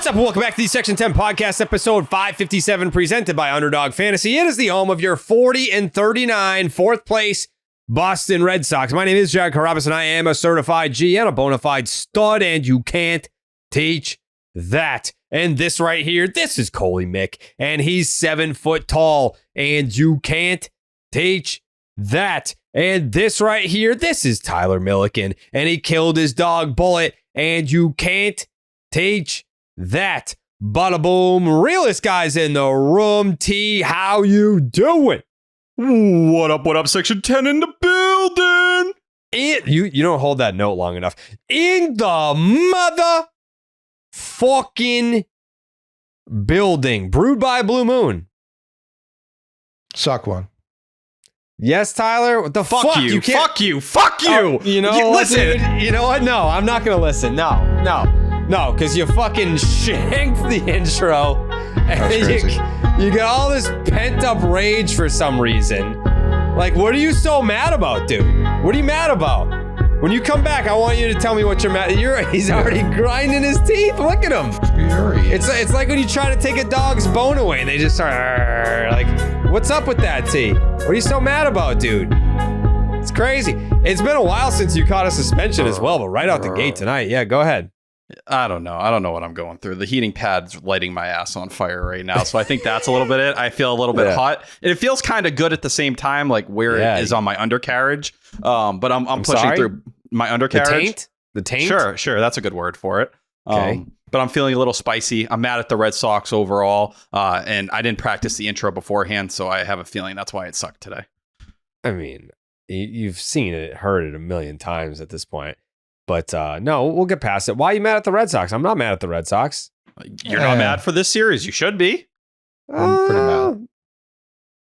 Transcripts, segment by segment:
What's up? Welcome back to the Section 10 podcast, episode 557, presented by Underdog Fantasy. It is the home of your 40-39 fourth place Boston Red Sox. My name is Jared Carabas, and I am a certified G and a bona fide stud, and you can't teach that. And this right here, this is Coley Mick, and he's 7 foot tall, and you can't teach that. And this right here, this is Tyler Milliken, and he killed his dog Bullet, and you can't teach that. Bada boom, realest guys in the room. T, how you doing? What up, Section 10 in the building? You don't hold that note long enough. In the mother fucking building. Brewed by Blue Moon. Suck one. Yes, Tyler? What the fuck? You can't. fuck you. Fuck you. Oh, you know what, listen. dude? You know what? No, I'm not going to listen. No, because you fucking shanked the intro. And you got all this pent-up rage for some reason. Like, what are you so mad about, dude? What are you mad about? When you come back, I want you to tell me what you're mad. He's already grinding his teeth. Look at him. Furious. It's like when you try to take a dog's bone away and they just start like, what's up with that, T? What are you so mad about, dude? It's crazy. It's been a while since you caught a suspension as well, but right out the gate tonight. Yeah, go ahead. I don't know. I don't know what I'm going through. The heating pad's lighting my ass on fire right now. So I think that's a little bit it. I feel a little bit hot. And it feels kind of good at the same time, like where it is on my undercarriage. But I'm pushing sorry? Through my undercarriage. The taint? Sure. That's a good word for it. Okay. But I'm feeling a little spicy. I'm mad at the Red Sox overall. And I didn't practice the intro beforehand, so I have a feeling that's why it sucked today. I mean, you've seen it, heard it a million times at this point. But no, we'll get past it. Why are you mad at the Red Sox? I'm not mad at the Red Sox. You're not mad for this series. You should be. I'm pretty mad.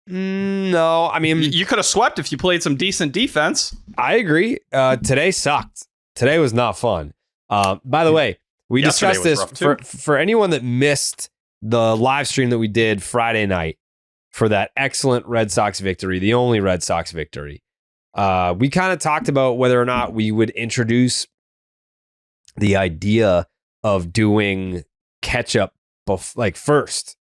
No, I mean... You could have swept if you played some decent defense. I agree. Today sucked. Today was not fun. By the way, we discussed this for anyone that missed the live stream that we did Friday night for that excellent Red Sox victory, the only Red Sox victory. We kind of talked about whether or not we would introduce the idea of doing ketchup first.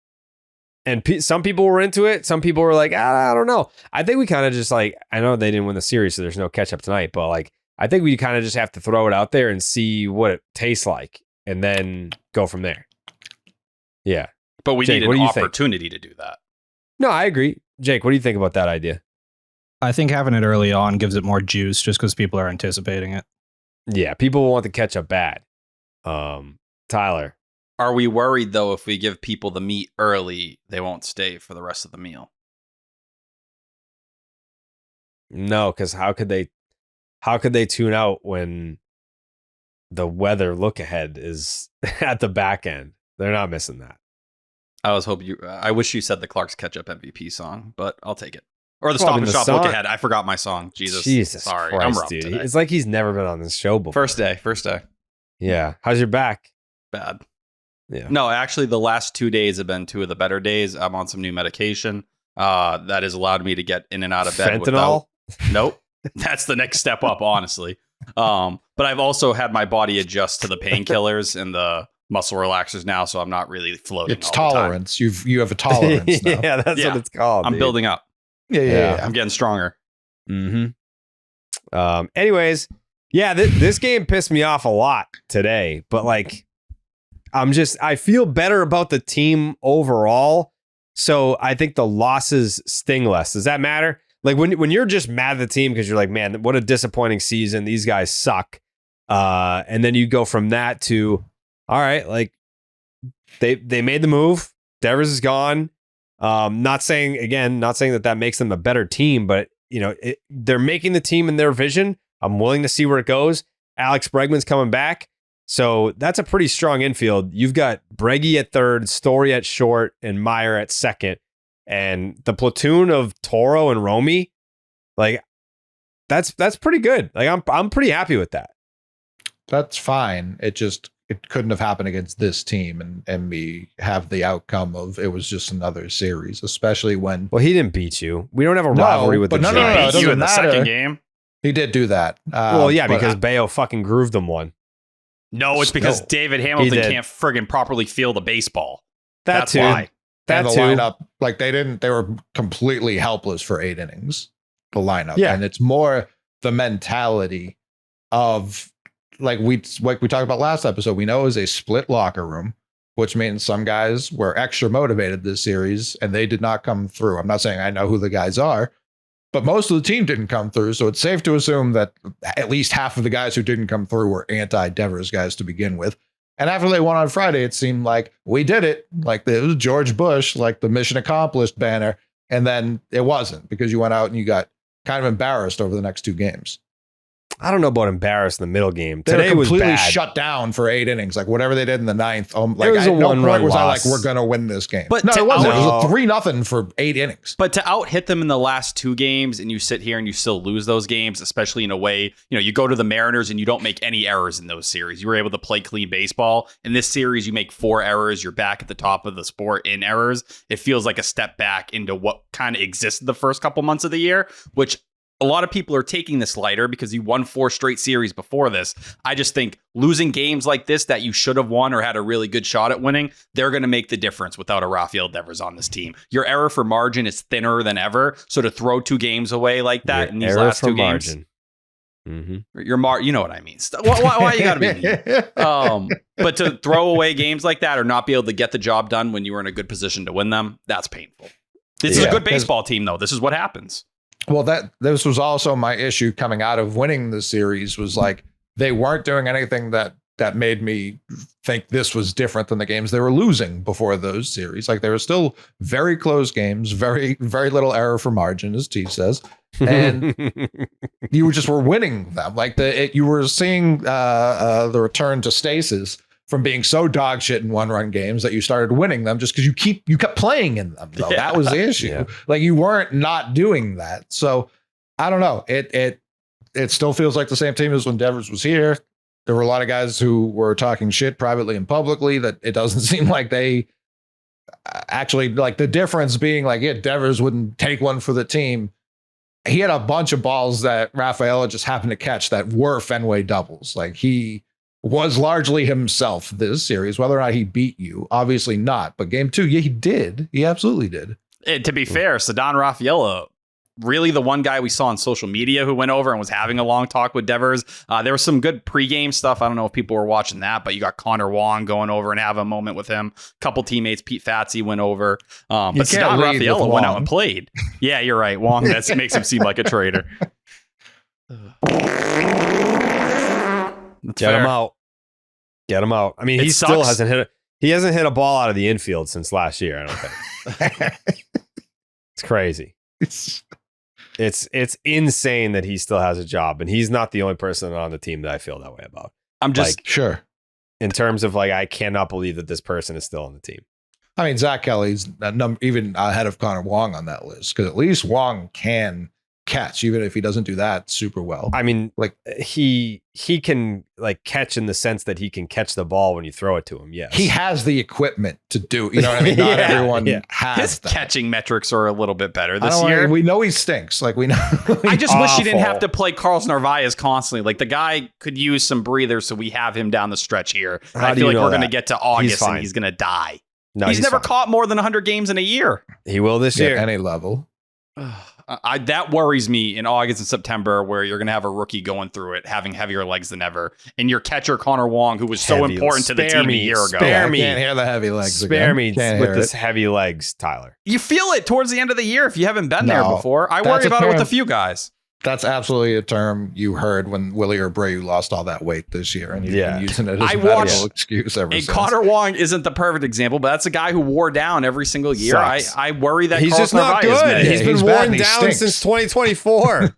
And some people were into it. Some people were like, I don't know. I think we kind of just I know they didn't win the series, so there's no ketchup tonight, but I think we kind of just have to throw it out there and see what it tastes like and then go from there. Yeah. But we Jake, need an opportunity to do that. No, I agree. Jake, what do you think about that idea? I think having it early on gives it more juice just because people are anticipating it. Yeah, people want the ketchup bad. Tyler. Are we worried, though, if we give people the meat early, they won't stay for the rest of the meal? No, because how could they tune out when the weather look ahead is at the back end? They're not missing that. I wish you said the Clark's Ketchup MVP song, but I'll take it. Or the Stop and Shop Look Ahead. I forgot my song. Jesus sorry. Christ, I'm rough dude. today. It's like he's never been on this show before. First day. Yeah. How's your back? Bad. Yeah. No, actually, the last 2 days have been two of the better days. I'm on some new medication that has allowed me to get in and out of bed. Fentanyl? Nope. That's the next step up, honestly. But I've also had my body adjust to the painkillers and the muscle relaxers now, so I'm not really floating. It's tolerance. You have a tolerance now. Yeah, that's what it's called. I'm building up. Yeah. I'm getting stronger. Mm-hmm. Anyways, yeah, this game pissed me off a lot today, but I feel better about the team overall. So I think the losses sting less. Does that matter? Like when you're just mad at the team because you're like, man, what a disappointing season. These guys suck. And then you go from that to, all right, they made the move. Devers is gone. Not saying that makes them a better team, but they're making the team in their vision. I'm willing to see where it goes. Alex Bregman's coming back. So that's a pretty strong infield. You've got Breggy at third, Story at short, and Meyer at second. And the platoon of Toro and Romy, that's pretty good. I'm pretty happy with that. That's fine. It couldn't have happened against this team and we have the outcome of it was just another series, especially when... Well, he didn't beat you. We don't have a rivalry with the No, He beat you in the second game. He did do that. Because Bello fucking grooved him one. No, it's because David Hamilton can't friggin' properly feel the baseball. That's why. And the lineup, like they were completely helpless for 8 innings, the lineup. Yeah. And it's more the mentality of like we talked about last episode. We know it was a split locker room, which means some guys were extra motivated this series and they did not come through. I'm not saying I know who the guys are, but most of the team didn't come through. So it's safe to assume that at least half of the guys who didn't come through were anti-Devers guys to begin with. And after they won on Friday, it seemed like we did it. Like it was George Bush, like the mission accomplished banner. And then it wasn't, because you went out and you got kind of embarrassed over the next 2 games. I don't know about embarrassed in the middle game. Today was completely shut down for 8 innings. Like whatever they did in the 9th. Like at no point was I like, we're going to win this game. But no, it wasn't. It was a 3-0 for 8 innings. But to out hit them in the last 2 games and you sit here and you still lose those games, especially in a way, you go to the Mariners and you don't make any errors in those series. You were able to play clean baseball. In this series, you make 4 errors. You're back at the top of the sport in errors. It feels like a step back into what kind of existed the first couple months of the year, which a lot of people are taking this lighter because you won 4 straight series before this. I just think losing games like this that you should have won or had a really good shot at winning, they're going to make the difference without a Rafaela Devers on this team. Your error for margin is thinner than ever. So to throw 2 games away like that in these last 2 games, you know what I mean. Why you got to be mean? But to throw away games like that or not be able to get the job done when you were in a good position to win them, that's painful. This is a good baseball team, though. This is what happens. Well, this was also my issue coming out of winning the series, was like they weren't doing anything that made me think this was different than the games they were losing before those series. Like they were still very close games, very, very little error for margin, as T says. And you were winning them. Like you were seeing the return to stasis from being so dog shit in 1-run games that you started winning them just because you kept playing in them, though. That was the issue. Yeah. Like you weren't not doing that. So I don't know. It still feels like the same team as when Devers was here. There were a lot of guys who were talking shit privately and publicly that it doesn't seem like they actually, like the difference being like, Devers wouldn't take one for the team. He had a bunch of balls that Rafaela just happened to catch that were Fenway doubles. Like he was largely himself this series. Whether or not he beat you, obviously not. But game 2, he did. He absolutely did. To be fair, Ceddanne Rafaela, really the one guy we saw on social media who went over and was having a long talk with Devers. There was some good pregame stuff. I don't know if people were watching that, but you got Connor Wong going over and have a moment with him. A couple teammates, Pete Fatsy went over. But Ceddanne Rafaela went out and played. Yeah, you're right. Wong, that makes him seem like a traitor. Get him out. Get him out. I mean, still hasn't hit a ball out of the infield since last year, I don't think. It's crazy. It's insane that he still has a job, and he's not the only person on the team that I feel that way about. I'm just sure. In terms of I cannot believe that this person is still on the team. I mean, Zach Kelly's even ahead of Connor Wong on that list, because at least Wong can catch, even if he doesn't do that super well. I mean, he can catch in the sense that he can catch the ball when you throw it to him. Yes, he has the equipment to do. You know what I mean? Not everyone has. His that. Catching metrics are a little bit better this year. We know he stinks. We know. I just wish he didn't have to play Carlos Narvaez constantly. Like the guy could use some breathers, so we have him down the stretch here. I feel like we're going to get to August and he's going to die. No, he's never caught more than 100 games in a year. He will this year. At any level. That worries me in August and September, where you're going to have a rookie going through it, having heavier legs than ever. And your catcher, Connor Wong, who was so important to the team a year ago. I can't hear the heavy legs. Spare me with this heavy legs, Tyler. You feel it towards the end of the year if you haven't been there before. I worry about it with a few guys. That's absolutely a term you heard when Willie Abreu lost all that weight this year, and you've been using it as a medical excuse ever since. Connor Wong isn't the perfect example, but that's a guy who wore down every single year. I worry that he's just not good. He's been worn down since 2024.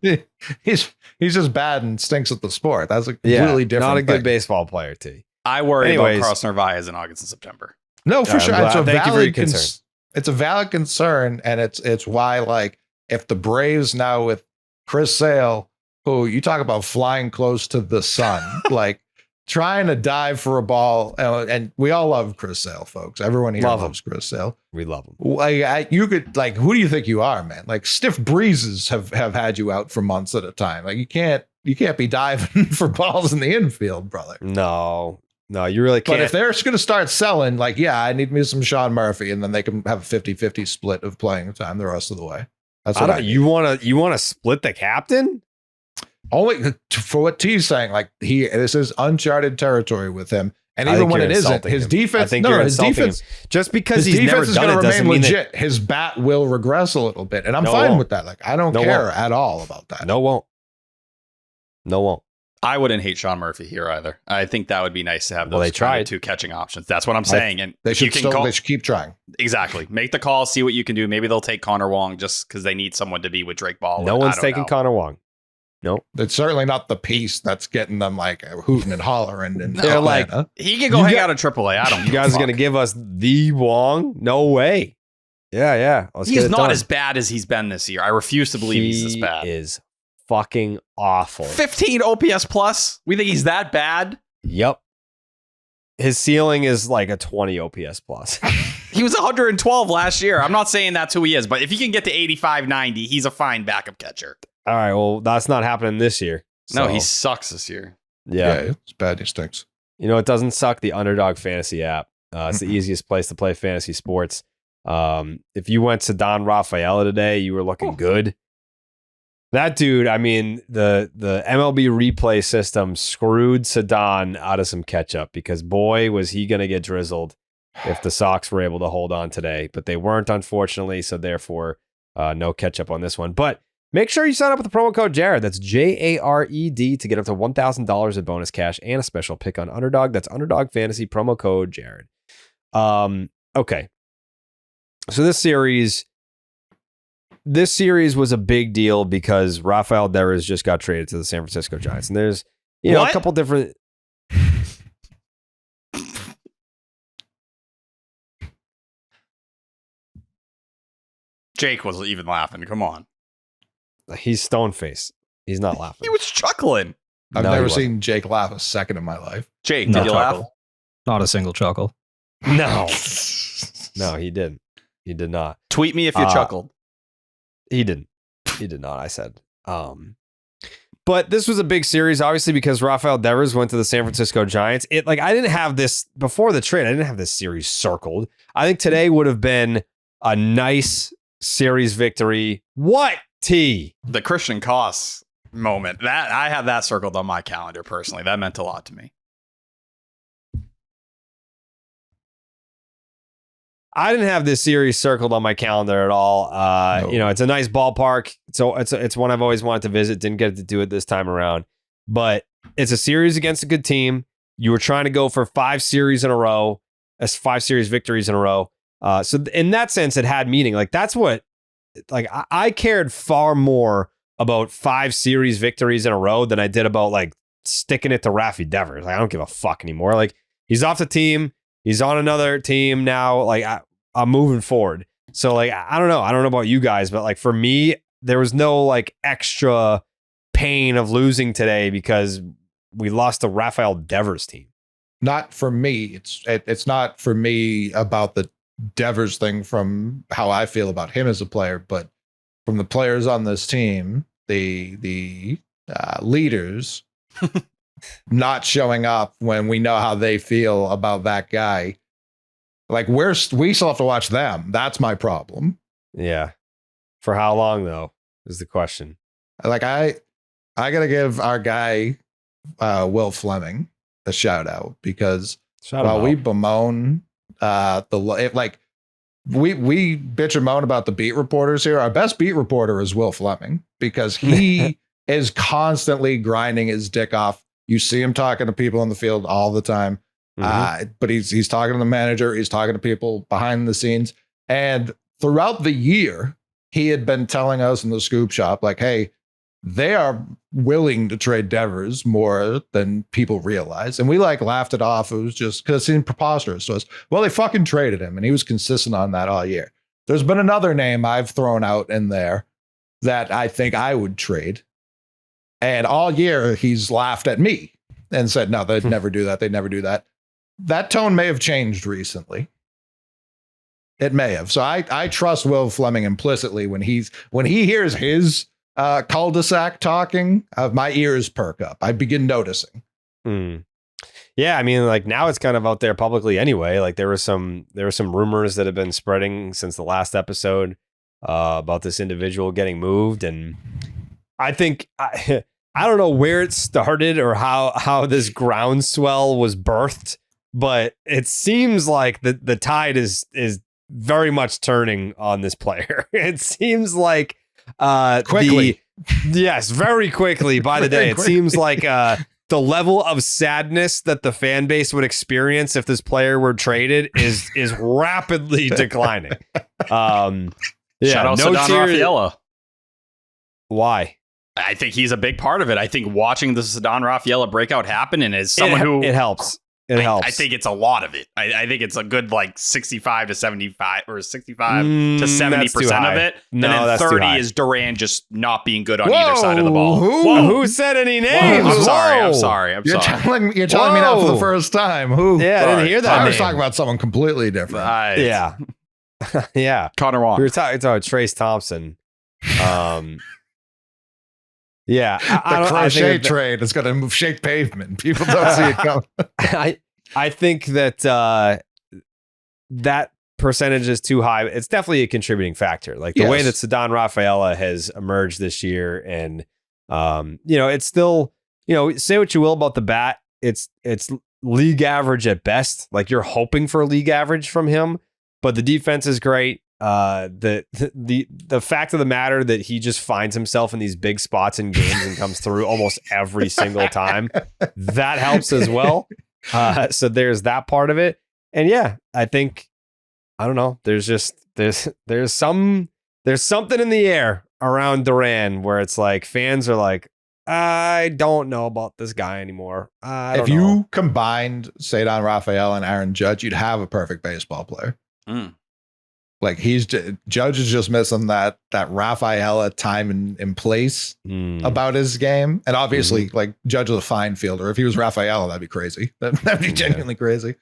He's just bad and stinks at the sport. That's a completely different not a good baseball player, T. I worry about Carlos Narvaez in August and September. No, for sure. It's a valid concern, and it's why, if the Braves now with Chris Sale, who you talk about flying close to the sun, trying to dive for a ball, and we all love Chris Sale, folks. Everyone here loves Chris Sale. We love him. You could who do you think you are, man? Stiff breezes have had you out for months at a time. You can't you can't be diving for balls in the infield, brother. No, you really can't. But if they're going to start selling, like, yeah, I need me some Sean Murphy, and then they can have a 50-50 split of playing time the rest of the way. That's what you want to split the captain? Only for what T's saying, like this is uncharted territory with him. And even when it isn't, his defense, his defense, just because his he's never defense is done going it to doesn't remain mean legit. His bat will regress a little bit, and I'm fine with that. Like, I don't care at all about that. No, won't. I wouldn't hate Sean Murphy here either. I think that would be nice to have those two catching options. That's what I'm saying. And they should keep trying. Exactly. Make the call, see what you can do. Maybe they'll take Connor Wong just because they need someone to be with Drake Ball. No one's taking Connor Wong. No, it's certainly not the piece that's getting them like hooting and hollering. And they're like, he can go hang out at AAA. I don't. You guys are gonna give us the Wong? No way. Yeah. He's not as bad as he's been this year. I refuse to believe he's this bad. He is fucking awful. 15 OPS plus. We think he's that bad? Yep. His ceiling is like a 20 OPS plus. He was 112 last year. I'm not saying that's who he is, but if he can get to 85, 90, he's a fine backup catcher. All right, well, that's not happening this year. So. No, he sucks this year. Yeah, it's bad. He stinks. You know, it doesn't suck. The Underdog Fantasy app. It's the easiest place to play fantasy sports. If you went to Don Rafaela today, you were looking good. That dude, I mean, the MLB replay system screwed Sedon out of some ketchup because, boy, was he going to get drizzled if the Sox were able to hold on today. But they weren't, unfortunately, so therefore, no ketchup on this one. But make sure you sign up with the promo code Jared. That's JARED to get up to $1,000 in bonus cash and a special pick on Underdog. That's Underdog Fantasy, promo code Jared. Okay. So this series was a big deal because Rafael Devers just got traded to the San Francisco Giants. And there's, a couple different... Jake was even laughing. Come on. He's stone-faced. He's not laughing. He was chuckling. I've never seen Jake laugh a second in my life. Jake, did you laugh? Not a single chuckle. No. No, he didn't. He did not. Tweet me if you chuckled. He didn't. He did not, I said. But this was a big series, obviously, because Rafael Devers went to the San Francisco Giants. I didn't have this, before the trade, I didn't have this series circled. I think today would have been a nice series victory. What, T? The Christian Koss moment. That I have that circled on my calendar personally. That meant a lot to me. I didn't have this series circled on my calendar at all. No. It's a nice ballpark. So it's one I've always wanted to visit. Didn't get to do it this time around. But it's a series against a good team. You were trying to go for 5 series in a row, 5 series victories in a row. So in that sense, it had meaning. Like that's what, like I cared far more about 5 series victories in a row than I did about like sticking it to Raffy Devers. Like, I don't give a fuck anymore. Like he's off the team. He's on another team now. Like I'm moving forward. So like, I don't know. I don't know about you guys, but like for me, there was no like extra pain of losing today because we lost to Rafael Devers team. Not for me. It's not for me about the Devers thing from how I feel about him as a player, but from the players on this team, the leaders not showing up when we know how they feel about that guy. Like we still have to watch them. That's my problem. Yeah. For how long though is the question. Like I gotta give our guy Will Fleming a shout out because we bemoan we bitch and moan about the beat reporters here. Our best beat reporter is Will Fleming because he is constantly grinding his dick off. You see him talking to people in the field all the time. But he's talking to the manager. He's talking to people behind the scenes. And throughout the year, he had been telling us in the scoop shop, like, hey, they are willing to trade Devers more than people realize. And we like laughed it off. It was just because it seemed preposterous to us. Well, they fucking traded him. And he was consistent on that all year. There's been another name I've thrown out in there that I think I would trade. And all year he's laughed at me and said, no, they'd never do that. They'd never do that. That tone may have changed recently. It may have. So I trust Will Fleming implicitly when he hears his cul-de-sac talking, my ears perk up. I begin noticing. Yeah, I mean, like now it's kind of out there publicly anyway. Like there were some rumors that have been spreading since the last episode about this individual getting moved, and I think I don't know where it started or how this groundswell was birthed, but it seems like the tide is very much turning on this player. It seems like quickly, yes, very quickly by the day. It seems like the level of sadness that the fan base would experience if this player were traded is rapidly declining. Shout out to Rafaela. Why? I think he's a big part of it. I think watching the Ceddanne Rafaela breakout happen, and as someone it helps. It helps. I think it's a lot of it. I think it's a good like 65 to 75 or 65 to 70% of it. No, and then that's 30 too high. is Duran just not being good on either side of the ball. Who said any names? I'm sorry. You're telling me now for the first time. Who? Yeah, I didn't hear that. I was talking about someone completely different. Yeah. Yeah. Connor Wong. We were talking about Trace Thompson. Yeah, the crochet trade is going to shake pavement. People don't see it coming. I think that that percentage is too high. It's definitely a contributing factor. Like the way that Ceddanne Rafaela has emerged this year, and it's still, say what you will about the bat, it's league average at best. Like you're hoping for league average from him, but the defense is great. The fact of the matter that he just finds himself in these big spots in games and comes through almost every single time, that helps as well. So there's that part of it. And yeah, I think, I don't know, there's something in the air around Duran where it's like fans are like, I don't know about this guy anymore. If you combined Ceddanne Rafaela and Aaron Judge, you'd have a perfect baseball player. Like Judge is just missing that Rafaela time and place about his game. And obviously, like Judge is a fine fielder. If he was Rafaela, that'd be crazy. That'd be genuinely crazy.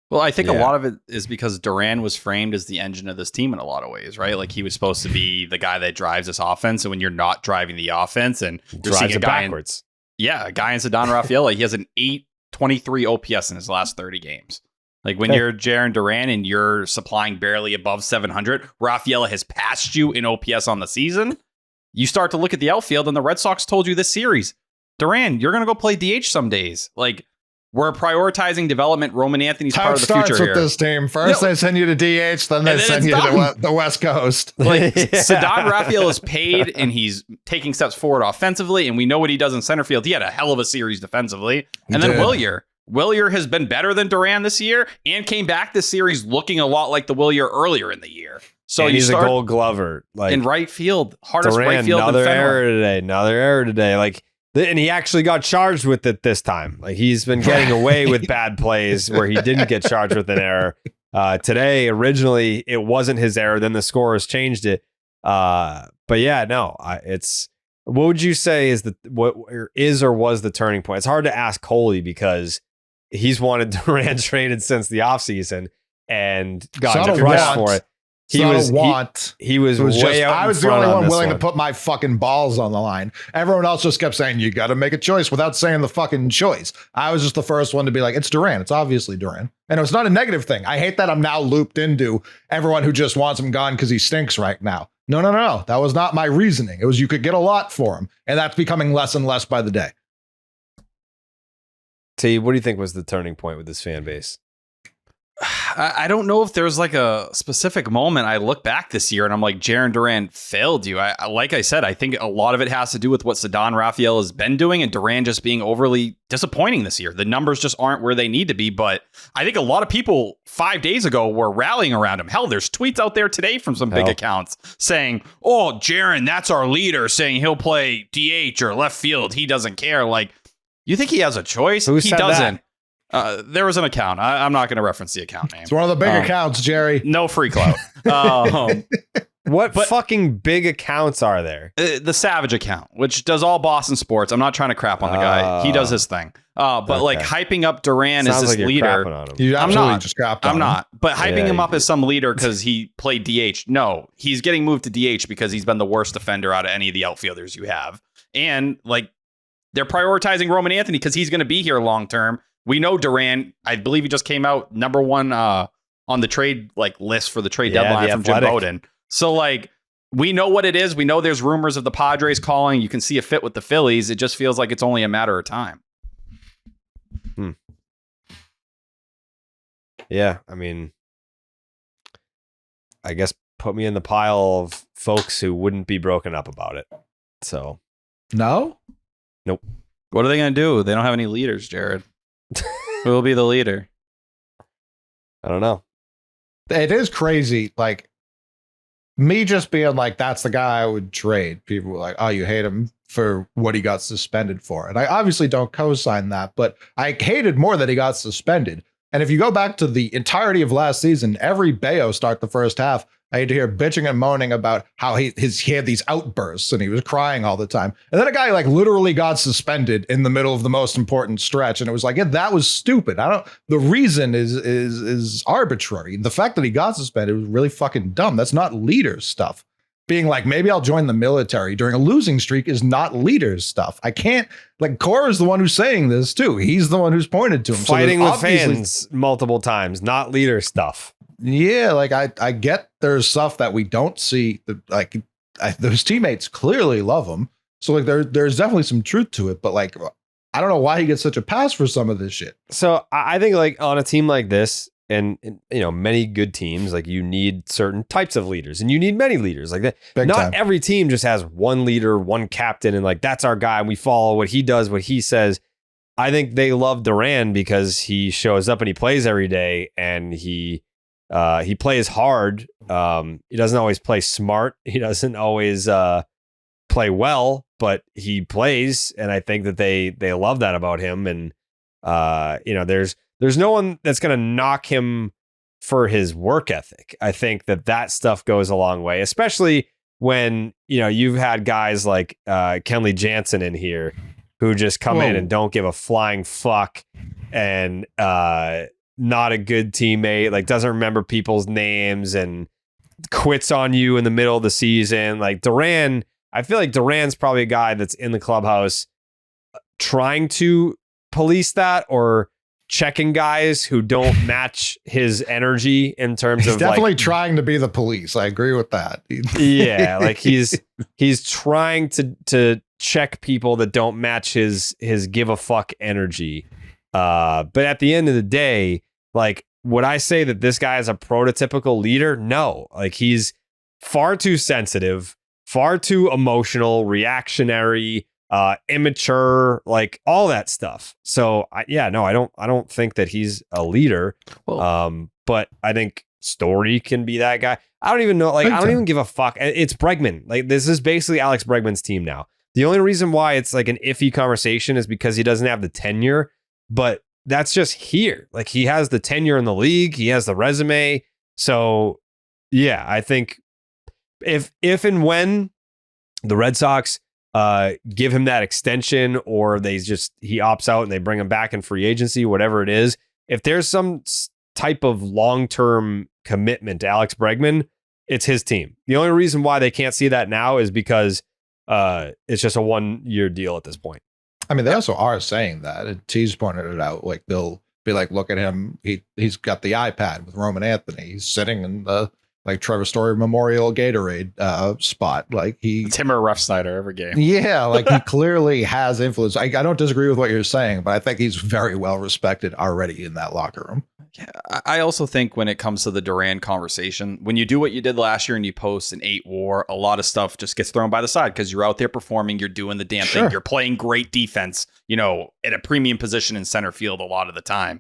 Well, I think a lot of it is because Duran was framed as the engine of this team in a lot of ways, right? Like he was supposed to be the guy that drives this offense. And when you're not driving the offense and you're seeing a guy backwards. A guy in Ceddanne Rafaela, he has an 823 OPS in his last 30 games. Like when you're Jarren Duran and you're supplying barely above 700, Rafaela has passed you in OPS on the season. You start to look at the outfield, and the Red Sox told you this series, Duran, you're going to go play DH some days. Like we're prioritizing development. Roman Anthony's part of the future starts with this team. First they send you to DH, then they send you to the West Coast. Like Ceddanne Rafaela is paid, and he's taking steps forward offensively, and we know what he does in center field. He had a hell of a series defensively. And then Willier has been better than Duran this year and came back this series looking a lot like the Willier earlier in the year. So he's a Gold Glover, like in right field, hardest Duran, right field. Another error today. Like, and he actually got charged with it this time. Like he's been getting away with bad plays where he didn't get charged with an error. Today, originally it wasn't his error. Then the scorers changed it. But yeah, no, it's. What would you say is what is or was the turning point? It's hard to ask Coley because he's wanted Duran traded since the offseason and got crushed for it. He was way out. I was the only one willing to put my fucking balls on the line. Everyone else just kept saying, you got to make a choice without saying the fucking choice. I was just the first one to be like, it's Duran. It's obviously Duran. And it was not a negative thing. I hate that I'm now looped into everyone who just wants him gone because he stinks right now. No. That was not my reasoning. It was you could get a lot for him. And that's becoming less and less by the day. T, what do you think was the turning point with this fan base? I don't know if there's like a specific moment. I look back this year and I'm like, Jarren Duran failed you. Like I said, I think a lot of it has to do with what Ceddanne Rafaela has been doing and Duran just being overly disappointing this year. The numbers just aren't where they need to be. But I think a lot of people 5 days ago were rallying around him. Hell, there's tweets out there today from some big accounts saying, oh, Jarren, that's our leader, saying he'll play DH or left field. He doesn't care. Like, you think he has a choice? He doesn't. That? There was an account. I'm not going to reference the account name. It's one of the big accounts, Jerry. No free clout. What fucking big accounts are there? The Savage account, which does all Boston sports. I'm not trying to crap on the guy. He does his thing. But like hyping up Duran as this leader. I'm not. But hyping him up as some leader because he played DH. No, he's getting moved to DH because he's been the worst defender out of any of the outfielders you have. And like they're prioritizing Roman Anthony because he's going to be here long term. We know Duran. I believe he just came out number one on the trade list for the trade deadline from Jim Bowden. So like we know what it is. We know there's rumors of the Padres calling. You can see a fit with the Phillies. It just feels like it's only a matter of time. Yeah, I mean, I guess put me in the pile of folks who wouldn't be broken up about it. So no, nope. What are they going to do? They don't have any leaders, Jared. Who will be the leader? I don't know. It is crazy. Like me just being like, that's the guy I would trade. People were like, oh, you hate him for what he got suspended for. And I obviously don't co-sign that, but I hated more that he got suspended. And if you go back to the entirety of last season, every Bello start the first half, I had to hear bitching and moaning about how he had these outbursts and he was crying all the time. And then a guy like literally got suspended in the middle of the most important stretch. And it was like, yeah, that was stupid. The reason is arbitrary. The fact that he got suspended was really fucking dumb. That's not leader stuff. Being like, maybe I'll join the military during a losing streak is not leader stuff. I can't, like, Cora is the one who's saying this too. He's the one who's pointed to him. Fighting with fans multiple times, not leader stuff. Yeah, like I get there's stuff that we don't see. Those teammates clearly love him. So like there's definitely some truth to it. But like, I don't know why he gets such a pass for some of this shit. So I think like on a team like this, and you know, many good teams, like you need certain types of leaders and you need many leaders like that. Not every team just has one leader, one captain, and like that's our guy and we follow what he does, what he says. I think they love Duran because he shows up and he plays every day and he plays hard. He doesn't always play smart. He doesn't always play well, but he plays, and I think that they love that about him. And you know, there's no one that's going to knock him for his work ethic. I think that stuff goes a long way, especially when, you know, you've had guys like Kenley Jansen in here who just come in and don't give a flying fuck and not a good teammate, like doesn't remember people's names and quits on you in the middle of the season. Like Duran, I feel like Duran's probably a guy that's in the clubhouse trying to police that or checking guys who don't match his energy in terms of definitely like, trying to be the police. I agree with that. Yeah, like he's trying to check people that don't match his give a fuck energy. But at the end of the day, like, would I say that this guy is a prototypical leader? No, like he's far too sensitive, far too emotional, reactionary, immature, like all that stuff. So I don't think that he's a leader. Well, but I think Story can be that guy. I don't even know. Like, I don't even give a fuck. It's Bregman. Like, this is basically Alex Bregman's team now. The only reason why it's like an iffy conversation is because he doesn't have the tenure, but that's just here. Like, he has the tenure in the league. He has the resume. So yeah, I think if and when the Red Sox give him that extension, or he opts out and they bring him back in free agency, whatever it is, if there's some type of long-term commitment to Alex Bregman, it's his team. The only reason why they can't see that now is because it's just a 1-year deal at this point. I mean, they also are saying that, and T's pointed it out. Like, they'll be like, look at him. He's got the iPad with Roman Anthony. He's sitting in the like Trevor Story Memorial Gatorade spot. Like it's him or Rough Snyder every game. Yeah, like he clearly has influence. I don't disagree with what you're saying, but I think he's very well respected already in that locker room. Yeah, I also think when it comes to the Duran conversation, when you do what you did last year and you post an 8 WAR, a lot of stuff just gets thrown by the side because you're out there performing, you're doing the damn thing, you're playing great defense, you know, at a premium position in center field a lot of the time.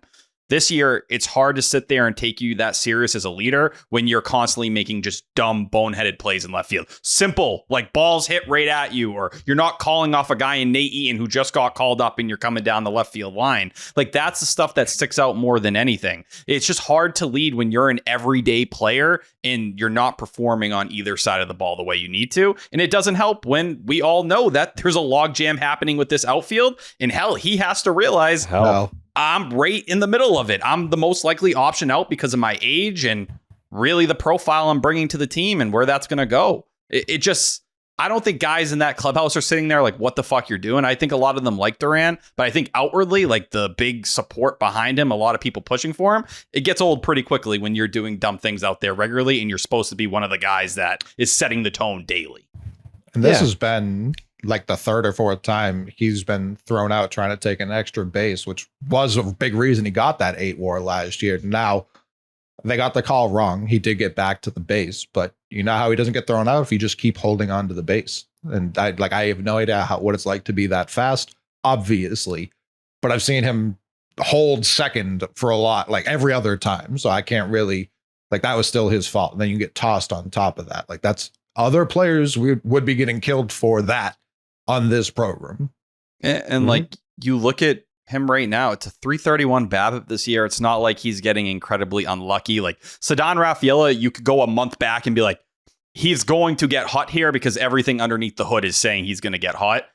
This year, it's hard to sit there and take you that serious as a leader when you're constantly making just dumb, boneheaded plays in left field. Simple, like balls hit right at you, or you're not calling off a guy in Nate Eaton who just got called up and you're coming down the left field line. Like, that's the stuff that sticks out more than anything. It's just hard to lead when you're an everyday player and you're not performing on either side of the ball the way you need to. And it doesn't help when we all know that there's a logjam happening with this outfield. And hell, he has to realize, I'm right in the middle of it. I'm the most likely option out because of my age and really the profile I'm bringing to the team and where that's going to go. It just, I don't think guys in that clubhouse are sitting there like, what the fuck you're doing? I think a lot of them like Duran, but I think outwardly, like the big support behind him, a lot of people pushing for him, it gets old pretty quickly when you're doing dumb things out there regularly and you're supposed to be one of the guys that is setting the tone daily. And this has been like the third or fourth time he's been thrown out trying to take an extra base, which was a big reason he got that 8 WAR last year. Now they got the call wrong. He did get back to the base, but you know how he doesn't get thrown out if you just keep holding on to the base. And I have no idea what it's like to be that fast, obviously, but I've seen him hold second for a lot, like every other time. So I can't really, like, that was still his fault. And then you get tossed on top of that. Like, that's other players would be getting killed for that on this program. And like, you look at him right now, it's a 331 BABIP this year. It's not like he's getting incredibly unlucky. Like Ceddanne Rafaela, you could go a month back and be like, he's going to get hot here because everything underneath the hood is saying he's going to get hot.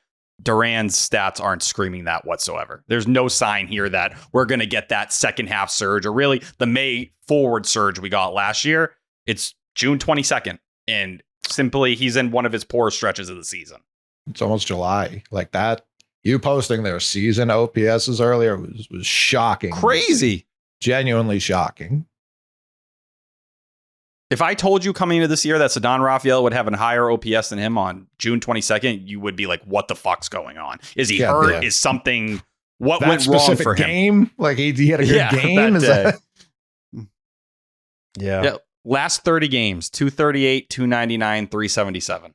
Duran's stats aren't screaming that whatsoever. There's no sign here that we're going to get that second half surge or really the May forward surge we got last year. It's June 22nd, and simply he's in one of his poor stretches of the season. It's almost July. Like that, you posting their season OPSs earlier was shocking. Crazy. Genuinely shocking. If I told you coming into this year that Ceddanne Rafaela would have a higher OPS than him on June 22nd, you would be like, what the fuck's going on? Is he hurt? Yeah. Is something, what that went wrong for him? Game? Like he had a good game? That Is day. that? Yeah. Last 30 games, 238, 299, 377.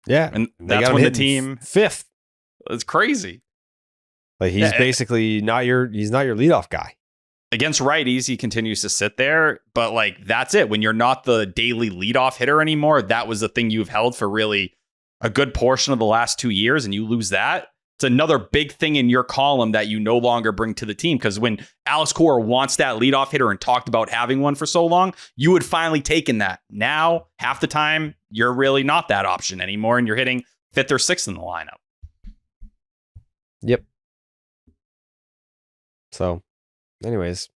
Yeah. And that's when the team fifth. It's crazy. Like he's basically he's not your leadoff guy. Against righties, he continues to sit there, but like that's it. When you're not the daily leadoff hitter anymore, that was the thing you've held for really a good portion of the last 2 years, and you lose that. It's another big thing in your column that you no longer bring to the team, because when Alex Cora wants that leadoff hitter and talked about having one for so long, you would finally taken that. Now, half the time, you're really not that option anymore, and you're hitting fifth or sixth in the lineup. Yep. So, anyways,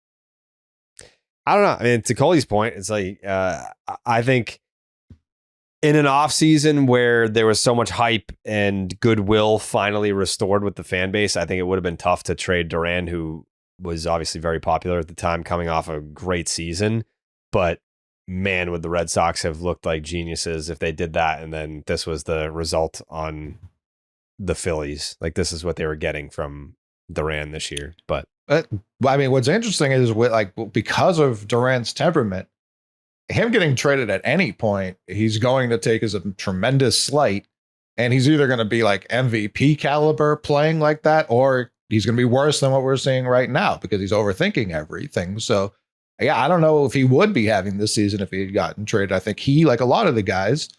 I don't know. I mean, to Coley's point, it's like I think in an off season where there was so much hype and goodwill finally restored with the fan base, I think it would have been tough to trade Duran, who was obviously very popular at the time, coming off a great season. But man, would the Red Sox have looked like geniuses if they did that, and then this was the result on the Phillies. Like, this is what they were getting from Duran this year. But I mean, what's interesting is because of Duran's temperament, him getting traded at any point, he's going to take as a tremendous slight, and he's either going to be like MVP caliber playing like that, or he's going to be worse than what we're seeing right now because he's overthinking everything. So, yeah, I don't know if he would be having this season if he had gotten traded. I think he, like a lot of the guys,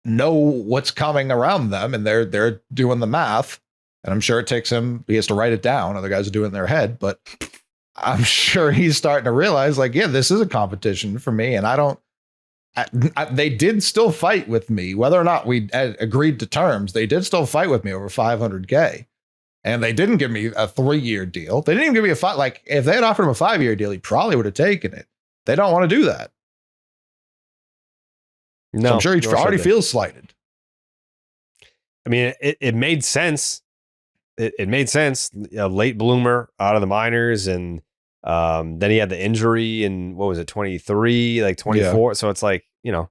know what's coming around them, and they're doing the math. And I'm sure it takes him, he has to write it down. Other guys are doing it in their head, but I'm sure he's starting to realize, like, yeah, this is a competition for me. And they did still fight with me, whether or not we agreed to terms. They did still fight with me over $500K, and they didn't give me a 3-year deal. They didn't even give me a five. Like, if they had offered him a 5-year deal, he probably would have taken it. They don't want to do that. No, so I'm sure he already feels slighted. I mean, it made sense. It made sense. A late bloomer out of the minors, and then he had the injury in, what was it, 23, like 24. Yeah. So it's like, you know,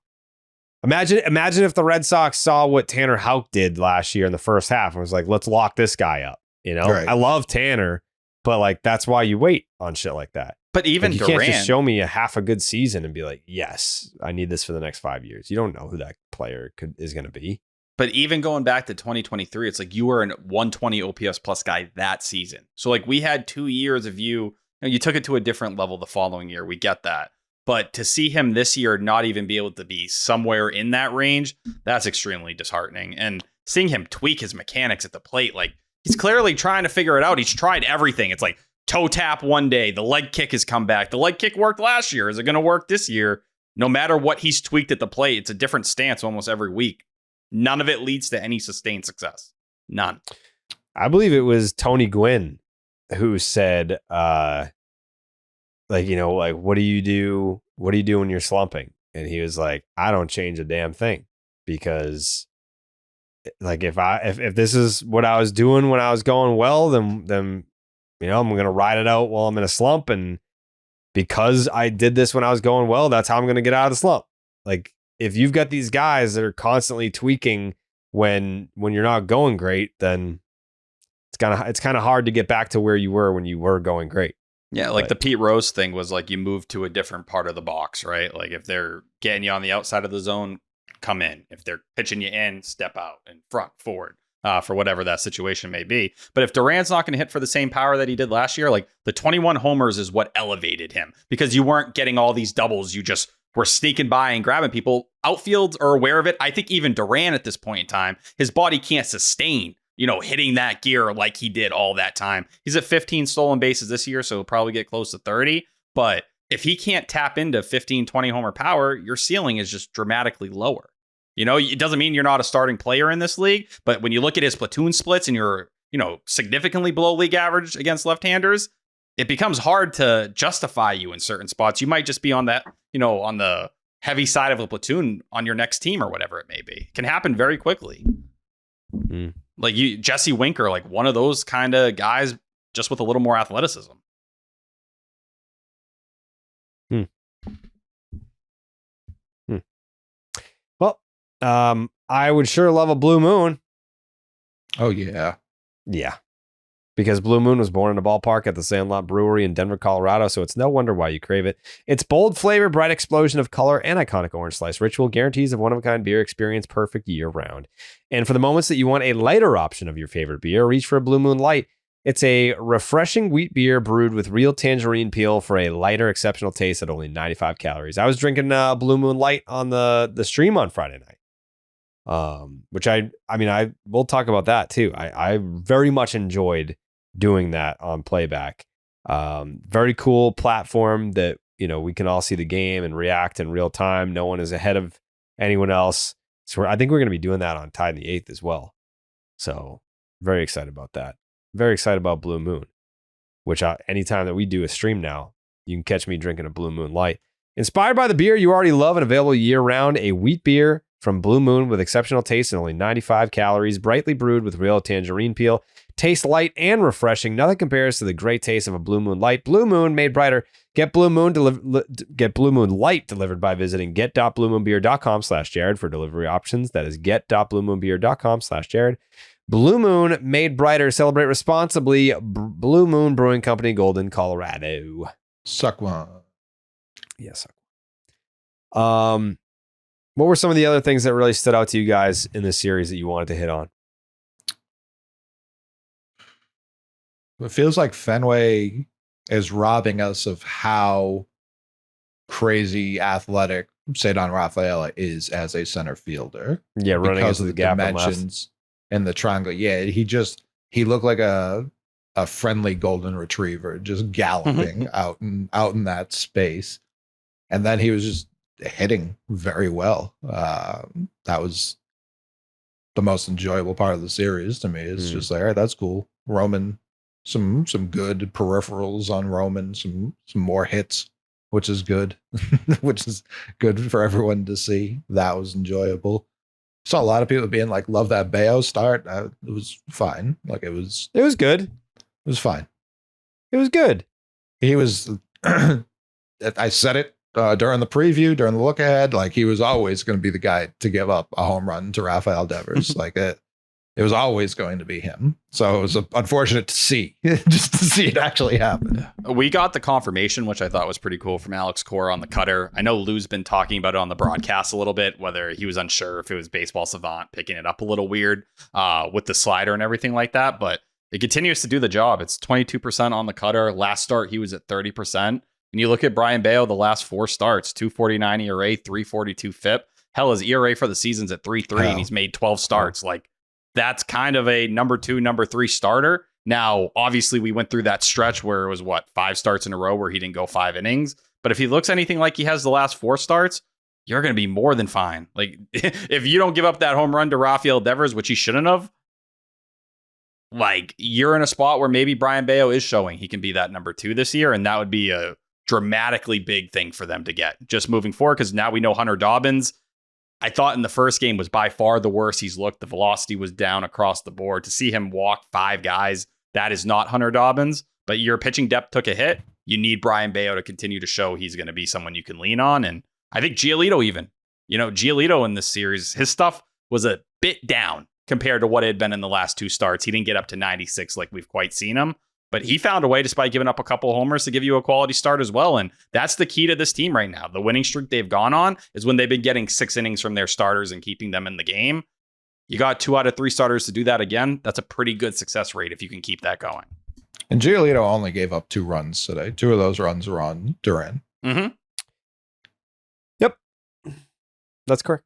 imagine if the Red Sox saw what Tanner Houck did last year in the first half and was like, let's lock this guy up. You know, right. I love Tanner, but like, that's why you wait on shit like that. But even like, you can't just show me a half a good season and be like, yes, I need this for the next 5 years. You don't know who that player is going to be. But even going back to 2023, it's like you were an 120 OPS plus guy that season. So like we had 2 years of you took it to a different level the following year. We get that. But to see him this year not even be able to be somewhere in that range, that's extremely disheartening. And seeing him tweak his mechanics at the plate, like he's clearly trying to figure it out. He's tried everything. It's like toe tap one day. The leg kick has come back. The leg kick worked last year. Is it going to work this year? No matter what he's tweaked at the plate, it's a different stance almost every week. None of it leads to any sustained success. None. I believe it was Tony Gwynn who said, like, what do you do? What do you do when you're slumping? And he was like, I don't change a damn thing, because like if this is what I was doing when I was going well, then I'm going to ride it out while I'm in a slump. And because I did this when I was going well, that's how I'm going to get out of the slump. Like if you've got these guys that are constantly tweaking when you're not going great, then it's kind of hard to get back to where you were when you were going great. Yeah, like the Pete Rose thing was like you move to a different part of the box, right? Like if they're getting you on the outside of the zone, come in. If they're pitching you in, step out and front, forward, for whatever that situation may be. But if Duran's not going to hit for the same power that he did last year, like the 21 homers is what elevated him, because you weren't getting all these doubles. You just were sneaking by and grabbing people. Outfields are aware of it. I think even Duran at this point in time, his body can't sustain hitting that gear like he did all that time. He's at 15 stolen bases this year, so he'll probably get close to 30. But if he can't tap into 15, 20 homer power, your ceiling is just dramatically lower. It doesn't mean you're not a starting player in this league, but when you look at his platoon splits and you're, significantly below league average against left-handers, it becomes hard to justify you in certain spots. You might just be on that, on the heavy side of a platoon on your next team or whatever it may be. It can happen very quickly. Mm. Like Jesse Winker, like one of those kind of guys, just with a little more athleticism. Well, I would sure love a Blue Moon. Oh yeah. Yeah. Because Blue Moon was born in a ballpark at the Sandlot Brewery in Denver, Colorado, so it's no wonder why you crave it. Its bold flavor, bright explosion of color, and iconic orange slice ritual guarantees of one-of-a-kind beer experience perfect year-round. And for the moments that you want a lighter option of your favorite beer, reach for a Blue Moon Light. It's a refreshing wheat beer brewed with real tangerine peel for a lighter, exceptional taste at only 95 calories. I was drinking Blue Moon Light on the stream on Friday night, which I we'll talk about that too. I very much enjoyed doing that on playback. Very cool platform that we can all see the game and react in real time. No one is ahead of anyone else, so I think we're going to be doing that on Tied in the Eighth as well. So very excited about that. Very excited about Blue Moon, which anytime that we do a stream now, you can catch me drinking a Blue Moon Light. Inspired by the beer you already love and available year-round, a wheat beer from Blue Moon with exceptional taste and only 95 calories, brightly brewed with real tangerine peel. Tastes light and refreshing. Nothing compares to the great taste of a Blue Moon Light. Blue Moon made brighter. Get Blue Moon Light delivered by visiting get.bluemoonbeer.com/Jared for delivery options. That is get.bluemoonbeer.com/Jared. Blue Moon made brighter. Celebrate responsibly. Blue Moon Brewing Company, Golden, Colorado. Suck one. Yes. What were some of the other things that really stood out to you guys in this series that you wanted to hit on? It feels like Fenway is robbing us of how crazy athletic Cedon Rafaela is as a center fielder. Yeah, running because into of the the gap dimensions and the triangle. Yeah, he looked like a friendly golden retriever just galloping out in that space. And then he was just hitting very well. That was the most enjoyable part of the series to me. It's just like, all right, that's cool. Roman, some good peripherals on Roman, some more hits, which is good, which is good for everyone to see. That was enjoyable. Saw a lot of people being like, love that Bello start. It was fine. Like it was good. It was fine. It was good. He was, I said it during the preview, during the look ahead, like he was always going to be the guy to give up a home run to Rafael Devers. Like it it was always going to be him. So it was unfortunate to see, just to see it actually happen. We got the confirmation, which I thought was pretty cool, from Alex Cora on the cutter. I know Lou's been talking about it on the broadcast a little bit, whether he was unsure if it was Baseball Savant picking it up a little weird with the slider and everything like that. But it continues to do the job. It's 22% on the cutter. Last start, he was at 30%. And you look at Brian Bello, the last 4 starts, 249 ERA, 342 FIP. Hell, his ERA for the season's at 3.3, and he's made 12 starts. Like, that's kind of a number 2, number 3 starter. Now, obviously, we went through that stretch where it was, 5 starts in a row where he didn't go 5 innings. But if he looks anything like he has the last 4 starts, you're going to be more than fine. Like, if you don't give up that home run to Rafael Devers, which he shouldn't have, like, you're in a spot where maybe Brian Bello is showing he can be that number 2 this year, and that would be a dramatically big thing for them to get just moving forward, because now we know Hunter Dobbins, I thought in the first game, was by far the worst he's looked. The velocity was down across the board. To see him walk 5 guys, that is not Hunter Dobbins. But your pitching depth took a hit. You need Brian Bello to continue to show he's going to be someone you can lean on. And I think Giolito even. Giolito in this series, his stuff was a bit down compared to what it had been in the last 2 starts. He didn't get up to 96 like we've quite seen him. But he found a way, despite giving up a couple of homers, to give you a quality start as well. And that's the key to this team right now. The winning streak they've gone on is when they've been getting 6 innings from their starters and keeping them in the game. You got 2 out of 3 starters to do that again. That's a pretty good success rate if you can keep that going. And Giolito only gave up 2 runs today. 2 of those runs were on Duran. Mm-hmm. Yep. That's correct.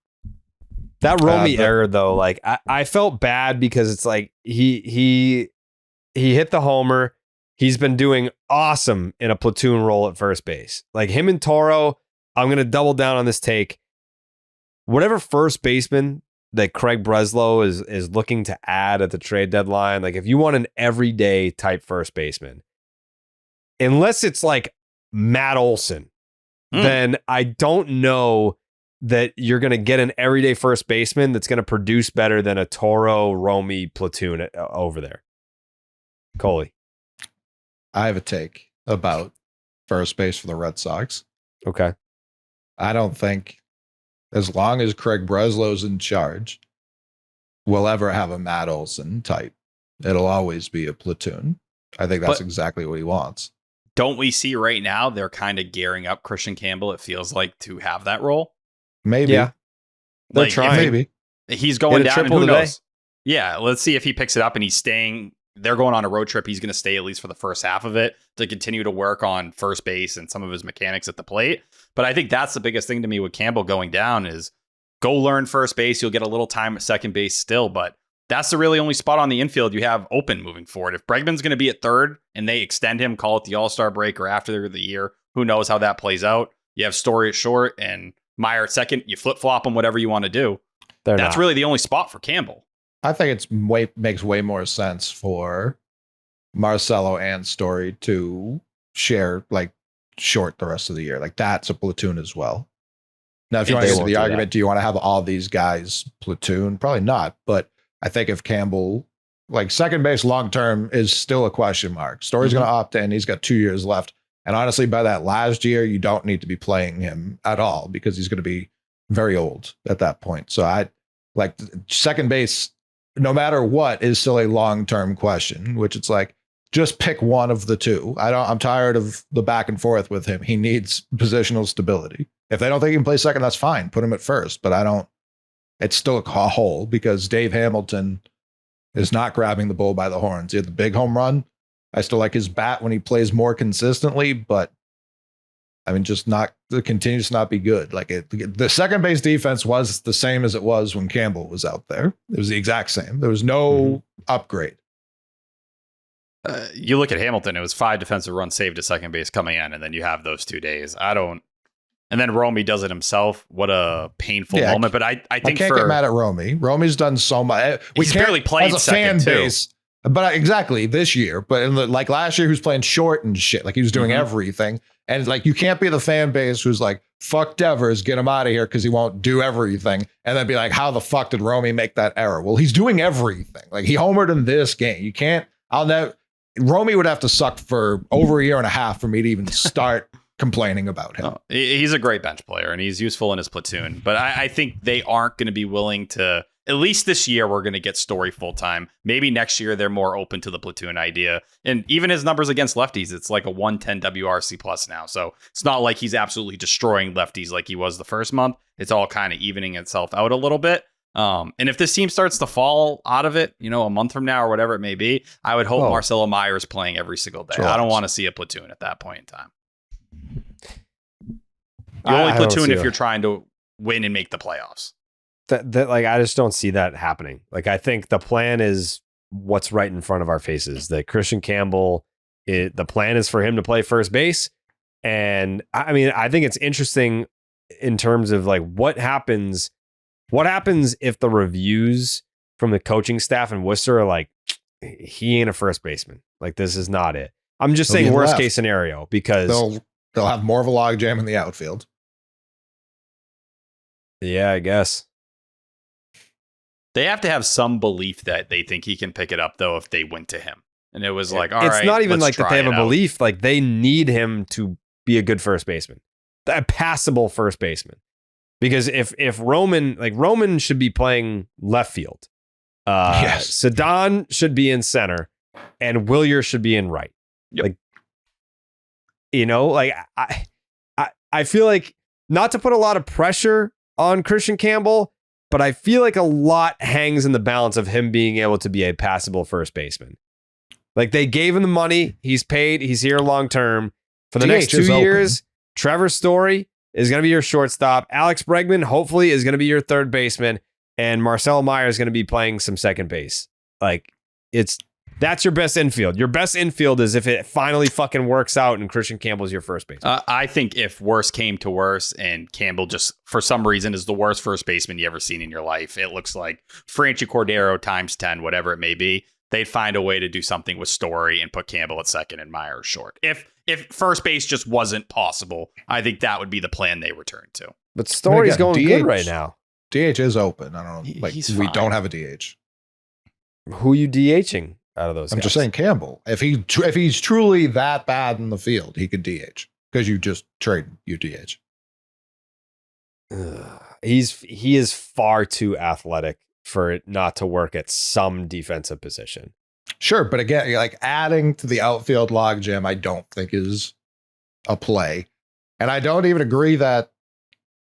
That Romy error, though, like, I felt bad because it's like he hit the homer. He's been doing awesome in a platoon role at first base. Like, him and Toro, I'm going to double down on this take. Whatever first baseman that Craig Breslow is looking to add at the trade deadline, like, if you want an everyday type first baseman, unless it's like Matt Olson, then I don't know that you're going to get an everyday first baseman that's going to produce better than a Toro Romy platoon over there. Coley. I have a take about first base for the Red Sox. Okay. I don't think, as long as Craig Breslow's in charge, we'll ever have a Matt Olson type. It'll always be a platoon. I think that's exactly what he wants. Don't we see right now they're kind of gearing up Christian Campbell, it feels like, to have that role? Maybe. Yeah. They're trying. Maybe. He's going down, and who knows? Yeah, let's see if he picks it up and he's staying. They're going on a road trip. He's going to stay at least for the first half of it to continue to work on first base and some of his mechanics at the plate. But I think that's the biggest thing to me with Campbell going down is go learn first base. You'll get a little time at second base still, but that's the really only spot on the infield you have open moving forward. If Bregman's going to be at third and they extend him, call it the All-Star break or after the year, who knows how that plays out. You have Story at short and Meyer at second. You flip-flop them, whatever you want to do. That's really the only spot for Campbell. I think makes way more sense for Marcelo and Story to share like short the rest of the year. Like, that's a platoon as well. Now, if you want to get to the argument, do you want to have all these guys platoon? Probably not. But I think if Campbell, like, second base long term is still a question mark. Story's going to opt in. He's got 2 years left. And honestly, by that last year, you don't need to be playing him at all because he's going to be very old at that point. So I like second base, no matter what, is still a long-term question, which it's like, just pick one of the two. I'm tired of the back and forth with him. He needs positional stability. If they don't think he can play second, that's fine. Put him at first, but it's still a hole because Dave Hamilton is not grabbing the bull by the horns. He had the big home run. I still like his bat when he plays more consistently, but I mean, it continues to not be good. Like, the second base defense was the same as it was when Campbell was out there. It was the exact same. There was no upgrade. You look at Hamilton, it was 5 defensive runs saved to second base coming in, and then you have those 2 days. And then Romy does it himself. What a painful moment. But I think I can't get mad at Romy. Romy's done so much. He's barely played as a fan base. But exactly this year. But like last year, he was playing short and shit. Like, he was doing everything. And like, you can't be the fan base who's like, fuck Devers, get him out of here because he won't do everything. And then be like, how the fuck did Romy make that error? Well, he's doing everything. Like, he homered in this game. You can't, Romy would have to suck for over a year and a half for me to even start complaining about him. Oh, he's a great bench player and he's useful in his platoon. But I think they aren't going to be willing to at least this year we're going to get Story full time. Maybe next year they're more open to the platoon idea. And even his numbers against lefties, it's like a 110 WRC plus now. So it's not like he's absolutely destroying lefties like he was the first month. It's all kind of evening itself out a little bit. And if this team starts to fall out of it, a month from now or whatever it may be, I would hope Marcelo Meyer is playing every single day. Sure. I don't want to see a platoon at that point in time. The only platoon if you're trying to win and make the playoffs. That I just don't see that happening. Like, I think the plan is what's right in front of our faces. That Christian Campbell, the plan is for him to play first base. And I mean, I think it's interesting in terms of like what happens if the reviews from the coaching staff in Worcester are like, he ain't a first baseman. Like, this is not it. I'm just saying worst case scenario, because they'll have more of a logjam in the outfield. Yeah, I guess. They have to have some belief that they think he can pick it up, though, if they went to him. And it was like, all right, it's not even like that they have a belief. Like, they need him to be a good first baseman, a passable first baseman. Because if Roman should be playing left field, yes, Sedan should be in center, and Willier should be in right. Yep. I feel like, not to put a lot of pressure on Christian Campbell, but I feel like a lot hangs in the balance of him being able to be a passable first baseman. Like, they gave him the money, he's paid, he's here long term. For the next 2 years, Trevor Story is going to be your shortstop. Alex Bregman, hopefully, is going to be your third baseman. And Marcelo Meyer is going to be playing some second base. Like, that's your best infield. Your best infield is if it finally fucking works out and Christian Campbell's your first baseman. I think if worse came to worse and Campbell just, for some reason, is the worst first baseman you ever seen in your life, it looks like Franchi Cordero times 10, whatever it may be, they'd find a way to do something with Story and put Campbell at second and Meyer short. If first base just wasn't possible, I think that would be the plan they return to. But Story's going DH, good right now. DH is open. I don't know. We don't have a DH. Who are you DHing out of those I'm guys? just saying Campbell. If he's truly that bad in the field, he could DH, because you just trade your DH. He is far too athletic for it not to work at some defensive position. Sure, but again, like, adding to the outfield logjam, I don't think is a play. And I don't even agree that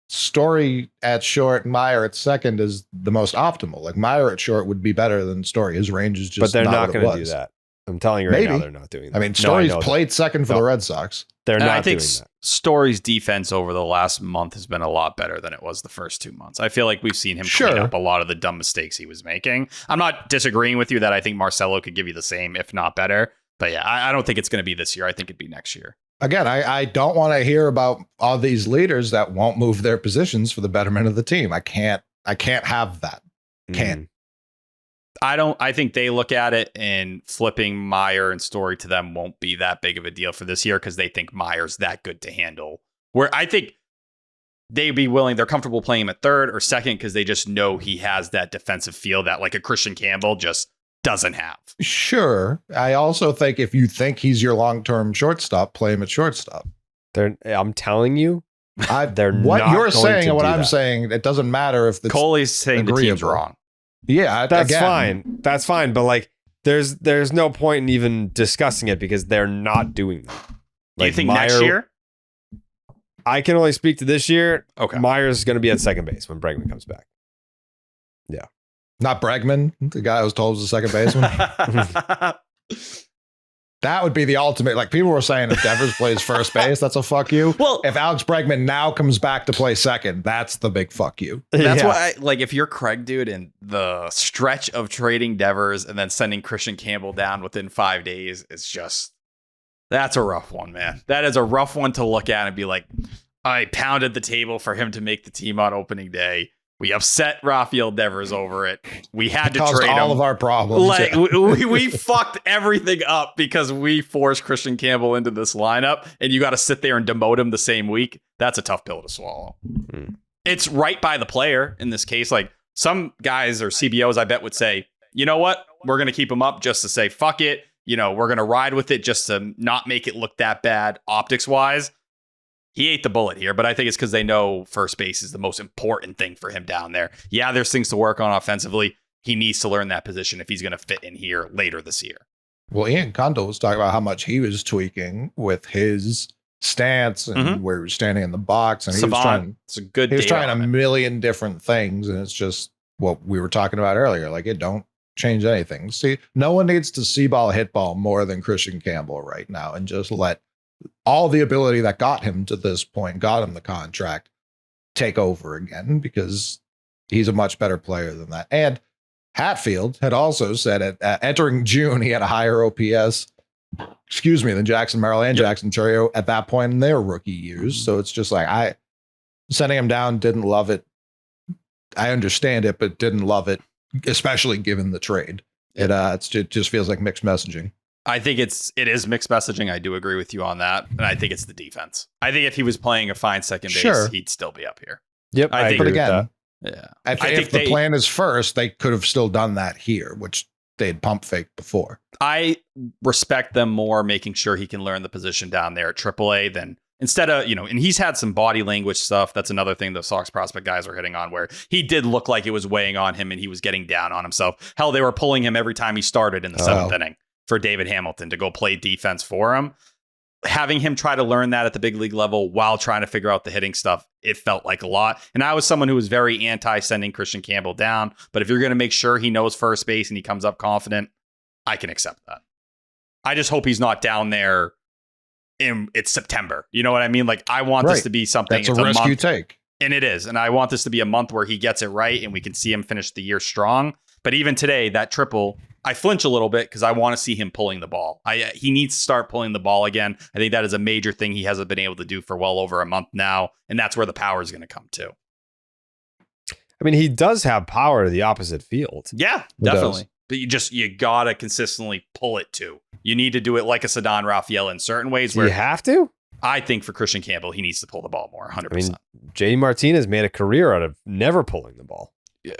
Story at short and Meyer at second is the most optimal. Like, Meyer at short would be better than Story. His range is just, but they're not going to do that. I'm telling you right now, they're not doing that. I mean, Story's played second for the Red Sox. They're not I think doing that. Story's defense over the last month has been a lot better than it was the first 2 months. I feel like we've seen him clean up a lot of the dumb mistakes he was making. I'm not disagreeing with you that I think Marcelo could give you the same, if not better. But yeah, I don't think it's going to be this year. I think it'd be next year. Again, I don't want to hear about all these leaders that won't move their positions for the betterment of the team. I can't have that. Can't. I think they look at it and flipping Meyer and Story to them won't be that big of a deal for this year, because they think Meyer's that good to handle. Where I think they'd be willing, they're comfortable playing him at third or second, because they just know he has that defensive feel that like a Christian Campbell just doesn't have. Sure. I also think if you think he's your long-term shortstop, play him at shortstop. I'm telling you, they're what not you're going saying to and what do I'm that. saying, it doesn't matter if Coley's saying the team's wrong. Yeah, that's fine. That's fine. But like, there's no point in even discussing it, because they're not doing that. Like, do you think next year? I can only speak to this year. Okay. Meyer's going to be at second base when Bregman comes back. Yeah. Not Bregman, the guy I was told was the second baseman. That would be the ultimate. Like, people were saying, if Devers plays first base, that's a fuck you. Well, if Alex Bregman now comes back to play second, that's the big fuck you. That's why, like, if you're Craig, dude, and the stretch of trading Devers and then sending Christian Campbell down within 5 days, it's just, that's a rough one, man. That is a rough one to look at and be like, I pounded the table for him to make the team on opening day. We upset Rafael Devers over it. We had to trade him. All of our problems. Like, we fucked everything up because we forced Christian Campbell into this lineup, and you got to sit there and demote him the same week. That's a tough pill to swallow. It's right by the player in this case. Like, some guys or CBOs, I bet, would say, you know what? We're going to keep him up just to say, fuck it. We're going to ride with it just to not make it look that bad optics wise. He ate the bullet here, but I think it's because they know first base is the most important thing for him down there. Yeah, there's things to work on offensively. He needs to learn that position if he's going to fit in here later this year. Well, Ian Condell was talking about how much he was tweaking with his stance and where he was standing in the box. And he was trying a million different things. And it's just what we were talking about earlier. Like, it don't change anything. See, no one needs to see ball, hit ball more than Christian Campbell right now, and just let all the ability that got him to this point, got him the contract, take over again, because he's a much better player than that. And Hatfield had also said entering June, he had a higher OPS, than Jackson Merrill and Jackson Churio at that point in their rookie years. So it's just like, sending him down, didn't love it. I understand it, but didn't love it, especially given the trade. It just feels like mixed messaging. I think it is mixed messaging. I do agree with you on that. And I think it's the defense. I think if he was playing a fine second base, he'd still be up here. Yep. I think, but again, I think if the plan is first, they could have still done that here, which they'd pump faked before. I respect them more making sure he can learn the position down there at AAA than instead of, and he's had some body language stuff. That's another thing the Sox prospect guys are hitting on, where he did look like it was weighing on him and he was getting down on himself. Hell, they were pulling him every time he started in the seventh inning for David Hamilton to go play defense for him. Having him try to learn that at the big league level while trying to figure out the hitting stuff, it felt like a lot. And I was someone who was very anti sending Christian Campbell down. But if you're going to make sure he knows first base and he comes up confident, I can accept that. I just hope he's not down there it's September. You know what I mean? Like, I want this to be something. That's a risk you take. And it is. And I want this to be a month where he gets it right and we can see him finish the year strong. But even today, that triple, I flinch a little bit because I want to see him pulling the ball. He needs to start pulling the ball again. I think that is a major thing he hasn't been able to do for well over a month now. And that's where the power is going to come to. I mean, he does have power to the opposite field. Yeah, definitely. But you got to consistently pull it too. You need to do it like a Ceddanne Rafaela in certain ways. Where you have to? I think for Christian Campbell, he needs to pull the ball more, 100%. I mean, JD Martinez made a career out of never pulling the ball. Yeah.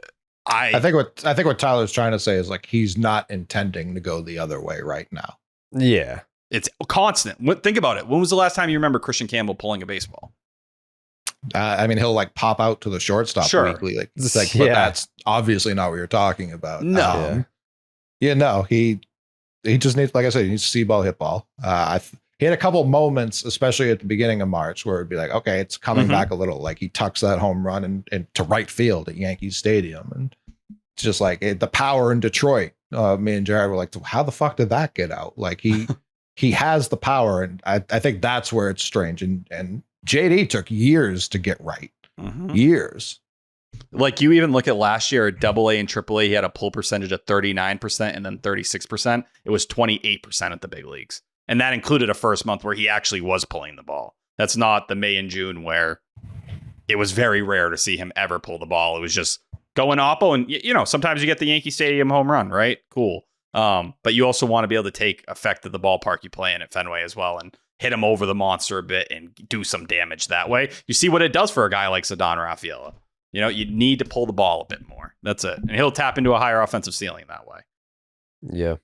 I think what Tyler's trying to say is, like, he's not intending to go the other way right now. Yeah. It's constant. Think about it. When was the last time you remember Christian Campbell pulling a baseball? I mean, he'll like pop out to the shortstop weekly. Like, but that's obviously not what you're talking about. No. He just needs, like I said, he needs to see ball, hit ball. He had a couple moments, especially at the beginning of March, where it'd be like, okay, it's coming back a little. Like, he tucks that home run and to right field at Yankee Stadium. And it's just like the power in Detroit. Me and Jared were like, how the fuck did that get out? Like, he has the power. And I think that's where it's strange. And JD took years to get right. Years. Like, you even look at last year at AA and AAA, he had a pull percentage of 39% and then 36%. It was 28% at the big leagues. And that included a first month where he actually was pulling the ball. That's not the May and June where it was very rare to see him ever pull the ball. It was just going oppo. And, sometimes you get the Yankee Stadium home run, right? Cool. But you also want to be able to take effect of the ballpark you play in at Fenway as well and hit him over the monster a bit and do some damage that way. You see what it does for a guy like Ceddanne Rafaela. You need to pull the ball a bit more. That's it. And he'll tap into a higher offensive ceiling that way. Yeah.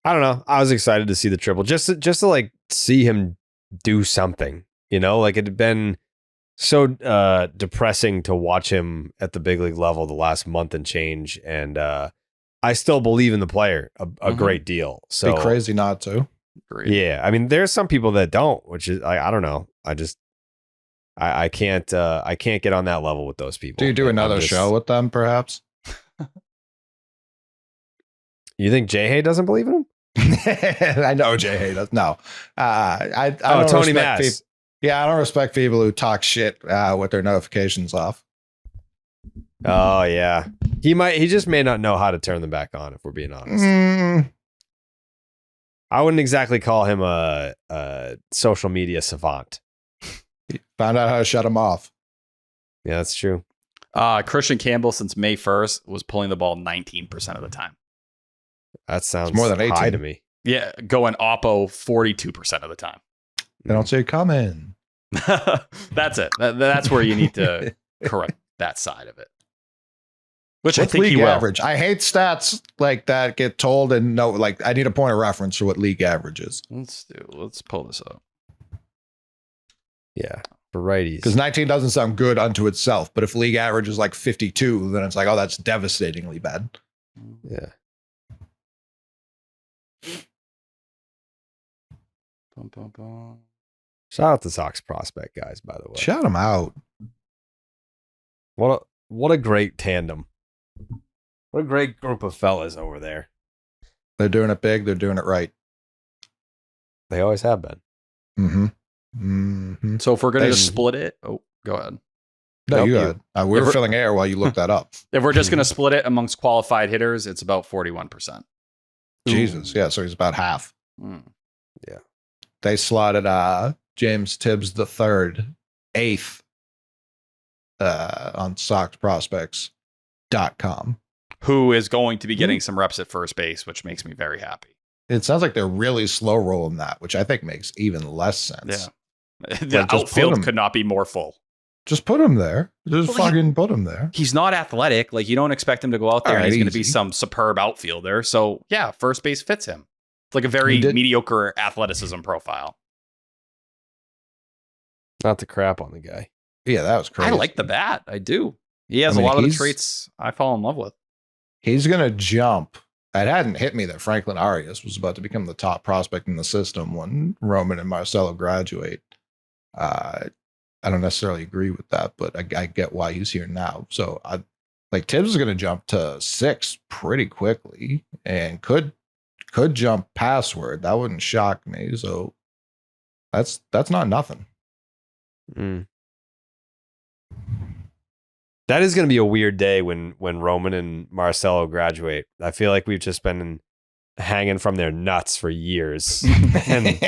I don't know. I was excited to see the triple just to like see him do something, like it had been so depressing to watch him at the big league level the last month and change. And I still believe in the player a great deal. So be crazy not to. Great. Yeah. I mean, there's some people that don't, which is, I don't know. I can't get on that level with those people. Do you do another show with them, perhaps? You think J-Hay doesn't believe in him? I know J-Hay does. No. I don't Tony Mass. I don't respect people who talk shit with their notifications off. Oh, yeah. He just may not know how to turn them back on, if we're being honest. I wouldn't exactly call him a social media savant. He found out how to shut him off. Yeah, that's true. Christian Campbell, since May 1st, was pulling the ball 19% of the time. That sounds more than 18 high to me. Yeah, going oppo 42% of the time. They don't see it coming. That's it. That's where you need to correct that side of it. Which What's I think league he will. average? I hate stats like that get told and no, like I need a point of reference for what league average is. Let's pull this up. Yeah, for righties. Because 19 doesn't sound good unto itself, but if league average is like 52, then it's like, oh, that's devastatingly bad. Yeah. Shout out to Sox prospect guys, by the way. Shout them out. What a great tandem. What a great group of fellas over there. They're doing it big. They're doing it right. They always have been. Mm-hmm. Mm-hmm. So if we're going to split it, go ahead. No, you go ahead. We're filling air while you look that up. If we're just going to split it amongst qualified hitters, it's about 41%. Jesus. Yeah. So he's about half. Yeah. They slotted James Tibbs III, 8th on SoxProspects.com. Who is going to be getting some reps at first base, which makes me very happy. It sounds like they're really slow rolling that, which I think makes even less sense. Yeah. The outfield could not be more full. Just put him there. Just fucking put him there. He's not athletic. Like, you don't expect him to go out there and he's going to be some superb outfielder. So, yeah, first base fits him. It's like a very mediocre athleticism profile. Not to crap on the guy. Yeah, that was crazy. I like the bat. I do. He has a lot of the traits I fall in love with. He's going to jump. It hadn't hit me that Franklin Arias was about to become the top prospect in the system when Roman and Marcelo graduate. I don't necessarily agree with that, but I get why he's here now. So Tibbs is going to jump to 6 pretty quickly and could jump password. That wouldn't shock me. So that's not nothing. That is going to be a weird day when Roman and Marcelo graduate. I feel like we've just been hanging from their nuts for years. and we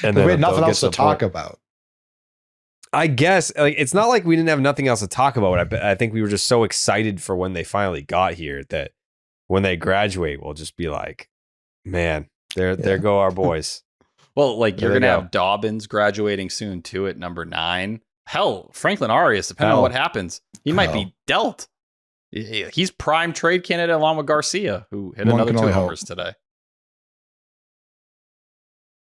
had nothing else to talk about. I guess it's not like we didn't have nothing else to talk about. I think we were just so excited for when they finally got here that when they graduate, we'll just be like, man, there go our boys. Well, you're going to have Dobbins graduating soon too at number 9. Hell, Franklin Arias, depending on what happens, he might be dealt. He's prime trade candidate along with Garcia, who hit another 2 homers today.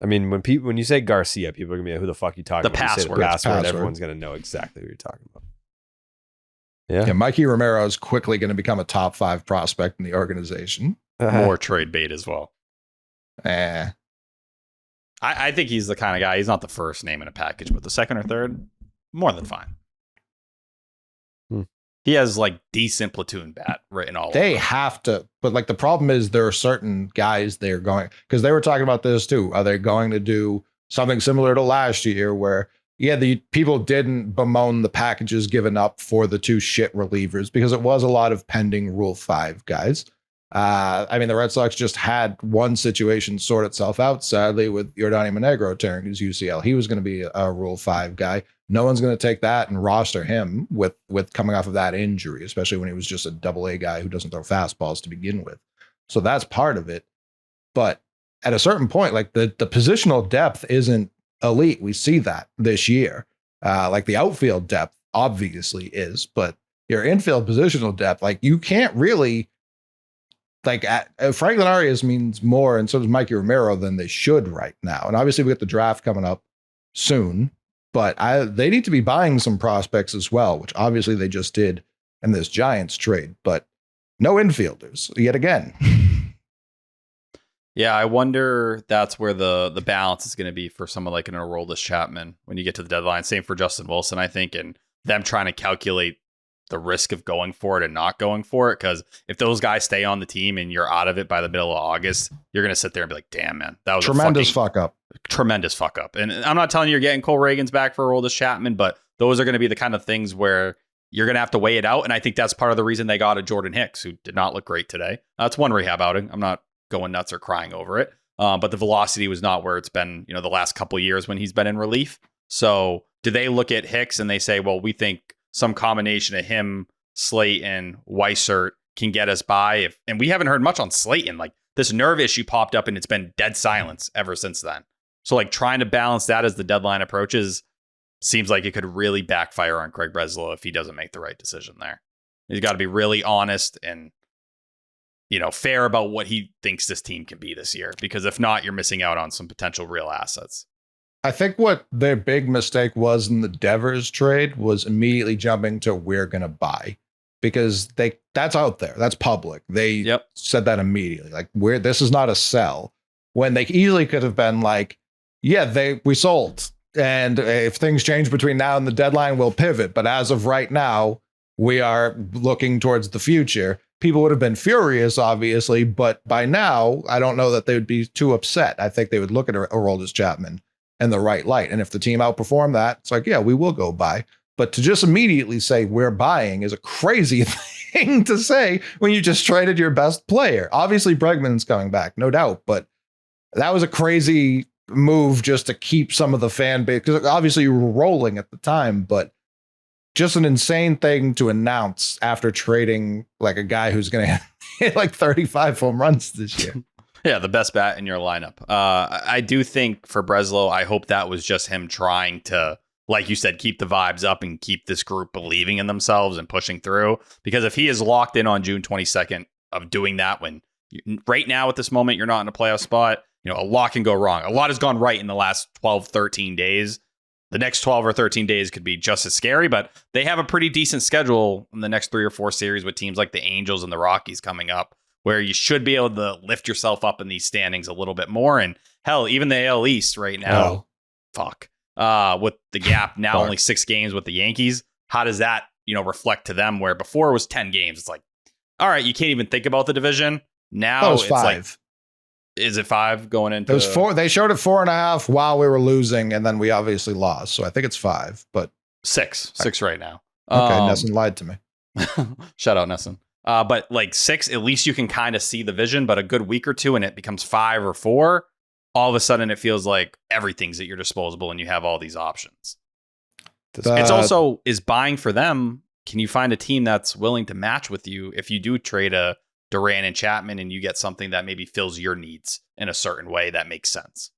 I mean, when you say Garcia, people are gonna be like, "Who the fuck you talking about?" Password. The password. Everyone's gonna know exactly what you're talking about. Yeah, Mikey Romero is quickly going to become a top 5 prospect in the organization. More trade bait as well. I think he's the kind of guy. He's not the first name in a package, but the second or third, more than fine. He has decent platoon bat written all over. They have to, but the problem is there are certain guys they're going, because they were talking about this too. Are they going to do something similar to last year where, the people didn't bemoan the packages given up for the 2 shit relievers because it was a lot of pending Rule 5 guys. The Red Sox just had one situation sort itself out, sadly, with Yordani Monegro tearing his UCL. He was going to be a Rule 5 guy. No one's going to take that and roster him with coming off of that injury, especially when he was just a AA guy who doesn't throw fastballs to begin with. So that's part of it. But at a certain point, the positional depth isn't elite. We see that this year. The outfield depth obviously is, but your infield positional depth, you can't really... Franklin Arias means more, and so does Mikey Romero, than they should right now. And obviously we got the draft coming up soon, but they need to be buying some prospects as well, which obviously they just did in this Giants trade, but no infielders yet again. Yeah, I wonder that's where the balance is going to be for someone like an Aroldis Chapman when you get to the deadline. Same for Justin Wilson, I think, and them trying to calculate the risk of going for it and not going for it. Because if those guys stay on the team and you're out of it by the middle of August, you're going to sit there and be like, damn, man, that was tremendous fuck up. Tremendous fuck up. And I'm not telling you you're getting Cole Reagans back for Aroldis Chapman, but those are going to be the kind of things where you're going to have to weigh it out. And I think that's part of the reason they got a Jordan Hicks, who did not look great today. That's one rehab outing. I'm not going nuts or crying over it. But the velocity was not where it's been, the last couple of years when he's been in relief. So do they look at Hicks and they say, well, we think some combination of him, Slayton, Weissert can get us by? And we haven't heard much on Slayton. This nerve issue popped up and it's been dead silence ever since then. So trying to balance that as the deadline approaches seems like it could really backfire on Craig Breslow if he doesn't make the right decision there. He's got to be really honest and, fair about what he thinks this team can be this year, because if not, you're missing out on some potential real assets. I think what their big mistake was in the Devers trade was immediately jumping to we're going to buy, because that's out there. That's public. They said that immediately. Like, this is not a sell, when they easily could have been like, yeah, we sold. And if things change between now and the deadline, we'll pivot. But as of right now, we are looking towards the future. People would have been furious, obviously, but by now, I don't know that they would be too upset. I think they would look at Aroldis Chapman in the right light. And if the team outperformed that, it's like, yeah, we will go buy. But to just immediately say we're buying is a crazy thing to say when you just traded your best player. Obviously, Bregman's coming back, no doubt, but that was a crazy move just to keep some of the fan base, because obviously you were rolling at the time, but just an insane thing to announce after trading like a guy who's going to hit like 35 home runs this year. Yeah, the best bat in your lineup. I do think for Breslow, I hope that was just him trying to, like you said, keep the vibes up and keep this group believing in themselves and pushing through. Because if he is locked in on June 22nd of doing that, when right now at this moment you're not in a playoff spot, a lot can go wrong. A lot has gone right in the last 12, 13 days. The next 12 or 13 days could be just as scary, but they have a pretty decent schedule in the next 3 or 4 series with teams like the Angels and the Rockies coming up, where you should be able to lift yourself up in these standings a little bit more. And hell, even the AL East right now, with the gap now only 6 games with the Yankees, how does that, reflect to them, where before it was 10 games? It's like, all right, you can't even think about the division. Now it's 5. like, is it 5 going into? It was 4. They showed it 4.5 while we were losing, and then we obviously lost. So I think it's 5, but 6 right now. Okay, Nesson lied to me. Shout out Nesson. But like 6, at least you can kind of see the vision. But a good week or two, and it becomes 5 or 4. All of a sudden, it feels like everything's at your disposal, and you have all these options. It's also, is buying for them. Can you find a team that's willing to match with you if you do trade a Duran and Chapman, and you get something that maybe fills your needs in a certain way that makes sense?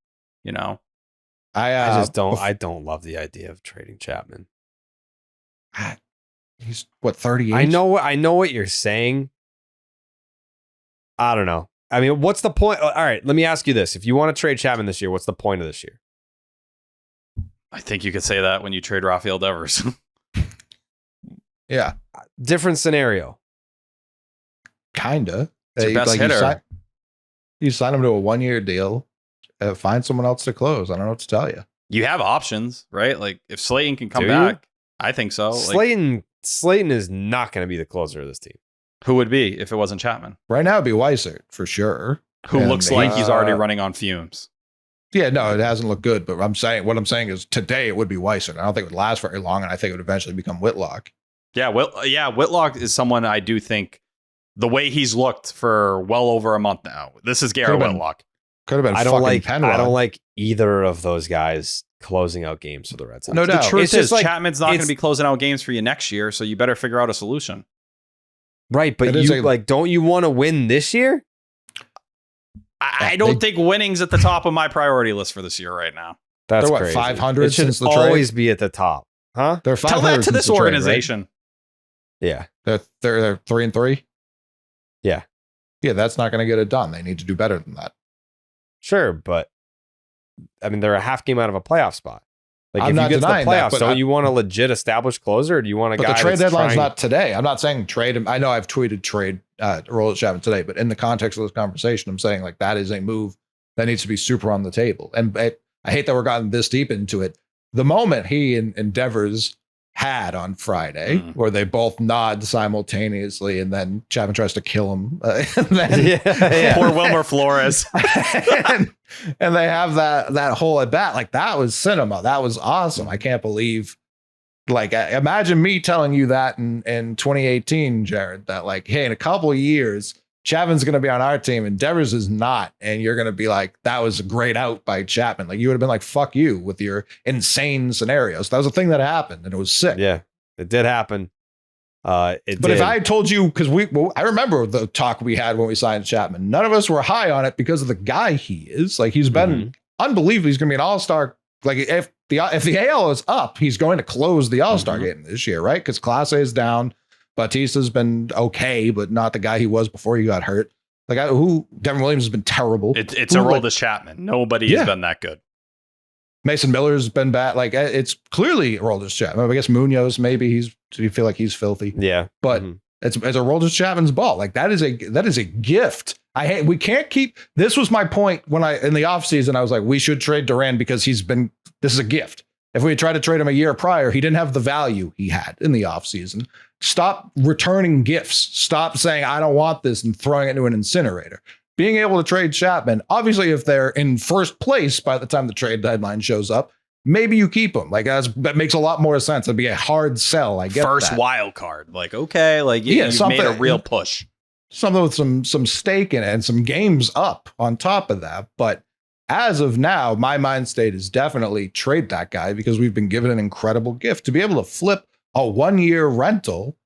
I don't love the idea of trading Chapman. He's 38. I know what you're saying. I don't know. I mean, what's the point? All right, let me ask you this: if you want to trade Chapman this year, what's the point of this year? I think you could say that when you trade Rafaela Devers. Yeah, different scenario. Kinda. It's your best hitter. You sign him to a 1-year deal. Find someone else to close. I don't know what to tell you. You have options, right? Like if Slayton can come back, I think so. Slayton is not going to be the closer of this team. Who would be if it wasn't Chapman? Right now, it'd be Weissert for sure. Who looks like he's already running on fumes. Yeah, no, it hasn't looked good. But what I'm saying is today it would be Weissert. I don't think it would last very long, and I think it would eventually become Whitlock. Yeah, Whitlock is someone I do think, the way he's looked for well over a month now. This is Garrett Whitlock. Could have been. I don't like either of those guys closing out games for the Red Sox. No doubt. The truth is, Chapman's not going to be closing out games for you next year, so you better figure out a solution. Right, but don't you want to win this year? I don't think winning's at the top of my priority list for this year right now. They're crazy. 500 it should since the always trade? be at the top, huh? They're 500 Tell that to this organization. Trade, right? Yeah, they're 3-3. Yeah, that's not going to get it done. They need to do better than that. Sure, but I mean, they're a half game out of a playoff spot. Like, I'm if you not get to the denying playoffs, that, don't you want a legit established closer? Or do you want a guy? But the trade that's deadline's trying... not today. I'm not saying trade him. I know I've tweeted trade Aroldis Chapman today, but in the context of this conversation, I'm saying like that is a move that needs to be super on the table. And I hate that we're gotten this deep into it. The moment he and Devers had on Friday, where they both nod simultaneously, and then Chapman tries to kill him, and then poor Wilmer Flores, and they have that whole at bat. Like, that was cinema. That was awesome. I can't believe. Like, imagine me telling you that in 2018, Jared, that like, hey, in a couple of years, Chapman's going to be on our team and Devers is not. And you're going to be like, that was a great out by Chapman. Like, you would have been like, fuck you with your insane scenarios. That was a thing that happened and it was sick. Yeah, it did happen. But if I had told you, because I remember the talk we had when we signed Chapman, none of us were high on it because of the guy he is. Like, he's been unbelievable. He's going to be an all-star. Like, if the AL is up, he's going to close the all-star game this year, right? Because Clase is down. Bautista's been okay, but not the guy he was before he got hurt. Like, Devin Williams has been terrible. It's Aroldis Chapman. Nobody has been that good. Mason Miller's been bad. Like it's clearly Aroldis Chapman. I guess Munoz, maybe you feel like he's filthy. Yeah. But it's Aroldis Chapman's ball. Like that is a gift. We can't keep, this was my point when in the offseason, I was like, we should trade Duran because this is a gift. If we tried to trade him a year prior, he didn't have the value he had in the offseason. Stop returning gifts. Stop saying, I don't want this and throwing it into an incinerator. Being able to trade Chapman, obviously, if they're in first place by the time the trade deadline shows up, maybe you keep them. Like that makes a lot more sense. It'd be a hard sell. I get first that. Wild card. Like, okay, like you've made a real push. Something with some stake in it and some games up on top of that. But as of now, my mind state is definitely trade that guy because we've been given an incredible gift to be able to flip a 1-year rental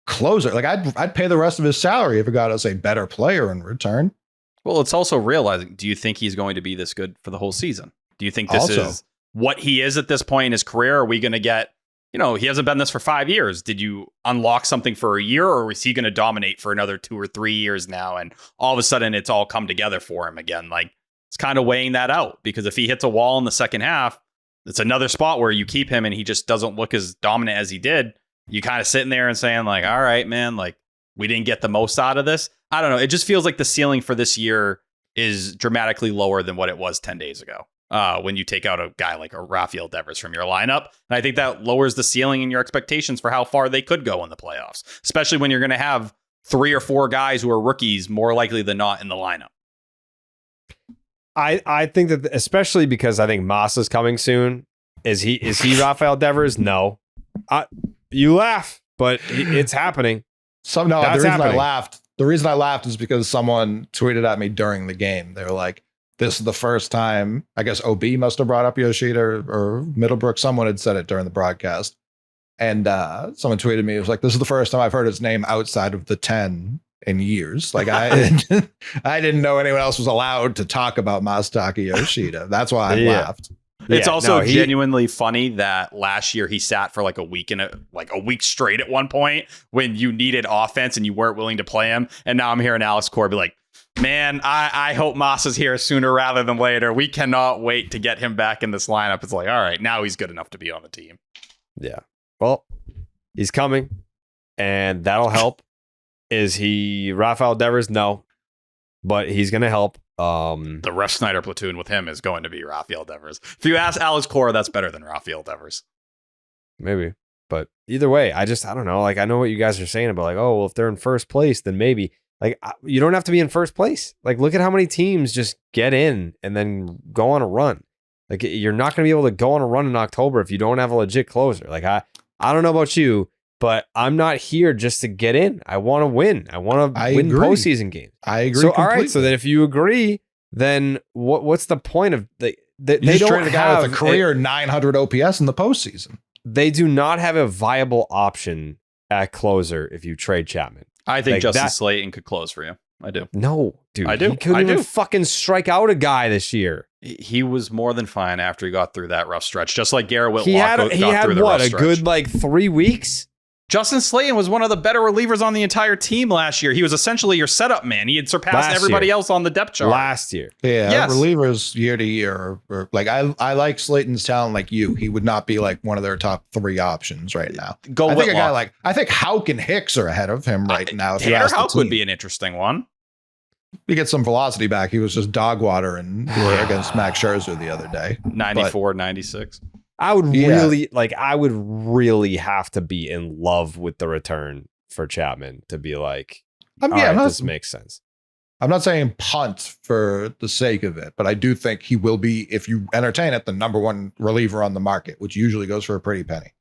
closer. Like I'd pay the rest of his salary if it got us a better player in return. Well, it's also realizing, do you think he's going to be this good for the whole season? Do you think this is what he is at this point in his career? Are we going to get, he hasn't been this for 5 years. Did you unlock something for a year, or is he going to dominate for another 2 or 3 years now? And all of a sudden it's all come together for him again. Like it's kind of weighing that out, because if he hits a wall in the second half, it's another spot where you keep him and he just doesn't look as dominant as he did. You kind of sitting there and saying like, all right, man, like we didn't get the most out of this. I don't know. It just feels like the ceiling for this year is dramatically lower than what it was 10 days ago. When you take out a guy like a Rafaela Devers from your lineup. And I think that lowers the ceiling in your expectations for how far they could go in the playoffs, especially when you're going to have 3 or 4 guys who are rookies more likely than not in the lineup. I think that, especially because I think Masa's coming soon. Is he Rafaela Devers? No. You laugh, but it's happening. The reason I laughed is because someone tweeted at me during the game. They were like, this is the first time, I guess OB must have brought up Yoshida or Middlebrook. Someone had said it during the broadcast. And someone tweeted me, it was like, this is the first time I've heard his name outside of the 10 in years. Like I didn't know anyone else was allowed to talk about Masataka Yoshida. That's why I laughed. It's also genuinely funny that last year he sat for like a week a week straight at one point when you needed offense and you weren't willing to play him. And now I'm hearing Alex Cora be like, man, I hope Masa's here sooner rather than later. We cannot wait to get him back in this lineup. It's like, all right, now he's good enough to be on the team. Yeah. Well, he's coming and that'll help. Is he Rafael Devers? No, but he's going to help. The Ref Snyder platoon with him is going to be Rafael Devers. If you ask Alex Cora, that's better than Rafael Devers. Maybe. But either way, I don't know. Like, I know what you guys are saying about like, oh, well, if they're in first place, then maybe. Like, you don't have to be in first place. Like, look at how many teams just get in and then go on a run. Like, you're not going to be able to go on a run in October if you don't have a legit closer. Like, I don't know about you, but I'm not here just to get in. I want to win. I want to win postseason games. I agree. So, all right. So then if you agree, then what's the point of they don't trade a guy with a career 900 OPS in the postseason. They do not have a viable option at closer if you trade Chapman. I think Justin Slayton could close for you. I do. No, dude. I do. He couldn't even fucking strike out a guy this year. He was more than fine after he got through that rough stretch, just like Garrett Whitlock he had through the rough stretch. A good like 3 weeks? Justin Slayton was one of the better relievers on the entire team last year. He was essentially your setup man. He had surpassed everybody else on the depth chart. Last year. Yeah, yes. Relievers year to year. Like I like Slayton's talent like you. He would not be like one of their top 3 options right now. I think Houck and Hicks are ahead of him right now. Tanner Houck would be an interesting one. We get some velocity back. He was just dog water and against Max Scherzer the other day. 94, 96. I would really have to be in love with the return for Chapman to be like, this makes sense. I'm not saying punt for the sake of it, but I do think he will be, if you entertain it, the number 1 reliever on the market, which usually goes for a pretty penny.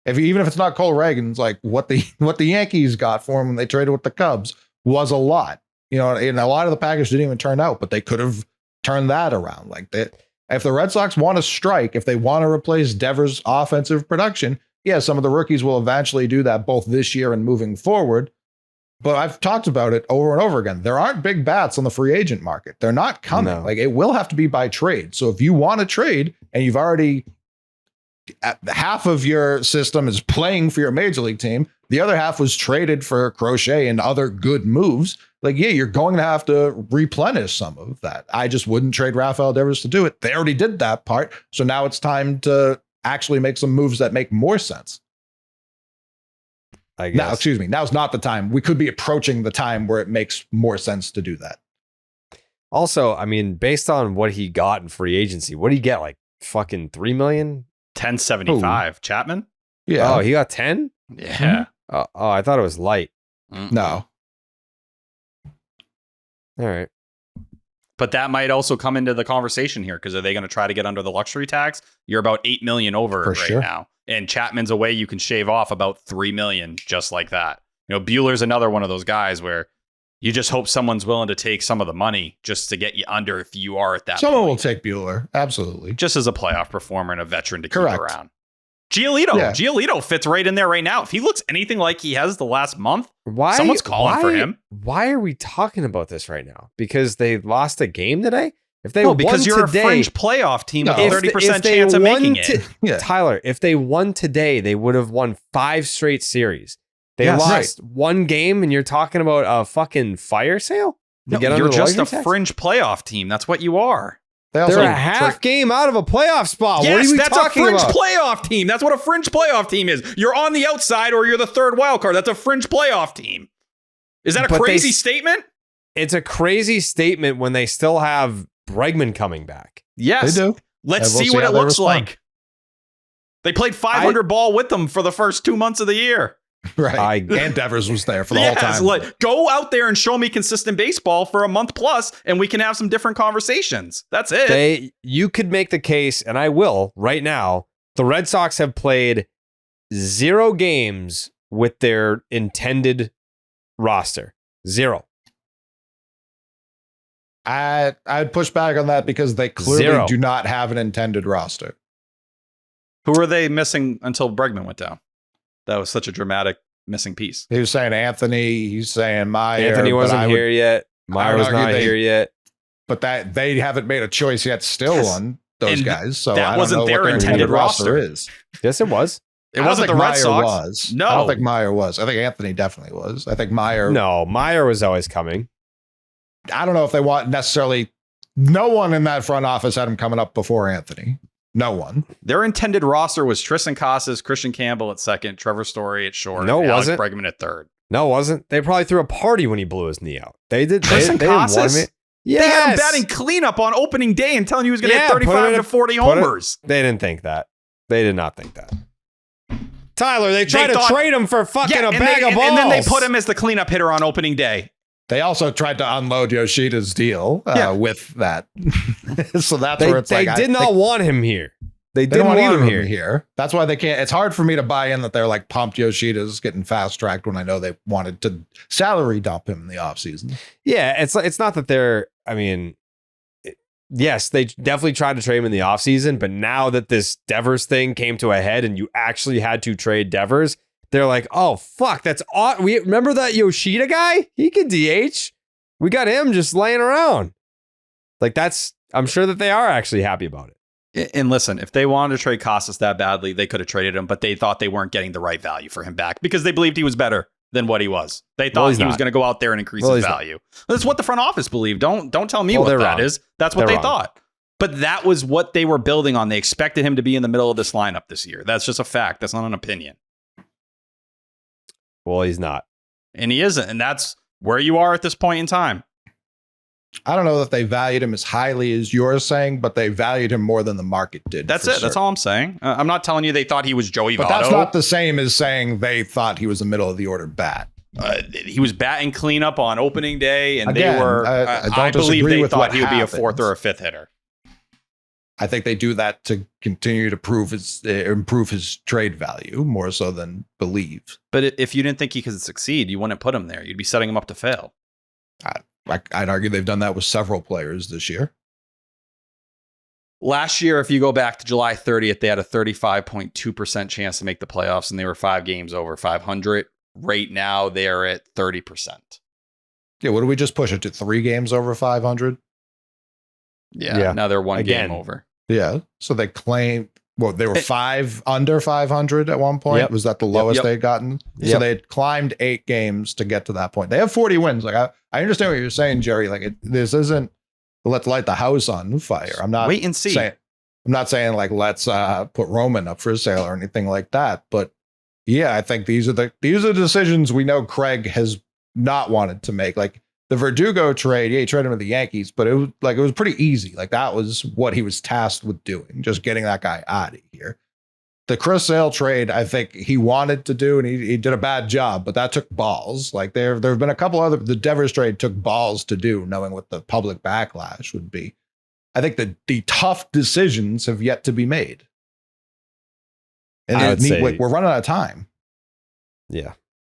Even if it's not Cole Reagan's, like what the Yankees got for him when they traded with the Cubs was a lot. And a lot of the package didn't even turn out, but they could have turned that around like that. If the Red Sox want to strike, if they want to replace Devers' offensive production, some of the rookies will eventually do that both this year and moving forward. But I've talked about it over and over again. There aren't big bats on the free agent market. They're not coming. No. Like it will have to be by trade. So if you want to trade and you've already half of your system is playing for your major league team, The other half was traded for Crochet and other good moves. Like, yeah, you're going to have to replenish some of that. I just wouldn't trade Rafael Devers to do it. They already did that part. So now it's time to actually make some moves that make more sense. I guess. Now, excuse me. Now's not the time. We could be approaching the time where it makes more sense to do that. Also, I mean, based on what he got in free agency, what did he get? Like fucking $3 million? 1075. Chapman? Yeah. Oh, he got 10? Yeah. Oh, I thought it was light. No. All right. But that might also come into the conversation here, because are they going to try to get under the luxury tax? You're about $8 million over For right sure. now. And Chapman's a way you can shave off about $3 million just like that. You know, Bueller's another one of those guys where you just hope someone's willing to take some of the money just to get you under if you are at that Someone point. will take Bueller. Absolutely. Just as a playoff performer and a veteran to Correct. keep around. Giolito. Yeah. Giolito fits right in there right now. If he looks anything like he has the last month, Why? someone's calling for him. Why are we talking about this right now? Because they lost a game today? If they No, because won you're today, a fringe playoff team with No. a If 30% they chance of won making it. Yeah. Tyler, if they won today, they would have won 5 straight series. They Yes. lost one game, and you're talking about a fucking fire sale? No, To get under you're the just a luxury tax? fringe playoff team. That's what you are. They also They're a half game out of a playoff spot. What Yes, are we that's a talking fringe about? playoff team. That's what a fringe playoff team is. You're on the outside or you're the third wild card. That's a fringe playoff team. Is that a But crazy statement? It's a crazy statement when they still have Bregman coming back. Yes. They do. Let's And we'll see see what how it they looks respond. like. They played 500 ball with them for the first 2 months of the year. Right. And Devers was there for the whole time. Like, go out there and show me consistent baseball for a month plus, and we can have some different conversations. That's it. You could make the case, and I will right now. The Red Sox have played 0 games with their intended roster. 0. I'd push back on that because they clearly 0. do not have an intended roster. Who were they missing until Bregman went down? That was such a dramatic missing piece. He was saying Anthony. He's saying Meyer. Anthony but wasn't I would- here yet. Meyer was argue not here yet. But that they haven't made a choice yet still Yes. on those And guys. So that I don't wasn't know their what intended roster. is. Yes, it was. It I don't wasn't the think Red Meyer Sox. Was. No. I don't think Meyer was. I think Anthony definitely was. I think Meyer. No, Meyer was always coming. I don't know if they want necessarily. No one in that front office had him coming up before Anthony. No one. Their intended roster was Tristan Casas, Christian Campbell at second, Trevor Story at short, No, and Alex wasn't. Bregman at third. No, it wasn't. They probably threw a party when he blew his knee out. They did. Tristan they didn't want Casas? him. Yes. They had him batting cleanup on opening day and telling you he was going to Yeah, hit put him 35 in to a- 40 put it- homers. They didn't think that. They did not think that. Tyler, they tried to thought- trade him for fucking a and bag of balls. and then they put him as the cleanup hitter on opening day. They also tried to unload Yoshida's deal with that. So that's They, where it's they like did I not think want him here. They they didn't don't want want either him of them here. here. That's why they can't. It's hard for me to buy in that they're like pumped Yoshida's getting fast tracked when I know they wanted to salary dump him in the offseason. Yeah, it's not that they're. I mean, yes, they definitely tried to trade him in the offseason, but now that this Devers thing came to a head and you actually had to trade Devers, they're like, oh fuck, that's odd. We remember that Yoshida guy? He could DH. We got him just laying around. Like that's. I'm sure that they are actually happy about it. And listen, if they wanted to trade Casas that badly, they could have traded him, but they thought they weren't getting the right value for him back because they believed he was better than what he was. They thought he's he was not. going to go out there and increase his value. That's what the front office believed. Don't tell me Well, what they're that wrong. is. That's what They're they wrong. thought. But that was what they were building on. They expected him to be in the middle of this lineup this year. That's just a fact. That's not an opinion. Well, he's not. And he isn't. And that's where you are at this point in time. I don't know that they valued him as highly as you're saying, but they valued him more than the market did. That's for it. That's certain. all I'm saying. I'm not telling you they thought he was Joey But Votto. that's not the same as saying they thought he was a middle of the order bat. He was batting cleanup on opening day, and Again, they were. I don't I believe disagree they with thought what he would be a happens. fourth or a fifth hitter. I think they do that to continue to improve his trade value more so than believe. But if you didn't think he could succeed, you wouldn't put him there. You'd be setting him up to fail. I'd argue they've done that with several players this year. Last year, if you go back to July 30th, they had a 35.2% chance to make the playoffs, and they were 5 games over 500. Right now, they're at 30%. Yeah, what did we just push it to? 3 games over 500? Yeah. Now they're one Again. game over. Yeah. So they claim Well, they were under 500 at one point. Yep. Was that the lowest they'd gotten? Yep. So they had climbed 8 games to get to that point. They have 40 wins. Like I understand what you're saying, Jerry. Like this isn't let's light the house on fire. I'm not wait and see. I'm not saying like let's put Roman up for sale or anything like that. But yeah, I think these are the decisions we know Craig has not wanted to make. Like the Verdugo trade, he traded him with the Yankees, but it was pretty easy. Like that was what he was tasked with doing, just getting that guy out of here. The Chris Sale trade, I think he wanted to do, and he did a bad job, but that took balls. Like there have been a couple other, the Devers trade took balls to do, knowing what the public backlash would be. I think the tough decisions have yet to be made. And we're running out of time. Yeah.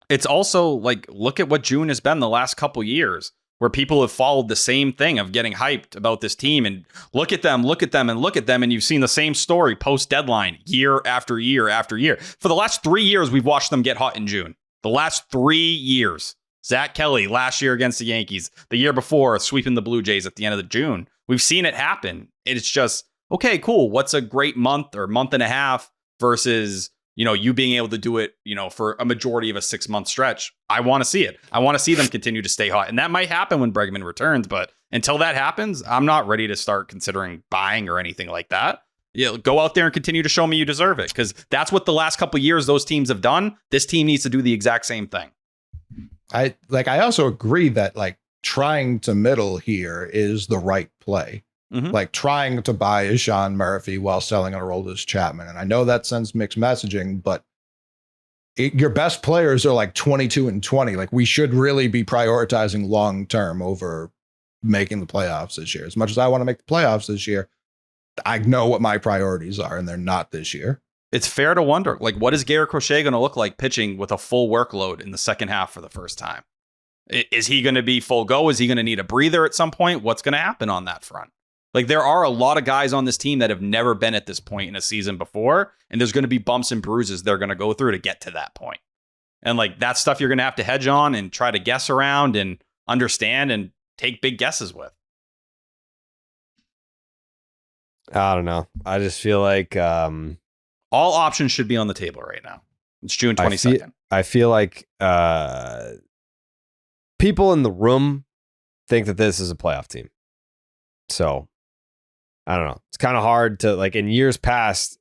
It's also like, look at what June has been the last couple years, where people have followed the same thing of getting hyped about this team and look at them. And you've seen the same story post deadline year after year after year. For the last 3 years, we've watched them get hot in June. The last 3 years. Zach Kelly last year against the Yankees, the year before sweeping the Blue Jays at the end of June. We've seen it happen. It's just, okay, cool. What's a great month or month and a half versus, you being able to do it, for a majority of a 6-month stretch? I want to see it. I want to see them continue to stay hot. And that might happen when Bregman returns. But until that happens, I'm not ready to start considering buying or anything like that. Go out there and continue to show me you deserve it, because that's what the last couple of years those teams have done. This team needs to do the exact same thing. I also agree that like trying to middle here is the right play. Mm-hmm. Like trying to buy a Sean Murphy while selling an Aroldis Chapman. And I know that sends mixed messaging, but your best players are like 22 and 20. Like we should really be prioritizing long-term over making the playoffs this year. As much as I want to make the playoffs this year, I know what my priorities are, and they're not this year. It's fair to wonder, like, what is Garrett Crochet going to look like pitching with a full workload in the second half for the first time? Is he going to be full go? Is he going to need a breather at some point? What's going to happen on that front? Like, there are a lot of guys on this team that have never been at this point in a season before, and there's going to be bumps and bruises they're going to go through to get to that point. And like, that's stuff you're going to have to hedge on and try to guess around and understand and take big guesses with. I don't know. I just feel like all options should be on the table right now. It's June 22nd. I feel like people in the room think that this is a playoff team. So I don't know. It's kind of hard to, like, in years past,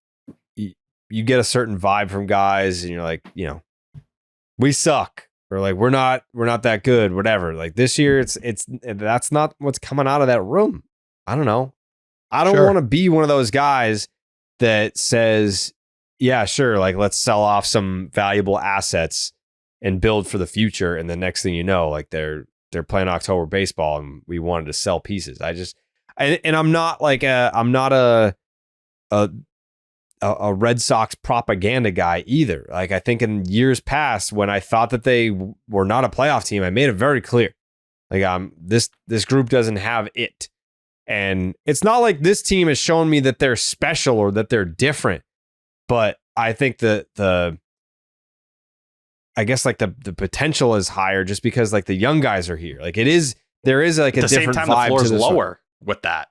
you get a certain vibe from guys and you're like, we suck, or like, we're not that good, whatever. Like this year, that's not what's coming out of that room. I don't know. I don't want to be one of those guys that says, yeah, sure, like, let's sell off some valuable assets and build for the future. And the next thing you know, like they're playing October baseball and we wanted to sell pieces. I'm not like I'm not a Red Sox propaganda guy either. Like, I think in years past, when I thought that they were not a playoff team, I made it very clear. Like, this group doesn't have it. And it's not like this team has shown me that they're special or that they're different. But I think the potential is higher just because, like, the young guys are here. Like, there is like a different vibe. The floor is lower one. with that,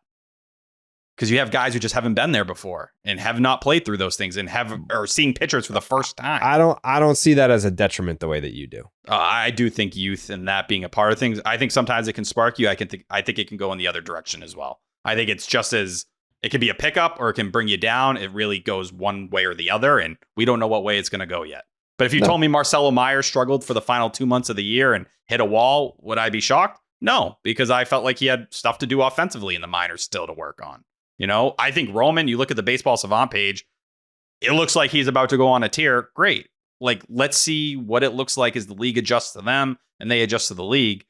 because you have guys who just haven't been there before and have not played through those things and are seeing pitchers for the first time. I don't see that as a detriment the way that you do. I do think youth and that being a part of things, I think sometimes it can spark you. I think it can go in the other direction as well. I think it's just as, it can be a pickup or it can bring you down. It really goes one way or the other, and we don't know what way it's going to go yet. But if you told me Marcelo Myers struggled for the final 2 months of the year and hit a wall, would I be shocked? No, because I felt like he had stuff to do offensively in the minors still to work on. I think Roman, you look at the Baseball Savant page, it looks like he's about to go on a tear. Great. Like, let's see what it looks like as the league adjusts to them and they adjust to the league.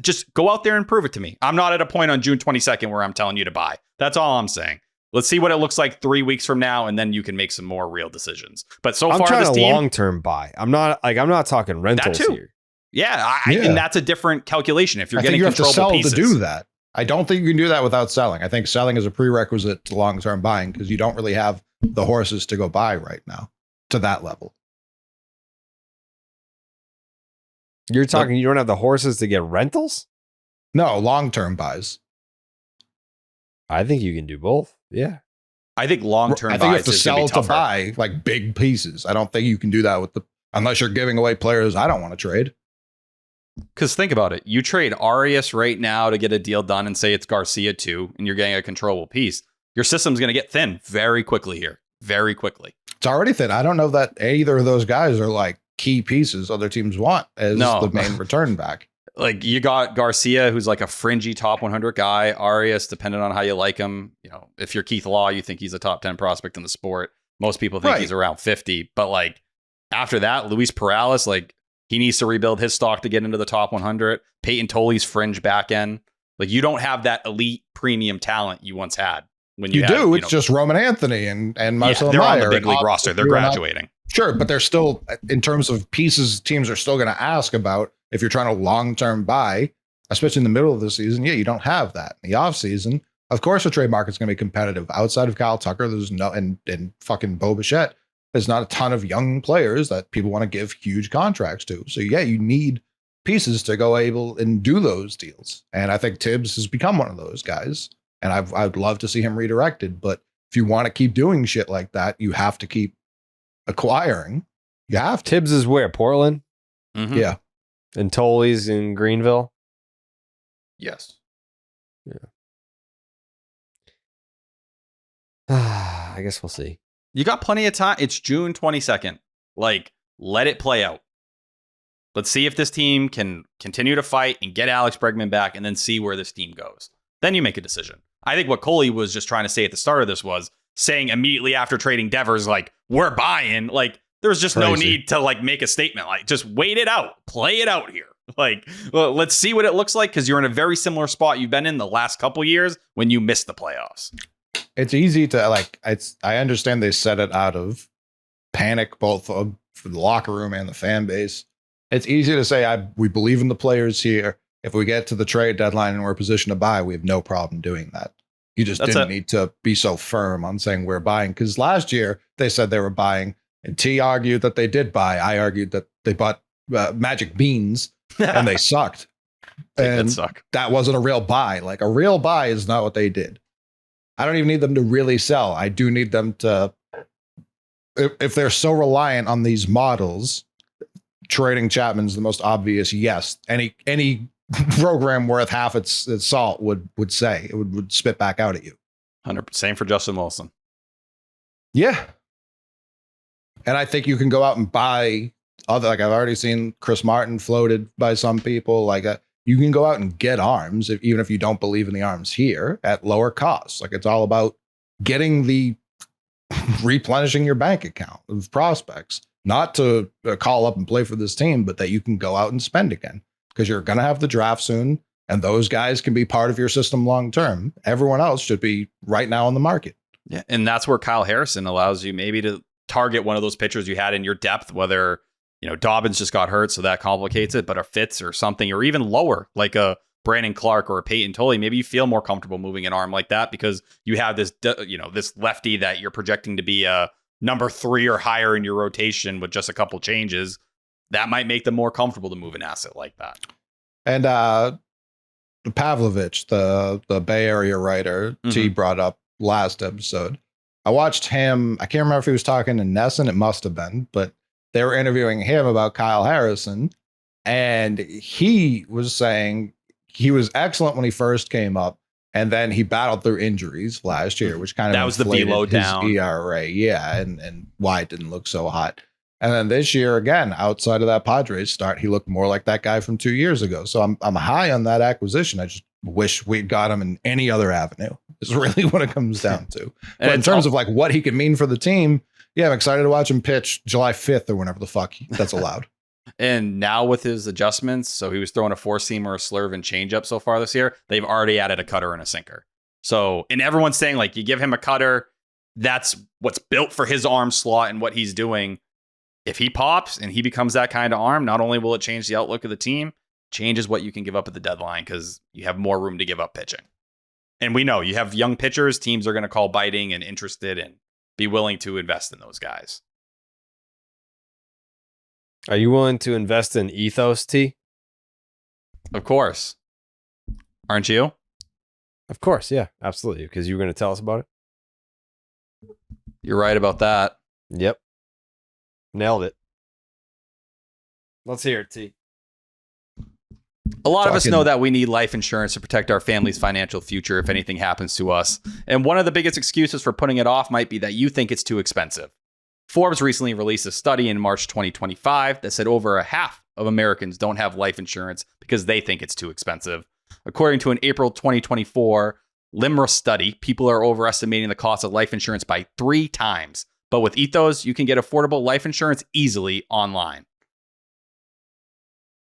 Just go out there and prove it to me. I'm not at a point on June 22nd where I'm telling you to buy. That's all I'm saying. Let's see what it looks like 3 weeks from now, and then you can make some more real decisions. But so I'm far, trying this to team, long-term buy. I'm not talking rentals here. Yeah, and that's a different calculation. If you're getting you have to sell pieces. to do that. I don't think you can do that without selling. I think selling is a prerequisite to long-term buying, because you don't really have the horses to go buy right now to that level. You're talking, you don't have the horses to get rentals? No, long-term buys. I think you can do both. Yeah. I think long-term I think you have buys to is gonna be sell to tougher. buy like big pieces. I don't think you can do that unless you're giving away players I don't want to trade. Because think about it. You trade Arias right now to get a deal done and say it's Garcia too, and you're getting a controllable piece. Your system's going to get thin very quickly here. Very quickly. It's already thin. I don't know that either of those guys are like key pieces other teams want as the main return back. Like you got Garcia, who's like a fringy top 100 guy. Arias, depending on how you like him. You know, if you're Keith Law, you think he's a top 10 prospect in the sport. Most people think he's around 50. But like after that, Luis Perales, like he needs to rebuild his stock to get into the top 100. Peyton Toley's fringe back end. Like you don't have that elite premium talent you once had. When you do, it's just Roman Anthony and Marcelo they're Meyer on the big league roster. They're graduating. Sure, but they're still, in terms of pieces, teams are still going to ask about if you're trying to long-term buy, especially in the middle of the season. Yeah, you don't have that. In the offseason, of course, the trade market's going to be competitive. Outside of Kyle Tucker, there's no, and fucking Bo Bichette, there's not a ton of young players that people want to give huge contracts to. So yeah, you need pieces to go able and do those deals. And I think Tibbs has become one of those guys. And I'd love to see him redirected. But if you want to keep doing shit like that, you have to keep acquiring. You have to. Tibbs is where? Portland? Mm-hmm. Yeah. And Toley's in Greenville? Yes. Yeah. I guess we'll see. You got plenty of time. It's June 22nd. Like, let it play out. Let's see if this team can continue to fight and get Alex Bregman back and then see where this team goes. Then you make a decision. I think what Coley was just trying to say at the start of this was saying immediately after trading Devers, like, we're buying. Like, there's just no need to, like, make a statement. Like, just wait it out. Play it out here. Like, well, let's see what it looks like because you're in a very similar spot you've been in the last couple years when you missed the playoffs. It's easy to, like, I understand they said it out of panic, both for the locker room and the fan base. It's easy to say, we believe in the players here. If we get to the trade deadline and we're in a position to buy, we have no problem doing that. You just didn't need to be so firm on saying we're buying. Because last year they said they were buying, and T argued that they did buy. I argued that they bought magic beans and they sucked. And that wasn't a real buy. Like a real buy is not what they did. I don't even need them to really sell. I do need them to, if they're so reliant on these models, trading Chapman's the most obvious yes. Any program worth half its salt would say it would spit back out at you. 100%. Same for Justin Wilson. Yeah. And I think you can go out and buy other, like I've already seen Chris Martin floated by some people. Like you can go out and get arms, even if you don't believe in the arms here at lower costs. Like it's all about getting the replenishing your bank account of prospects, not to call up and play for this team, but that you can go out and spend again. Because you're going to have the draft soon, and those guys can be part of your system long term. Everyone else should be right now on the market. Yeah, and that's where Kyle Harrison allows you maybe to target one of those pitchers you had in your depth, whether, you know, Dobbins just got hurt, so that complicates it, but a Fitz or something, or even lower, like a Brandon Clark or a Peyton Toley. Maybe you feel more comfortable moving an arm like that because you have this, you know, this lefty that you're projecting to be a number 3 or higher in your rotation with just a couple changes. That might make them more comfortable to move an asset like that. And Pavlovich, the Bay Area writer, T brought up last episode. I watched him. I can't remember if he was talking to Nesson. It must have been, but they were interviewing him about Kyle Harrison. And he was saying he was excellent when he first came up. And then he battled through injuries last year, which kind of that was the velo down ERA. Yeah. And why it didn't look so hot. And then this year, again, outside of that Padres start, he looked more like that guy from 2 years ago. So I'm high on that acquisition. I just wish we'd got him in any other avenue. Is really what it comes down to. But in terms of like what he could mean for the team, yeah, I'm excited to watch him pitch July 5th or whenever the fuck that's allowed. And now with his adjustments, so he was throwing a 4-seamer, a slurve, and changeup so far this year. They've already added a cutter and a sinker. So, and everyone's saying like you give him a cutter, that's what's built for his arm slot and what he's doing. If he pops and he becomes that kind of arm, not only will it change the outlook of the team, changes what you can give up at the deadline because you have more room to give up pitching. And we know you have young pitchers, teams are going to call biting and interested and be willing to invest in those guys. Are you willing to invest in Ethos, T? Of course. Aren't you? Of course, yeah, absolutely. Because you were going to tell us about it. You're right about that. Yep. Nailed it. Let's hear it, T. A lot of us know that we need life insurance to protect our family's financial future if anything happens to us. And one of the biggest excuses for putting it off might be that you think it's too expensive. Forbes recently released a study in March 2025 that said over a half of Americans don't have life insurance because they think it's too expensive. According to an April 2024 LIMRA study, people are overestimating the cost of life insurance by 3 times. But with Ethos, you can get affordable life insurance easily online.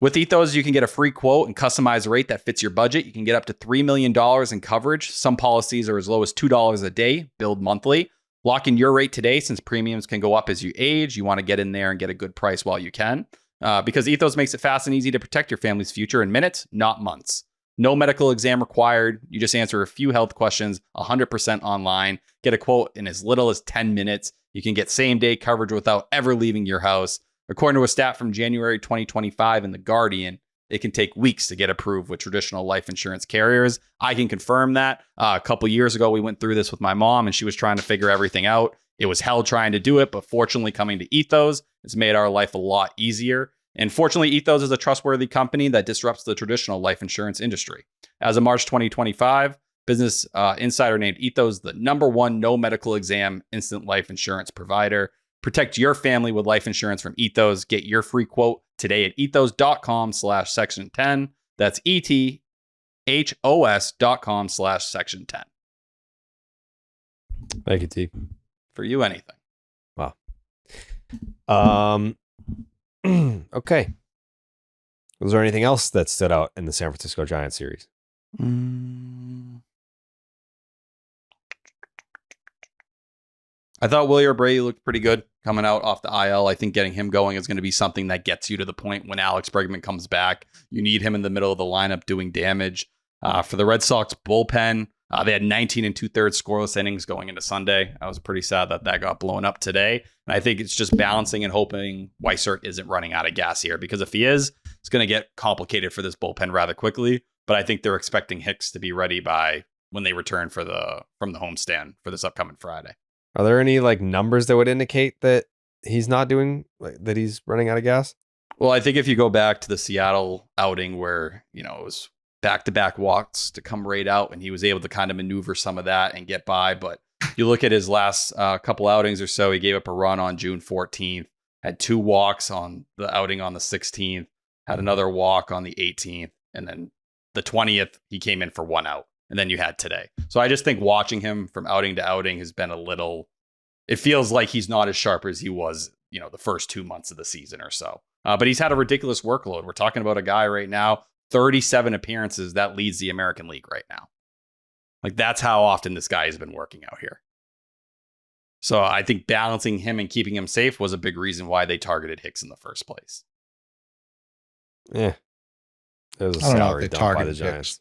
With Ethos, you can get a free quote and customize a rate that fits your budget. You can get up to $3 million in coverage. Some policies are as low as $2 a day, billed monthly. Lock in your rate today since premiums can go up as you age. You want to get in there and get a good price while you can. Because Ethos makes it fast and easy to protect your family's future in minutes, not months. No medical exam required. You just answer a few health questions 100% online. Get a quote in as little as 10 minutes. You can get same-day coverage without ever leaving your house. According to a stat from January 2025 in The Guardian, it can take weeks to get approved with traditional life insurance carriers. I can confirm that. A couple years ago, we went through this with my mom, and she was trying to figure everything out. It was hell trying to do it, but fortunately, coming to Ethos, it's made our life a lot easier. And fortunately, Ethos is a trustworthy company that disrupts the traditional life insurance industry. As of March 2025, Business Insider named Ethos the #1 no medical exam instant life insurance provider. Protect your family with life insurance from Ethos. Get your free quote today at ethos.com/section10. That's ethos.com/section10. Thank you, T. For you, anything. Wow. Okay. Was there anything else that stood out in the San Francisco Giants series? I thought William Brady looked pretty good coming out off the IL. I think getting him going is going to be something that gets you to the point when Alex Bregman comes back. You need him in the middle of the lineup doing damage. For the Red Sox bullpen, they had 19 2/3 scoreless innings going into Sunday. I was pretty sad that got blown up today. And I think it's just balancing and hoping Weissert isn't running out of gas here, because if he is, it's going to get complicated for this bullpen rather quickly. But I think they're expecting Hicks to be ready by when they return from the homestand for this upcoming Friday. Are there any numbers that would indicate that he's not doing, that he's running out of gas? Well, I think if you go back to the Seattle outing where, it was back-to-back walks to come right out, and he was able to kind of maneuver some of that and get by. But you look at his last couple outings or so, he gave up a run on June 14th, had 2 walks on the outing on the 16th, had another walk on the 18th, and then the 20th, he came in for 1 out. And then you had today. So I just think watching him from outing to outing has been it feels like he's not as sharp as he was, the first 2 months of the season or so. But he's had a ridiculous workload. We're talking about a guy right now, 37 appearances, that leads the American League right now. That's how often this guy has been working out here. So I think balancing him and keeping him safe was a big reason why they targeted Hicks in the first place. Yeah. It was a salary dump by the Giants.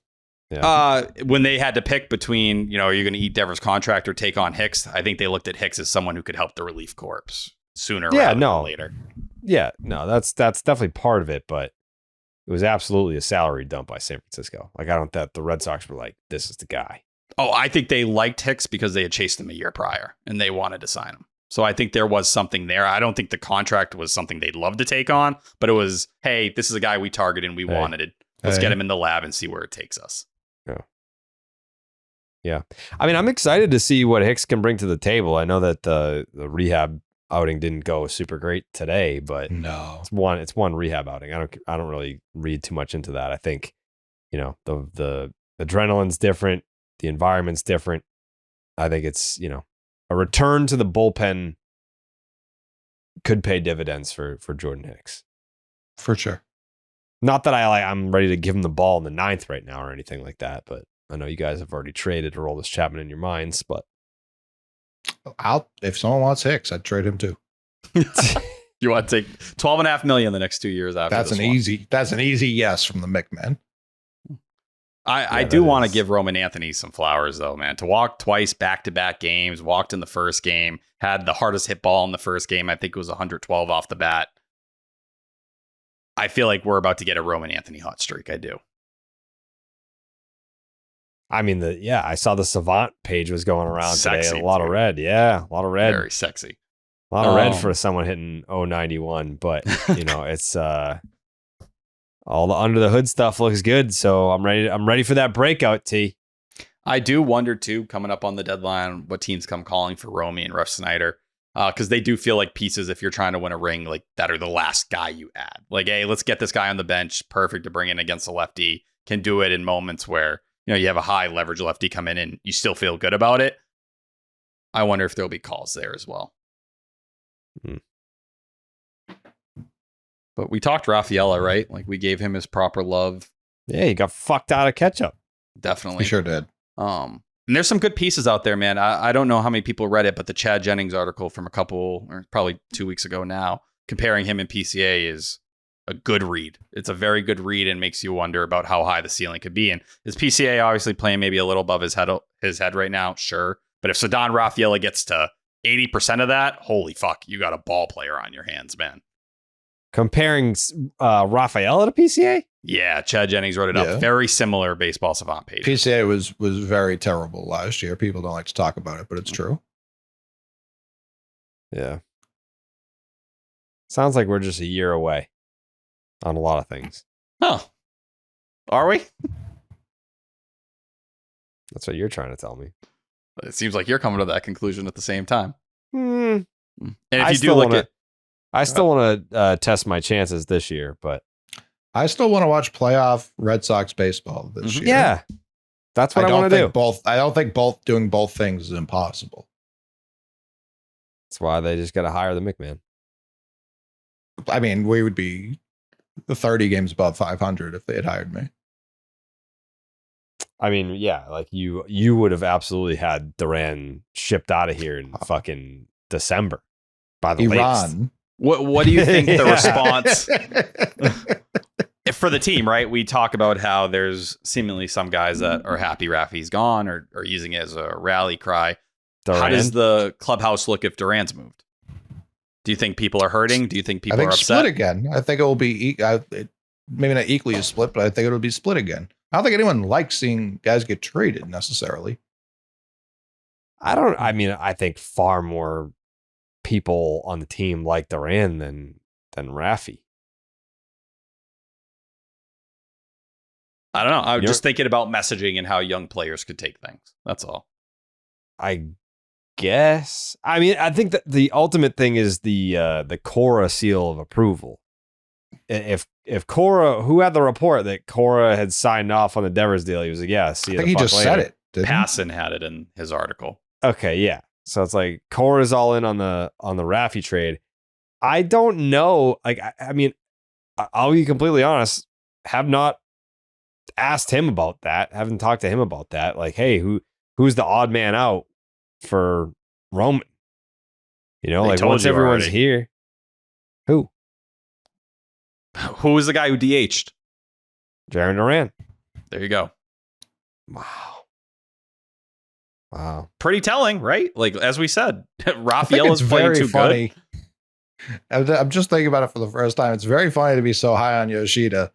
Yeah. When they had to pick between, are you going to eat Devers' contract or take on Hicks? I think they looked at Hicks as someone who could help the relief corps sooner rather than later. Yeah, no, that's definitely part of it, but it was absolutely a salary dump by San Francisco. I don't think the Red Sox were like, this is the guy. Oh, I think they liked Hicks because they had chased him a year prior and they wanted to sign him. So I think there was something there. I don't think the contract was something they'd love to take on, but it was, hey, this is a guy we targeted and we wanted it. Let's get him in the lab and see where it takes us. Yeah. I mean, I'm excited to see what Hicks can bring to the table. I know that the rehab outing didn't go super great today, but no, it's one rehab outing. I don't really read too much into that. I think, the adrenaline's different, the environment's different. I think it's, a return to the bullpen could pay dividends for Jordan Hicks. For sure. Not that I'm ready to give him the ball in the 9th right now or anything like that, but I know you guys have already traded Aroldis Chapman in your minds, but if someone wants Hicks, I'd trade him too. You want to take $12.5 million the next 2 years after that's an easy yes from the McMahon. I do want to give Roman Anthony some flowers though, man. To walk twice back-to-back games, walked in the first game, had the hardest hit ball in the first game. I think it was 112 off the bat. I feel like we're about to get a Roman Anthony hot streak. I do. I mean, I saw the Savant page was going around Sexy, today. A lot of red. Yeah, a lot of red. Very sexy. A lot of red for someone hitting 091. But, it's all the under the hood stuff looks good. So I'm ready for that breakout, T. I do wonder, too, coming up on the deadline, what teams come calling for Romy and Ruff Snyder. Because they do feel like pieces, if you're trying to win a ring, like that are the last guy you add. Like, hey, let's get this guy on the bench. Perfect to bring in against a lefty. Can do it in moments where, you have a high leverage lefty come in and you still feel good about it. I wonder if there'll be calls there as well. But we talked Rafaela, right? Like, we gave him his proper love. Yeah, he got fucked out of Ketchup. Definitely. He sure did. And there's some good pieces out there, man. I don't know how many people read it, but the Chad Jennings article from probably 2 weeks ago now, comparing him and PCA is a good read. It's a very good read and makes you wonder about how high the ceiling could be. And is PCA obviously playing maybe a little above his head right now? Sure. But if Ceddanne Rafaela gets to 80% of that, holy fuck, you got a ball player on your hands, man. Comparing Rafaela to PCA? Yeah, Chad Jennings wrote it up. Very similar baseball savant page. PCA was very terrible last year. People don't like to talk about it, but it's true. Yeah. Sounds like we're just a year away on a lot of things. Oh. Are we? That's what you're trying to tell me. It seems like you're coming to that conclusion at the same time. And if you do look at... I still want to test my chances this year, but... I still want to watch playoff Red Sox baseball this year. Yeah, that's what I want to do. I don't think doing both things is impossible. That's why they just got to hire the McMahon. I mean, we would be 30 games above 500 if they had hired me. I mean, yeah, like you would have absolutely had Duran shipped out of here in fucking December by the latest. What do you think the response for the team, right? We talk about how there's seemingly some guys that are happy Raffy's gone or using it as a rally cry. Duran? How does the clubhouse look if Duran's moved? Do you think people are hurting? Do you think people are upset? Split again. I think it will be maybe not equally as split, but I think it'll be split again. I don't think anyone likes seeing guys get traded necessarily. I think far more people on the team like Duran than Raffy. I don't know. I'm just thinking about messaging and how young players could take things. That's all. I guess. I mean, I think that the ultimate thing is the Cora seal of approval. If Cora, who had the report that Cora had signed off on the Devers deal, he was like, yeah, see you. I think he just said it. Passon had it in his article. Okay, yeah. So it's like Cora's all in on the Raffy trade. I don't know. Like, I mean, I'll be completely honest. Have not asked him about that. Haven't talked to him about that. Like, hey, who's the odd man out for Roman? Like once everyone's here, who was the guy who DH'd? Jarren Duran. There you go. Wow. Pretty telling, right? Like, as we said, Rafaela's playing too funny. Good. I'm just thinking about it for the first time. It's very funny to be so high on Yoshida,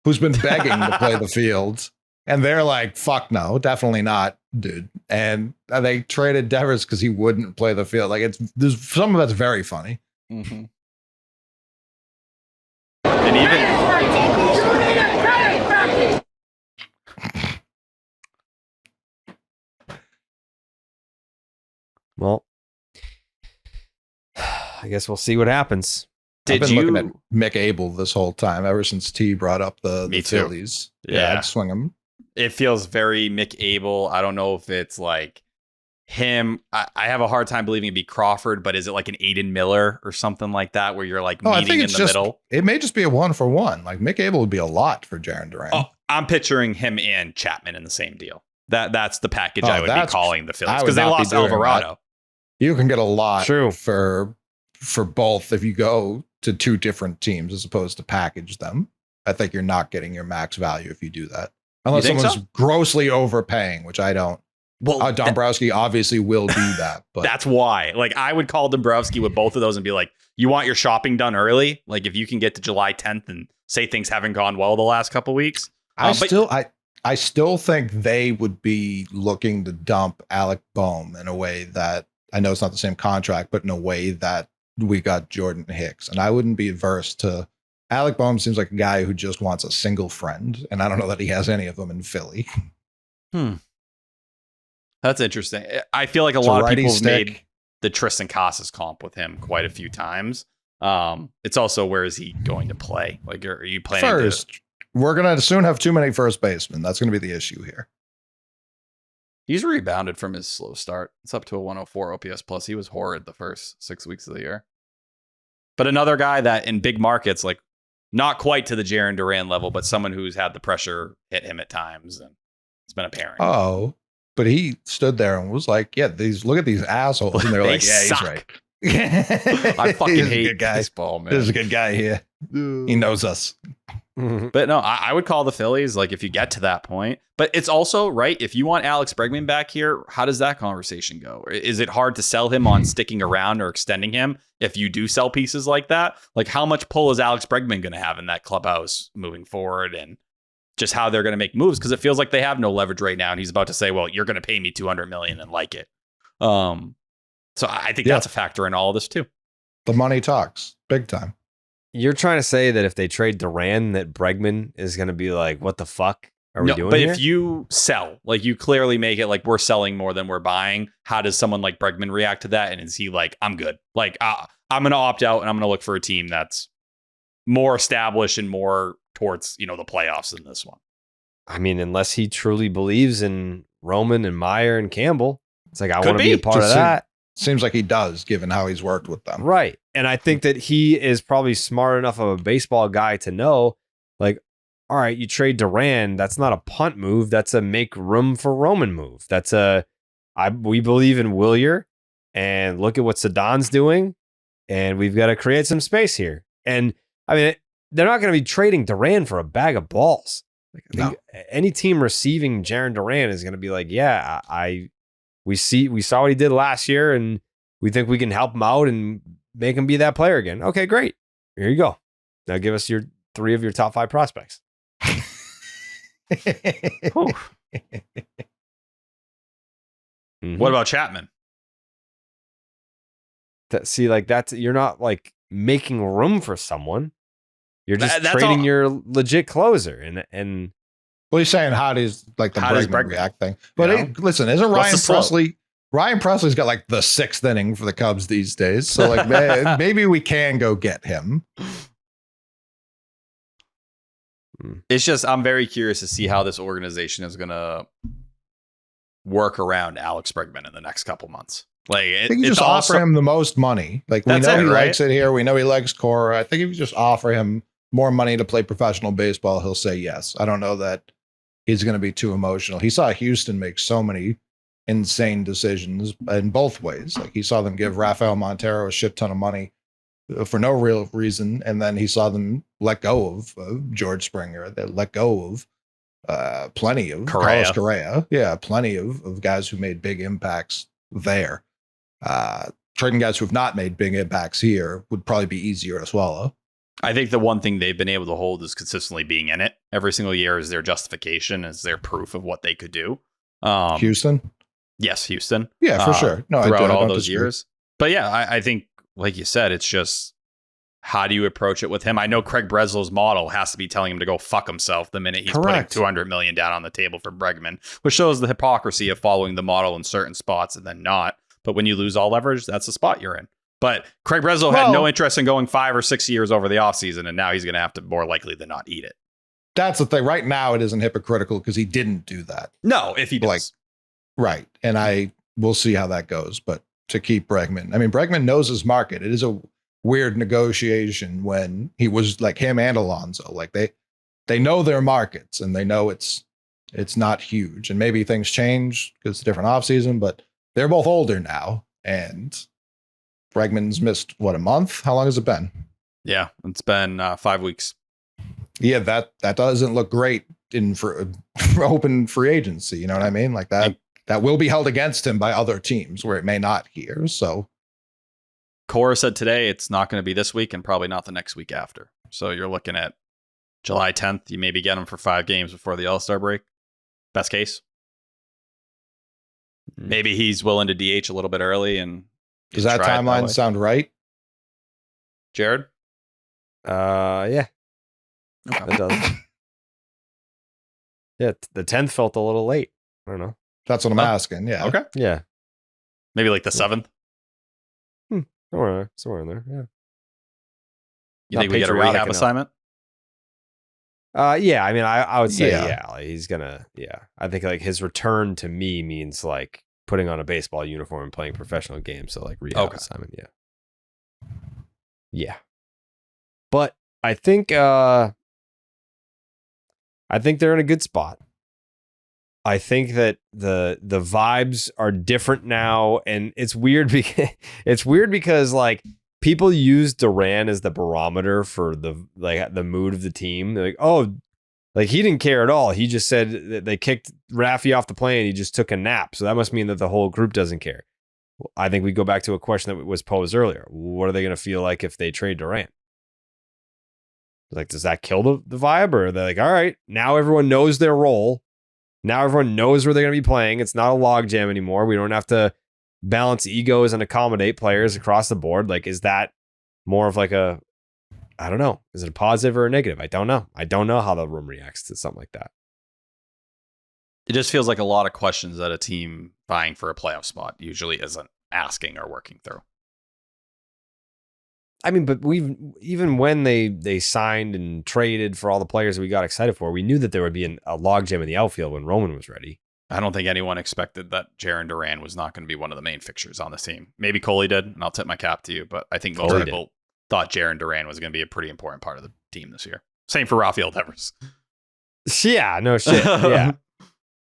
who's been begging to play the field. And they're like, fuck no, definitely not, dude. And they traded Devers because he wouldn't play the field. Like, there's some of that's very funny. Mm-hmm. And even... Well, I guess we'll see what happens. I've been looking at Mick Abel this whole time, ever since T brought up the Phillies. Yeah, I'd swing him. It feels very Mick Abel. I don't know if it's like him. I have a hard time believing it'd be Crawford, but is it like an Aiden Miller or something like that where you're like meeting in the middle? It may just be a 1-for-1. Like Mick Abel would be a lot for Jarren Duran. Oh, I'm picturing him and Chapman in the same deal. That's the package I would be calling the Phillies because they lost Alvarado. That. You can get a lot True. for both if you go to two different teams as opposed to package them. I think you're not getting your max value if you do that. Unless someone's grossly overpaying, which I don't. Well, Dombrowski obviously will do that. But that's why. Like, I would call Dombrowski with both of those and be like, you want your shopping done early? Like, if you can get to July 10th and say things haven't gone well the last couple weeks. I I still think they would be looking to dump Alec Boehm in a way that, I know it's not the same contract, but in a way that we got Jordan Hicks. And I wouldn't be averse to, Alec Boehm seems like a guy who just wants a single friend. And I don't know that he has any of them in Philly. That's interesting. I feel like a lot of people have made the Tristan Casas comp with him quite a few times. It's also, where is he going to play? Like, are you planning first? We're going to soon have too many first basemen. That's going to be the issue here. He's rebounded from his slow start. It's up to a 104 OPS plus. He was horrid the first 6 weeks of the year. But another guy that in big markets, like not quite to the Jarren Duran level, but someone who's had the pressure hit him at times, and it's been apparent. Oh, but he stood there and was like, "Yeah, look at these assholes," and they're like, "Yeah, suck. He's right." I fucking hate baseball, man. This is a good guy here. He knows us. But no, I would call the Phillies, like, if you get to that point. But it's also, right, if you want Alex Bregman back here, how does that conversation go? Is it hard to sell him on sticking around or extending him if you do sell pieces like that? Like, how much pull is Alex Bregman going to have in that clubhouse moving forward, and just how they're going to make moves? Because it feels like they have no leverage right now, and he's about to say, well, you're going to pay me $200 million and like it. So I think that's a factor in all of this too. The money talks big time. You're trying to say that if they trade Duran, that Bregman is going to be like, what the fuck are we doing but here? if you sell, like, you clearly make it like we're selling more than we're buying, how does someone like Bregman react to that? And is he like, I'm good? Like, I'm going to opt out and I'm going to look for a team that's more established and more towards, the playoffs than this one. I mean, unless he truly believes in Roman and Meyer and Campbell, it's like, I want to be a part of that. Seems like he does, given how he's worked with them. Right. And I think that he is probably smart enough of a baseball guy to know, like, all right, you trade Duran, that's not a punt move. That's a make room for Roman move. That's we believe in Willier, and look at what Sadan's doing, and we've got to create some space here. And I mean, they're not going to be trading Duran for a bag of balls. Like, I think any team receiving Jarren Duran is going to be like, yeah, we saw what he did last year, and we think we can help him out and make him be that player again. Okay, great. Here you go. Now give us your 3 of your top 5 prospects. What about Chapman? You're not like making room for someone. You're just trading your legit closer. And well, he's saying how does like the Bregman react thing. But listen, isn't Ryan Presley? Ryan Presley's got like the 6th inning for the Cubs these days. So like maybe we can go get him. It's just, I'm very curious to see how this organization is going to work around Alex Bregman in the next couple months. Like, I think you just offer him the most money. Like, we know he likes it here. We know he likes Cora. I think if you just offer him more money to play professional baseball, he'll say yes. I don't know that he's going to be too emotional. He saw Houston make so many insane decisions in both ways. Like, he saw them give Rafael Montero a shit ton of money for no real reason, and then he saw them let go of George Springer. They let go of plenty of Carlos Correa. Yeah, plenty of guys who made big impacts there. Trading guys who have not made big impacts here would probably be easier to swallow. I think the one thing they've been able to hold is consistently being in it every single year is their justification, is their proof of what they could do. Houston? Yes, Houston. Yeah, for sure. No, throughout all those years. But yeah, I think, like you said, it's just, how do you approach it with him? I know Craig Breslow's model has to be telling him to go fuck himself the minute he's putting $200 million down on the table for Bregman, which shows the hypocrisy of following the model in certain spots and then not. But when you lose all leverage, that's the spot you're in. But Craig Breslow had no interest in going 5 or 6 years over the offseason, and now he's going to have to more likely than not eat it. That's the thing. Right now, it isn't hypocritical because he didn't do that. No, if he does. Right. And we'll see how that goes. But to keep Bregman, I mean, Bregman knows his market. It is a weird negotiation when he was like him and Alonso. Like they know their markets, and they know it's not huge. And maybe things change because it's a different offseason, but they're both older now. And Bregman's missed, a month? How long has it been? Yeah, it's been 5 weeks. Yeah, that doesn't look great for open free agency. You know what I mean? Like that will be held against him by other teams where it may not here. So Cora said today it's not going to be this week and probably not the next week after. So you're looking at July 10th. You maybe get him for 5 games before the All-Star break. Best case. Maybe he's willing to DH a little bit early. And does that timeline sound right? Jared? Yeah. Okay. It does. Yeah, the 10th felt a little late. I don't know. That's what I'm asking. Yeah. Okay. Yeah. Maybe like the 7th. Somewhere in there. Yeah. You think we get a rehab assignment? Yeah. I mean, I would say Yeah. like he's gonna. Yeah, I think like his return to me means like putting on a baseball uniform and playing professional games. So like rehab assignment. Yeah. Yeah. But I think they're in a good spot. I think that the vibes are different now, and it's weird because like people use Duran as the barometer for the mood of the team. They're like, oh, like he didn't care at all. He just said that they kicked Raffy off the plane. He just took a nap, so that must mean that the whole group doesn't care. I think we go back to a question that was posed earlier. What are they going to feel like if they trade Duran? Like, does that kill the vibe, or are they like, all right, now everyone knows their role. Now everyone knows where they're going to be playing. It's not a logjam anymore. We don't have to balance egos and accommodate players across the board. Like, is that more of like I don't know. Is it a positive or a negative? I don't know. I don't know how the room reacts to something like that. It just feels like a lot of questions that a team vying for a playoff spot usually isn't asking or working through. I mean, but even when they signed and traded for all the players that we got excited for, we knew that there would be a logjam in the outfield when Roman was ready. I don't think anyone expected that Jarren Duran was not going to be one of the main fixtures on this team. Maybe Coley did, and I'll tip my cap to you, but I think most people thought Jarren Duran was going to be a pretty important part of the team this year. Same for Rafaela Devers. Yeah, no shit.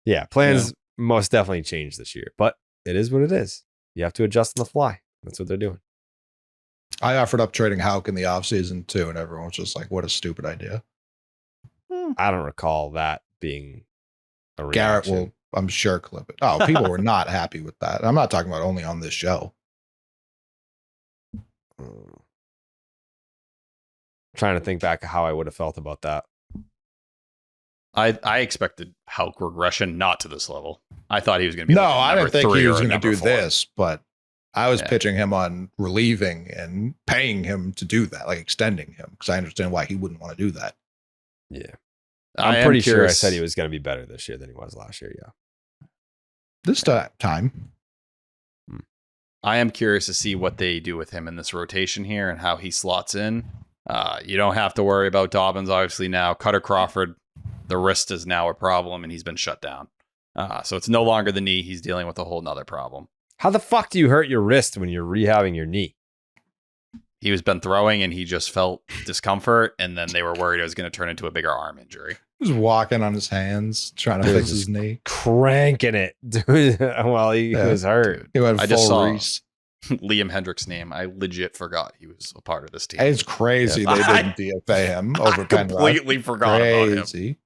Yeah. Plans most definitely changed this year, but it is what it is. You have to adjust on the fly. That's what they're doing. I offered up trading Houck in the offseason too, and everyone was just like, what a stupid idea. I don't recall that being a reaction. Garrett will, I'm sure, clip it. Oh, people were not happy with that. I'm not talking about only on this show. Trying to think back how I would have felt about that. I expected Houck regression not to this level. I thought he was going to be. No, I didn't think he was going to do 4. this, but I was pitching him on relieving and paying him to do that, like extending him, because I understand why he wouldn't want to do that. Yeah. I'm pretty sure I said he was going to be better this year than he was last year. Yeah. This time. I am curious to see what they do with him in this rotation here and how he slots in. You don't have to worry about Dobbins, obviously, now. Cutter Crawford, the wrist is now a problem, and he's been shut down. So it's no longer the knee. He's dealing with a whole nother problem. How the fuck do you hurt your wrist when you're rehabbing your knee? He was been throwing and he just felt discomfort, and then they were worried it was going to turn into a bigger arm injury. He was walking on his hands, trying to fix his knee. Cranking it, dude, while he was hurt. He went full Reese. Liam Hendrick's name. I legit forgot he was a part of this team. It's crazy they didn't DFA him over Penrod. Completely forgot about him.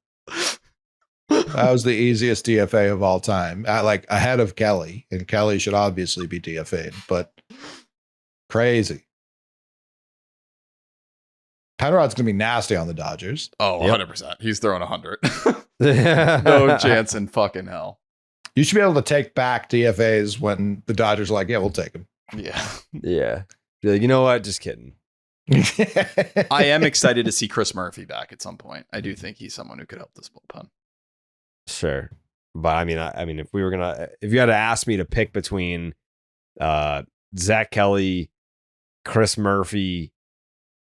That was the easiest DFA of all time. Like ahead of Kelly, and Kelly should obviously be DFA'd, but crazy. Penrod's going to be nasty on the Dodgers. Oh, 100%. He's throwing 100. No chance in fucking hell. You should be able to take back DFAs when the Dodgers are like, yeah, we'll take him. Yeah. Yeah. Be like, you know what? Just kidding. I am excited to see Chris Murphy back at some point. I do think he's someone who could help this bullpen. Sure. But I mean, if you had to ask me to pick between Zach Kelly, Chris Murphy,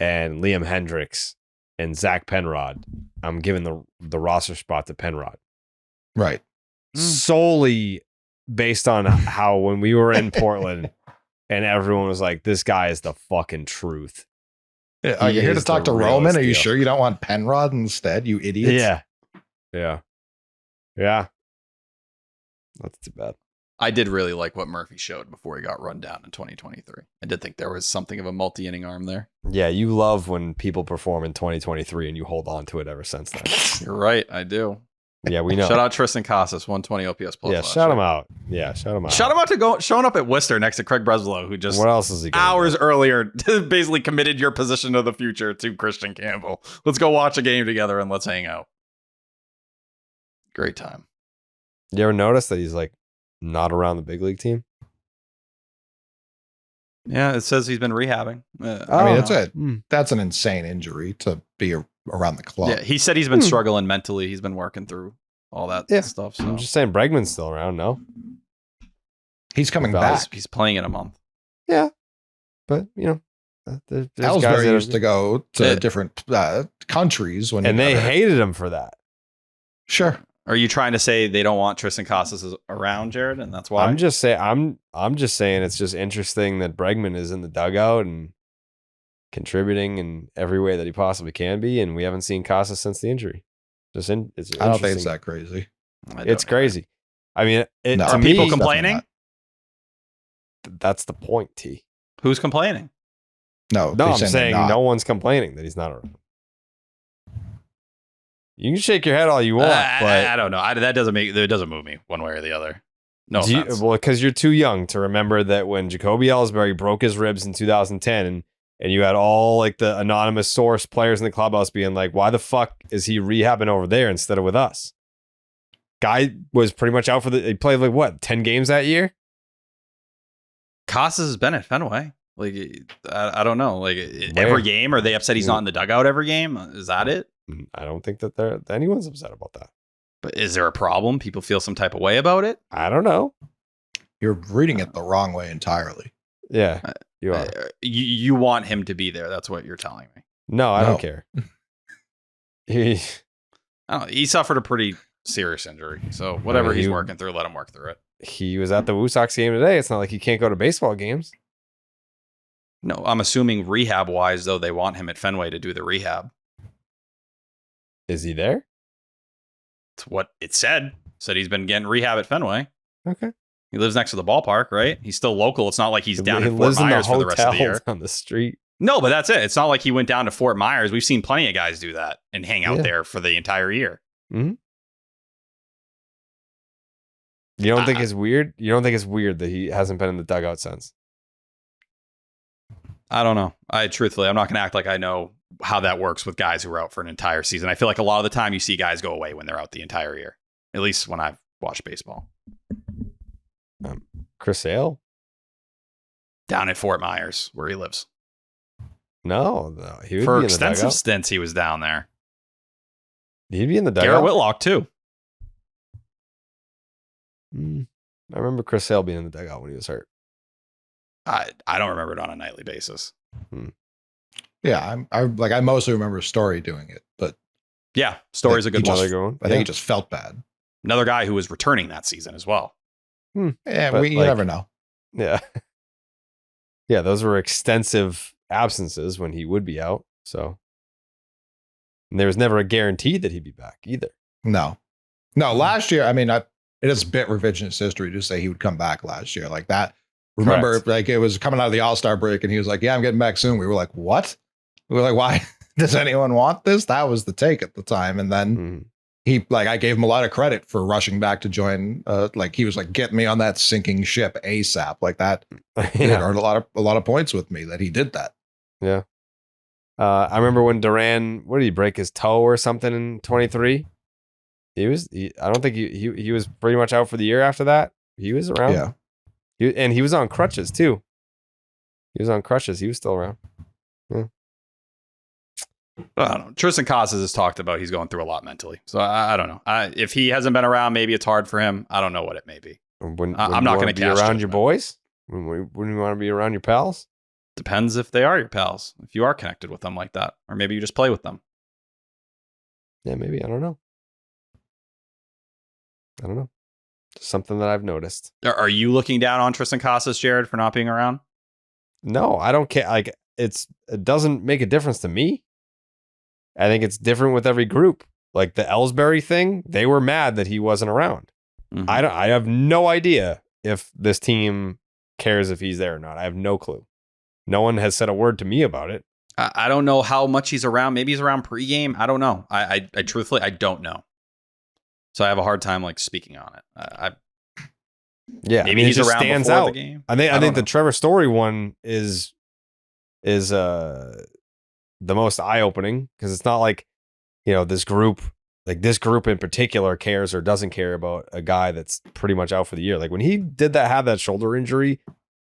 and Liam Hendricks and Zach Penrod, I'm giving the roster spot to Penrod. Right. Solely based on how when we were in Portland and everyone was like, this guy is the fucking truth. Yeah, are you here to talk to Roman? Are you sure you don't want Penrod instead, you idiots? Yeah. That's too bad. I did really like what Murphy showed before he got run down in 2023. I did think there was something of a multi-inning arm there. Yeah, you love when people perform in 2023 and you hold on to it ever since then. You're right, I do. Yeah, we know. Shout out Tristan Casas, 120 OPS plus. Yeah, shout him out. Yeah, shout him out. Shout him out showing up at Worcester next to Craig Breslow, who just what else is he hours earlier basically committed your position of the future to Christian Campbell. Let's go watch a game together and let's hang out. Great time. You ever notice that he's like not around the big league team? Yeah, it says he's been rehabbing. I mean, that's an insane injury to be around the club. Yeah, he said he's been struggling mentally. He's been working through all that stuff. So. I'm just saying Bregman's still around, no? He's coming back. He's playing in a month. Yeah. But, you know, there's Ellsbury used to go to different countries. And they hated him for that. Sure. Are you trying to say they don't want Tristan Casas around, Jared, and that's why? I'm just saying it's just interesting that Bregman is in the dugout and contributing in every way that he possibly can be, and we haven't seen Casas since the injury. I don't think it's that crazy. It's crazy. I mean, are people complaining? That's the point, T. Who's complaining? No, I'm saying no one's complaining that he's not around. You can shake your head all you want, but I don't know. That doesn't move me one way or the other. No, well, because you're too young to remember that when Jacoby Ellsbury broke his ribs in 2010, and you had all like the anonymous source players in the clubhouse being like, "Why the fuck is he rehabbing over there instead of with us?" Guy was pretty much out he played like what 10 games that year. Casas has been at Fenway. Like I don't know. Like every game, are they upset he's not in the dugout every game? Is that it? I don't think that anyone's upset about that. But is there a problem? People feel some type of way about it? I don't know. You're reading it the wrong way entirely. Yeah, you are. You want him to be there. That's what you're telling me. No, I don't care. He suffered a pretty serious injury. So whatever he's working through, let him work through it. He was at the WooSox game today. It's not like he can't go to baseball games. No, I'm assuming rehab-wise, though, they want him at Fenway to do the rehab. Is he there? It's what it said. Said he's been getting rehab at Fenway. Okay. He lives next to the ballpark, right? He's still local. It's not like he's down in Fort Myers for the rest of the year. On the street. No, but that's it. It's not like he went down to Fort Myers. We've seen plenty of guys do that and hang out there for the entire year. Mm-hmm. You don't think it's weird? You don't think it's weird that he hasn't been in the dugout since? I don't know. Truthfully, I'm not going to act like I know how that works with guys who are out for an entire season. I feel like a lot of the time you see guys go away when they're out the entire year, at least when I've watched baseball. Chris Sale? Down at Fort Myers, where he lives. No, he would for be extensive stints, he was down there. He'd be in the dugout. Garrett Whitlock, too. I remember Chris Sale being in the dugout when he was hurt. I don't remember it on a nightly basis. Yeah, I mostly remember Story doing it, but yeah, Story's a good one. I think he just felt bad. Another guy who was returning that season as well. Yeah, you never know. Yeah, yeah, those were extensive absences when he would be out. So and there was never a guarantee that he'd be back either. No. Last year, I mean, it is a bit revisionist history to say he would come back last year like that. Remember, Correct. like it was coming out of the All-Star break and he was like, yeah, I'm getting back soon. We were like, what? We were like, why does anyone want this? That was the take at the time. And then I gave him a lot of credit for rushing back to join. He was like, get me on that sinking ship ASAP like that. He earned a lot of points with me that he did that. Yeah. I remember when Duran, what did he break his toe or something in 23? I don't think he was pretty much out for the year after that. He was around. Yeah. He was on crutches too. He was on crutches. He was still around. Yeah. I don't know. Tristan Casas has talked about he's going through a lot mentally. So I don't know. If he hasn't been around, maybe it's hard for him. I don't know what it may be. I'm not going to be around your boys. Wouldn't you want to be around your pals? Depends if they are your pals. If you are connected with them like that, or maybe you just play with them. Yeah, maybe. I don't know. Just something that I've noticed. Are you looking down on Tristan Casas, Jared, for not being around? No, I don't care. Like it doesn't make a difference to me. I think it's different with every group. Like the Ellsbury thing, they were mad that he wasn't around. Mm-hmm. I have no idea if this team cares if he's there or not. I have no clue. No one has said a word to me about it. I don't know how much he's around. Maybe he's around pregame. I don't know. I truthfully, I don't know. So I have a hard time speaking on it. Maybe he's around stands before out. the game. I think the Trevor Story one is the most eye opening because it's not like this group like this group in particular cares or doesn't care about a guy that's pretty much out for the year. Like when he did have that shoulder injury,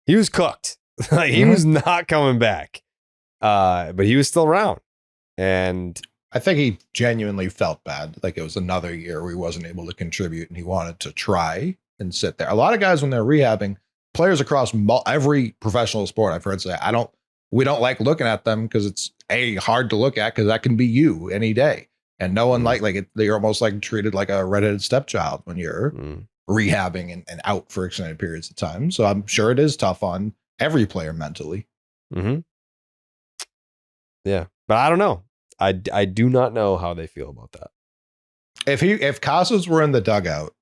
he was cooked. Like he was not coming back. But he was still around. And I think he genuinely felt bad. Like it was another year where he wasn't able to contribute and he wanted to try and sit there. A lot of guys, when they're rehabbing, players across every professional sport, I've heard say, we don't like looking at them because it's hard to look at because that can be you any day. And no one they're almost like treated like a redheaded stepchild when you're rehabbing and out for extended periods of time. So I'm sure it is tough on every player mentally. Mm-hmm. Yeah. But I don't know. I do not know how they feel about that. If Casas were in the dugout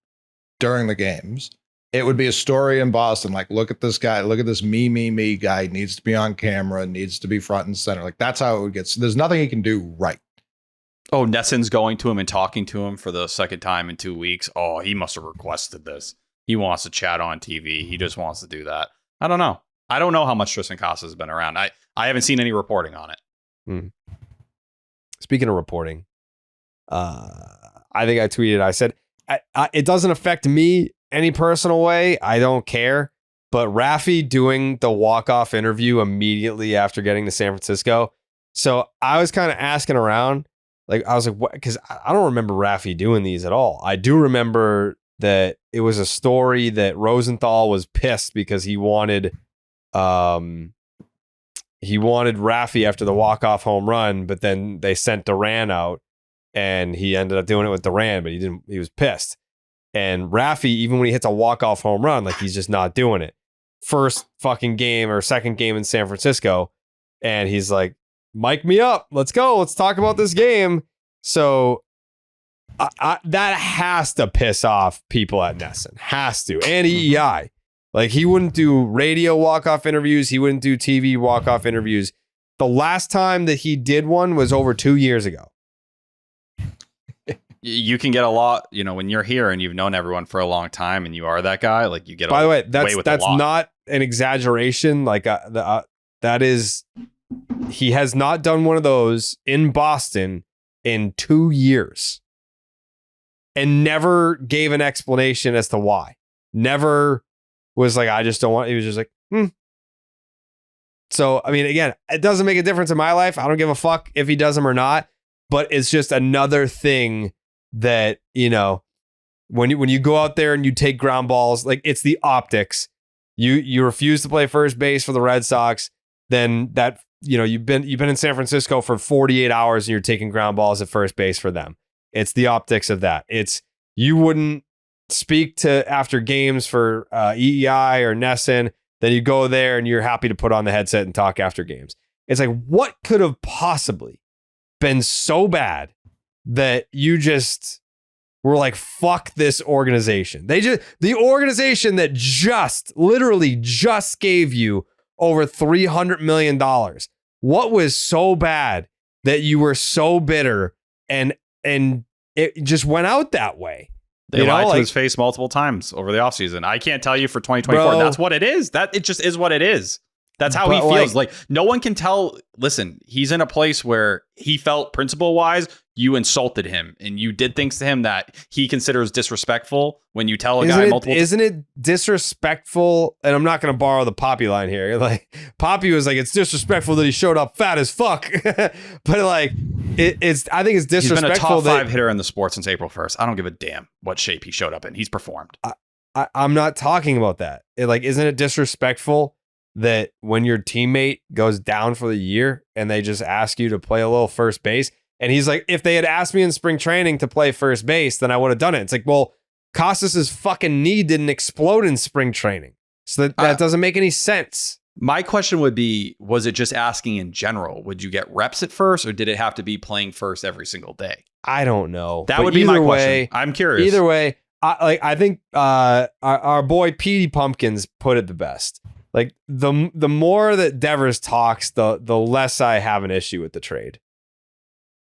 during the games, it would be a story in Boston. Like, look at this guy. Look at this me guy. Needs to be on camera. Needs to be front and center. Like, that's how it would get. So there's nothing he can do right. Oh, Nesson's going to him and talking to him for the second time in 2 weeks. Oh, he must have requested this. He wants to chat on TV. He just wants to do that. I don't know. I don't know how much Tristan Casas has been around. I haven't seen any reporting on it. Speaking of reporting, I think I tweeted, I said, it doesn't affect me any personal way. I don't care. But Raffy doing the walk-off interview immediately after getting to San Francisco. So I was kind of asking around. Like, I was like, what? Because I don't remember Raffy doing these at all. I do remember that it was a story that Rosenthal was pissed because he wanted Raffy after the walk-off home run, but then they sent Duran out and he ended up doing it with Duran, but he was pissed. And Raffy, even when he hits a walk-off home run, like he's just not doing it. First fucking game or second game in San Francisco. And he's like, mic me up. Let's go. Let's talk about this game. So that has to piss off people at Nesson. Has to. And EEI. Like he wouldn't do radio walk-off interviews. He wouldn't do TV walk-off interviews. The last time that he did one was over 2 years ago. You can get a lot, when you're here and you've known everyone for a long time and you are that guy, like you get By the way, that's not an exaggeration. Like that is, he has not done one of those in Boston in 2 years and never gave an explanation as to why. Never was like, I just don't want, he was just like, So, I mean, again, it doesn't make a difference in my life. I don't give a fuck if he does them or not, but it's just another thing that, when you go out there and you take ground balls, like it's the optics. You refuse to play first base for the Red Sox, then that, you've been in San Francisco for 48 hours and you're taking ground balls at first base for them. It's the optics of that. It's, you wouldn't speak to after games for EEI or Nesson, then you go there and you're happy to put on the headset and talk after games. It's like, what could have possibly been so bad that you just were like, fuck this organization? The organization that literally just gave you over $300 million. What was so bad that you were so bitter and it just went out that way? They lied to his face multiple times over the offseason. I can't tell you for 2024. Bro, that's what it is. It just is what it is. That's how he feels. Like no one can tell. Listen, he's in a place where he felt principle-wise, you insulted him and you did things to him that he considers disrespectful when you tell a guy multiple times. Isn't it disrespectful? And I'm not going to borrow the Papi line here. Like Papi was like, it's disrespectful that he showed up fat as fuck. But like, I think it's disrespectful. He's been a top 5 hitter in the sport since April 1st. I don't give a damn what shape he showed up in. He's performed. I'm not talking about that. Isn't it disrespectful that when your teammate goes down for the year and they just ask you to play a little first base? And he's like, if they had asked me in spring training to play first base, then I would have done it. It's like, well, Casas' fucking knee didn't explode in spring training. So that doesn't make any sense. My question would be, was it just asking in general? Would you get reps at first or did it have to be playing first every single day? I don't know. That would be my question. I'm curious. Either way, I think our boy Petey Pumpkins put it the best. Like the more that Devers talks, the less I have an issue with the trade.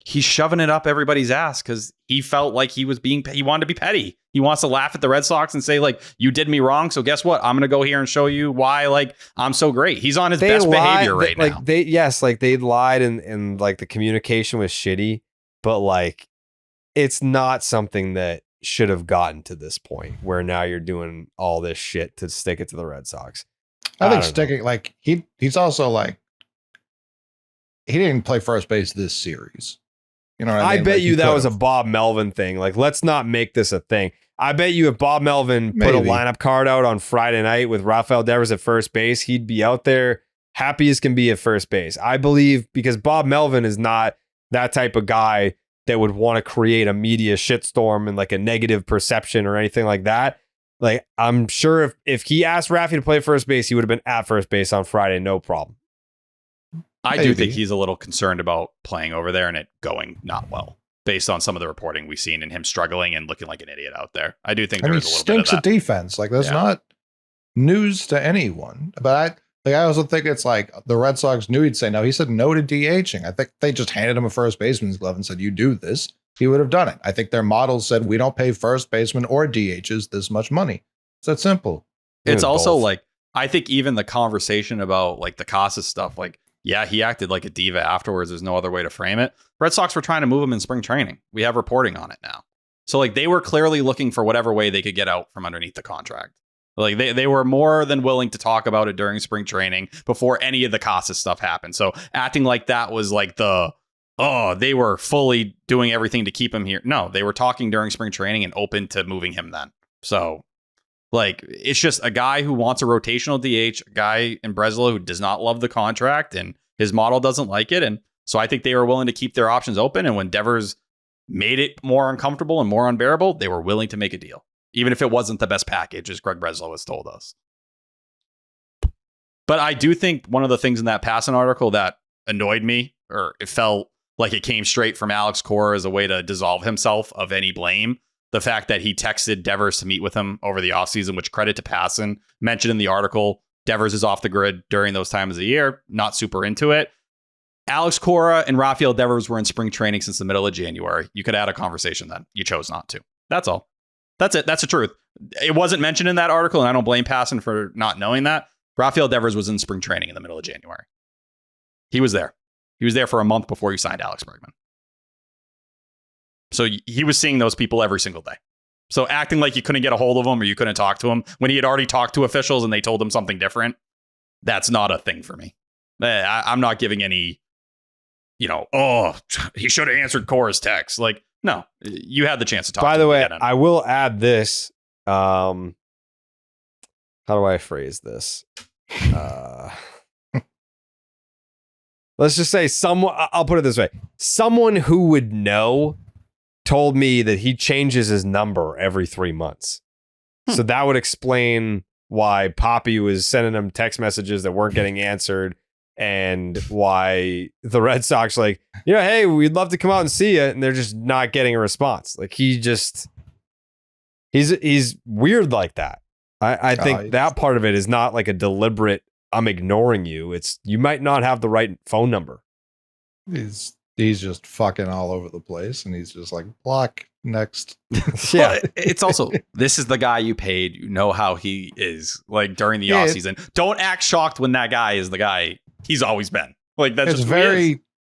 He's shoving it up everybody's ass because he felt like he wanted to be petty. He wants to laugh at the Red Sox and say, like, you did me wrong. So guess what? I'm going to go here and show you why, like, I'm so great. He's on his best behavior right now. They lied and like the communication was shitty, but like it's not something that should have gotten to this point where now you're doing all this shit to stick it to the Red Sox. I think sticking like he's also like he didn't play first base this series. You know what I mean? I bet you that was a Bob Melvin thing. Like, let's not make this a thing. I bet you if Bob Melvin put a lineup card out on Friday night with Rafael Devers at first base, he'd be out there happy as can be at first base. I believe because Bob Melvin is not that type of guy that would want to create a media shitstorm and like a negative perception or anything like that. Like, I'm sure if he asked Raffy to play first base, he would have been at first base on Friday, no problem. I do think he's a little concerned about playing over there and it going not well, based on some of the reporting we've seen and him struggling and looking like an idiot out there. I do think there's a little stinks bit of that. At defense. Like, that's not news to anyone. But I also think it's like the Red Sox knew he'd say no. He said no to DHing. I think they just handed him a first baseman's glove and said, you do this. He would have done it. I think their model said we don't pay first baseman or DHs this much money. It's that simple. It's also like, I think even the conversation about like the Casas stuff, like, yeah, he acted like a diva afterwards. There's no other way to frame it. Red Sox were trying to move him in spring training. We have reporting on it now. So like they were clearly looking for whatever way they could get out from underneath the contract. Like they were more than willing to talk about it during spring training before any of the Casas stuff happened. So acting like that was like they were fully doing everything to keep him here. No, they were talking during spring training and open to moving him then. So like, it's just a guy who wants a rotational DH, a guy in Breslow who does not love the contract and his model doesn't like it. And so I think they were willing to keep their options open. And when Devers made it more uncomfortable and more unbearable, they were willing to make a deal, even if it wasn't the best package, as Greg Breslow has told us. But I do think one of the things in that Passan article that annoyed me, or it felt like it came straight from Alex Cora as a way to dissolve himself of any blame, the fact that he texted Devers to meet with him over the offseason, which credit to Passan, mentioned in the article, Devers is off the grid during those times of the year, not super into it. Alex Cora and Rafael Devers were in spring training since the middle of January. You could have had a conversation then. You chose not to. That's all. That's it. That's the truth. It wasn't mentioned in that article, and I don't blame Passan for not knowing that. Rafael Devers was in spring training in the middle of January. He was there. He was there for a month before you signed Alex Bregman. So he was seeing those people every single day. So acting like you couldn't get a hold of him or you couldn't talk to him when he had already talked to officials and they told him something different, that's not a thing for me. I'm not giving any, he should have answered Cora's text. Like, no, you had the chance to talk to him. By the way, I will add this. How do I phrase this? Let's just say I'll put it this way. Someone who would know told me that he changes his number every 3 months. So that would explain why Papi was sending him text messages that weren't getting answered and why the Red Sox hey, we'd love to come out and see you. And they're just not getting a response. Like he's weird like that. I think that part of it is not like a deliberate, I'm ignoring you. It's you might not have the right phone number. He's just fucking all over the place, and he's just like, block, next. Yeah. Well, it's also, this is the guy you paid. You know how he is like during the offseason. Don't act shocked when that guy is the guy he's always been. Like that's just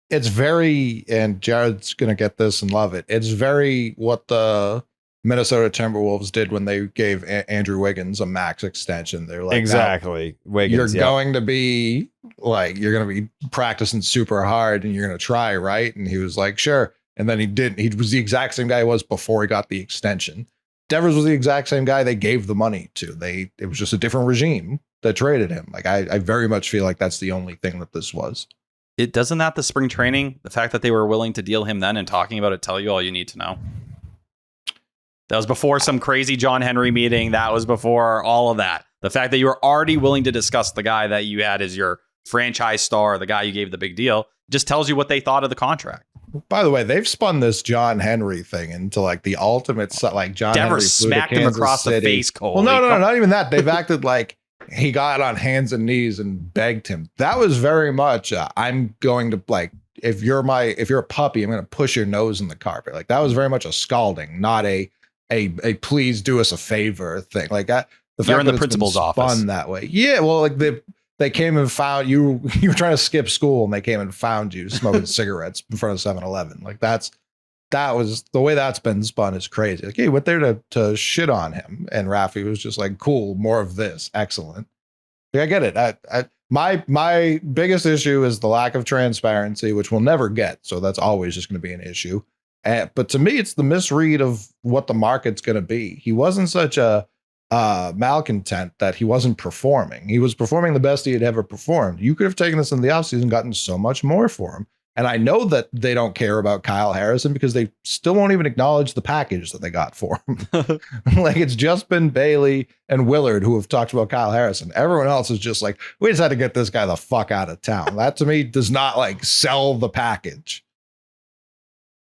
it's very, and Jared's going to get this and love it. It's very what the Minnesota Timberwolves did when they gave Andrew Wiggins a max extension. They're like, exactly. Wiggins, you're going to be practicing super hard and you're going to try, right? And he was like, sure. And then he didn't. He was the exact same guy he was before he got the extension. Devers was the exact same guy they gave the money to. It was just a different regime that traded him. Like I very much feel like that's the only thing that this was. It doesn't that the spring training, the fact that they were willing to deal him then and talking about it, tell you all you need to know. That was before some crazy John Henry meeting. That was before all of that. The fact that you were already willing to discuss the guy that you had as your franchise star, the guy you gave the big deal, just tells you what they thought of the contract. By the way, they've spun this John Henry thing into like the ultimate, like John Henry smacked him across the face, Cole. Well, no, not even that. They've acted like he got on hands and knees and begged him. That was very much, I'm going to if you're a puppy, I'm going to push your nose in the carpet. Like that was very much a scalding, not a please do us a favor thing. Like that. You're in the principal's office. That way. Yeah. Well, like they came and found you. You were trying to skip school and they came and found you smoking cigarettes in front of 7-Eleven. Like that's that was the way that's been spun is crazy. Like, he went there to shit on him, and Raffy was just like, cool, more of this. Excellent. Like, I get it. My biggest issue is the lack of transparency, which we'll never get. So that's always just going to be an issue. But to me, it's the misread of what the market's going to be. He wasn't such a malcontent that he wasn't performing. He was performing the best he had ever performed. You could have taken this in the offseason, gotten so much more for him. And I know that they don't care about Kyle Harrison because they still won't even acknowledge the package that they got for him. Like, it's just been Bailey and Willard who have talked about Kyle Harrison. Everyone else is just like, we just had to get this guy the fuck out of town. That to me does not like sell the package.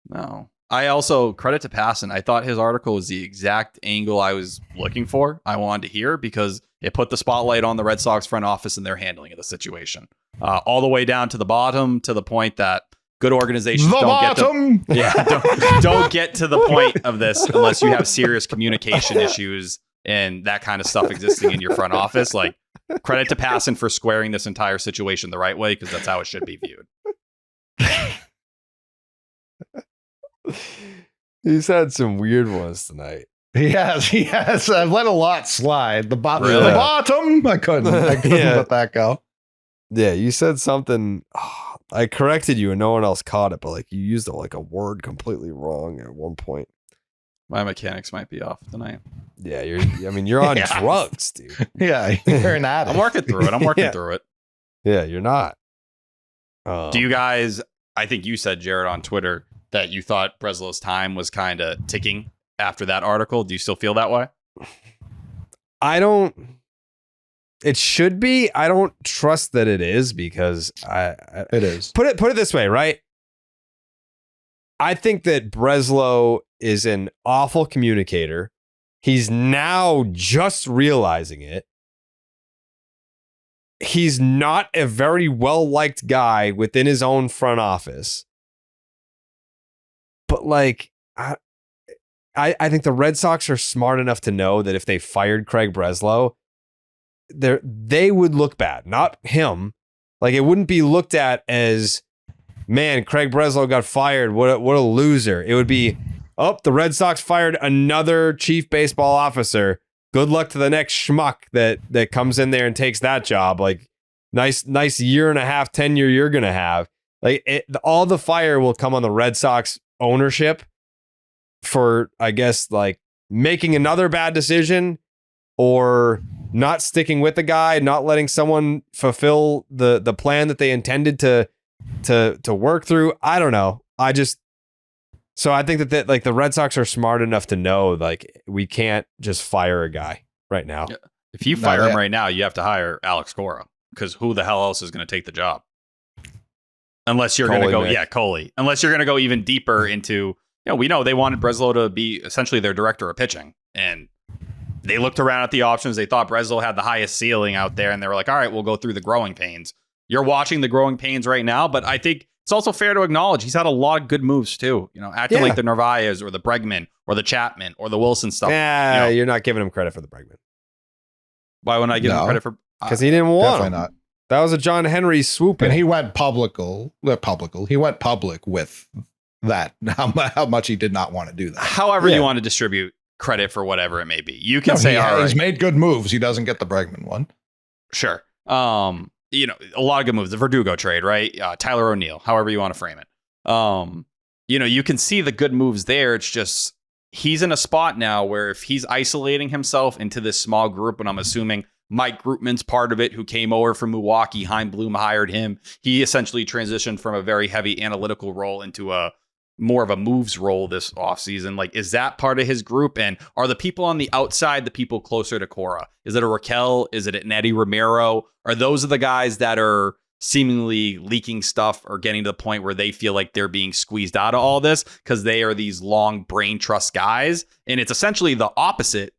No. I also, credit to Passon, I thought his article was the exact angle I was looking for. I wanted to hear because it put the spotlight on the Red Sox front office and their handling of the situation. All the way down to the bottom, to the point that good organizations don't get to the point of this unless you have serious communication issues and that kind of stuff existing in your front office. Like, credit to Passon for squaring this entire situation the right way, because that's how it should be viewed. He's had some weird ones tonight. He has. I've let a lot slide. The bottom. Really? The bottom. I couldn't let that go. Yeah, you said something. I corrected you and no one else caught it, but like you used a word completely wrong at one point. My mechanics might be off tonight. Yeah, you're on drugs, dude. Yeah, you're an addict. I'm working through it. Through it. Yeah, you're not. Do you guys, I think you said, Jared, on Twitter that you thought Breslow's time was kind of ticking after that article. Do you still feel that way? I don't. It should be. I don't trust that it is, because it is. Put it this way, right? I think that Breslow is an awful communicator. He's now just realizing it. He's not a very well-liked guy within his own front office. But like, I think the Red Sox are smart enough to know that if they fired Craig Breslow, they would look bad, not him. Like, it wouldn't be looked at as, man, Craig Breslow got fired. What a loser. It would be, oh, the Red Sox fired another chief baseball officer. Good luck to the next schmuck that comes in there and takes that job. Like, nice year and a half tenure you're gonna have. Like, all the fire will come on the Red Sox ownership for, I guess, like making another bad decision or not sticking with the guy, not letting someone fulfill the plan that they intended to work through. I don't know. So I think that like the Red Sox are smart enough to know, like, we can't just fire a guy right now. If you fire him right now, you have to hire Alex Cora, because who the hell else is going to take the job? Unless you're going to go, Coley. Unless you're going to go even deeper into, we know they wanted Breslow to be essentially their director of pitching. And they looked around at the options. They thought Breslow had the highest ceiling out there. And they were like, all right, we'll go through the growing pains. You're watching the growing pains right now. But I think it's also fair to acknowledge he's had a lot of good moves too. Acting like the Narvaez or the Bregman or the Chapman or the Wilson stuff. Yeah, you're not giving him credit for the Bregman. Why wouldn't I give him credit for? Because he didn't want Definitely not. That was a John Henry swoop. And he went public. He went public with that. How much he did not want to do that. However you want to distribute credit for whatever it may be. You can say, all right, he's made good moves. He doesn't get the Bregman one. Sure. A lot of good moves. The Verdugo trade, right? Tyler O'Neill, however you want to frame it. You can see the good moves there. It's just he's in a spot now where if he's isolating himself into this small group, and I'm assuming Mike Grootman's part of it, who came over from Milwaukee, Chaim Bloom hired him. He essentially transitioned from a very heavy analytical role into a more of a moves role this offseason. Like, is that part of his group? And are the people on the outside the people closer to Cora? Is it a Raquel? Is it an Eddie Romero? Are those the guys that are seemingly leaking stuff or getting to the point where they feel like they're being squeezed out of all this because they are these long brain trust guys? And it's essentially the opposite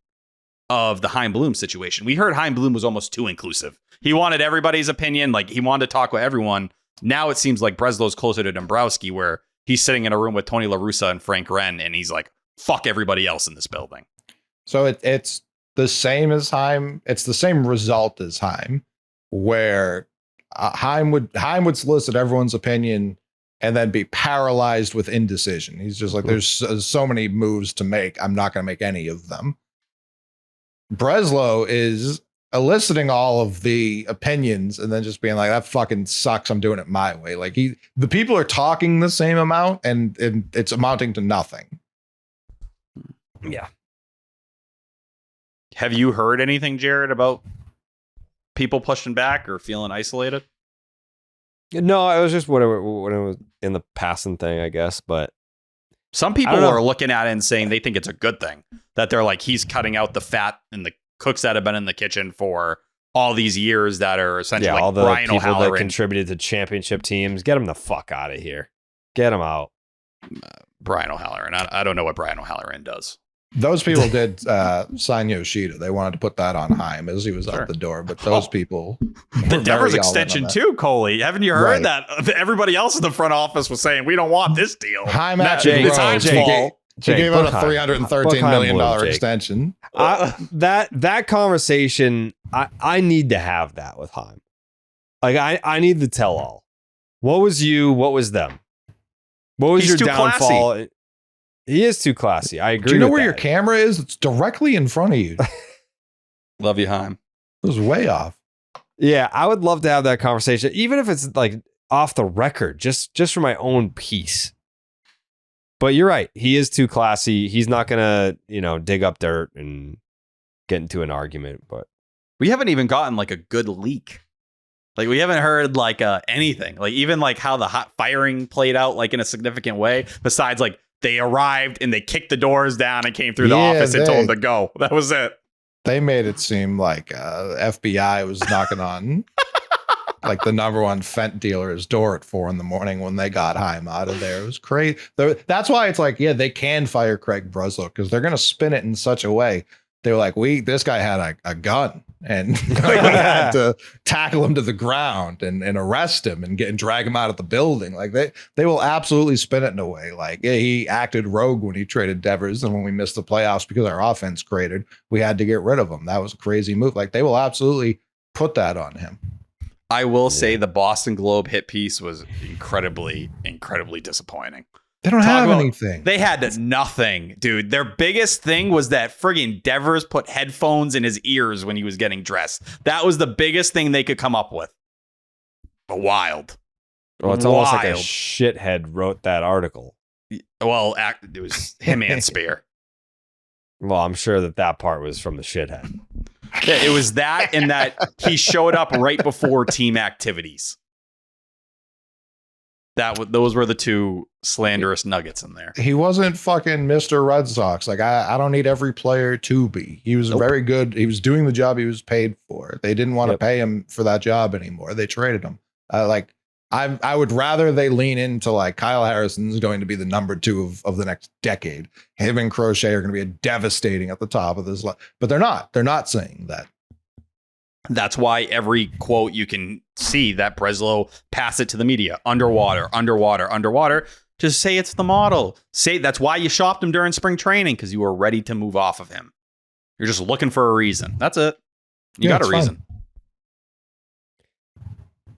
of the Chaim Bloom situation. We heard Chaim Bloom was almost too inclusive. He wanted everybody's opinion. Like, he wanted to talk with everyone. Now it seems like Breslow's closer to Dombrowski, where he's sitting in a room with Tony La Russa and Frank Wren, and he's like, fuck everybody else in this building. So it's the same as Chaim. It's the same result as Chaim, where Chaim would solicit everyone's opinion and then be paralyzed with indecision. He's just like, there's so many moves to make. I'm not going to make any of them. Breslow is eliciting all of the opinions and then just being like, that fucking sucks. I'm doing it my way. Like the people are talking the same amount and it's amounting to nothing. Yeah. Have you heard anything, Jared, about people pushing back or feeling isolated? No, it was just when it was in the passing thing, I guess. But some people are looking at it and saying they think it's a good thing that they're like, he's cutting out the fat and the cooks that have been in the kitchen for all these years that are essentially like all the Brian people O'Halloran. that contributed to championship teams. Get them the fuck out of here. Get them out. Brian O'Halloran. I don't know what Brian O'Halloran does. Those people did sign Yoshida. They wanted to put that on Haim as he was out the door, but those people... The Devers extension too, Coley. Haven't you heard that? Everybody else in the front office was saying, we don't want this deal. Haim actually it's Haim's fault. He gave out a $313 million extension. That conversation, I need to have that with Haim. Like, I need the tell all. What was you? What was them? What was your downfall? Classy. He is too classy. I agree. Do you know with where that. your camera is? It's directly in front of you. Love you, Haim. It was way off. Yeah, I would love to have that conversation, even if it's like off the record, just for my own peace. But you're right. He is too classy. He's not gonna, dig up dirt and get into an argument. But we haven't even gotten like a good leak. Like we haven't heard like anything. Like even like how the hot firing played out like in a significant way. Besides like they arrived and they kicked the doors down and came through the office and told them to go. That was it. They made it seem like FBI was knocking on like the number one fent dealer's door at 4 a.m. when they got Haim out of there. It was crazy. That's why it's like, yeah, they can fire Craig Breslow because they're going to spin it in such a way. They were like, this guy had a gun and we had to tackle him to the ground and arrest him and drag him out of the building. Like they will absolutely spin it in a way. Like he acted rogue when he traded Devers. And when we missed the playoffs because our offense cratered, we had to get rid of him. That was a crazy move. Like they will absolutely put that on him. I will say the Boston Globe hit piece was incredibly, incredibly disappointing. They don't have anything. They had nothing, dude. Their biggest thing was that friggin' Devers put headphones in his ears when he was getting dressed. That was the biggest thing they could come up with. Wild. Well, it's almost like a shithead wrote that article. Well, it was him and Spear. Well, I'm sure that part was from the shithead. Yeah, it was that and that he showed up right before team activities. Those were the two slanderous nuggets in there. He wasn't fucking Mr. Red Sox. Like I don't need every player to be. He was very good. He was doing the job he was paid for. They didn't want to pay him for that job anymore. They traded him. I would rather they lean into like Kyle Harrison's going to be the number 2 of the next decade. Him and Crochet are going to be devastating at the top of this. But they're not. They're not saying that. That's why every quote you can see that Breslow pass it to the media. Underwater, underwater, underwater. Just say it's the model. Say that's why you shopped him during spring training, because you were ready to move off of him. You're just looking for a reason. That's it. You got a reason. Fine.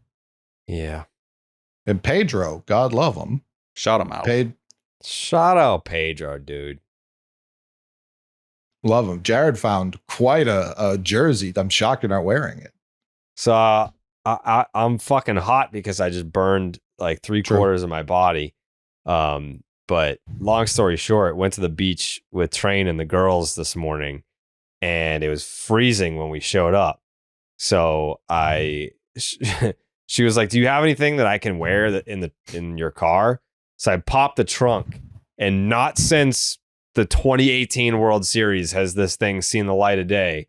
Yeah. And Pedro, God love him. Shout him out. Shout out Pedro, dude. Love him. Jared found quite a jersey. I'm shocked you're not wearing it. So I'm fucking hot because I just burned like 3/4 of my body. But long story short, went to the beach with Train and the girls this morning, and it was freezing when we showed up. So she was like, "Do you have anything that I can wear in your car?" So I popped the trunk, and not since the 2018 World Series has this thing seen the light of day,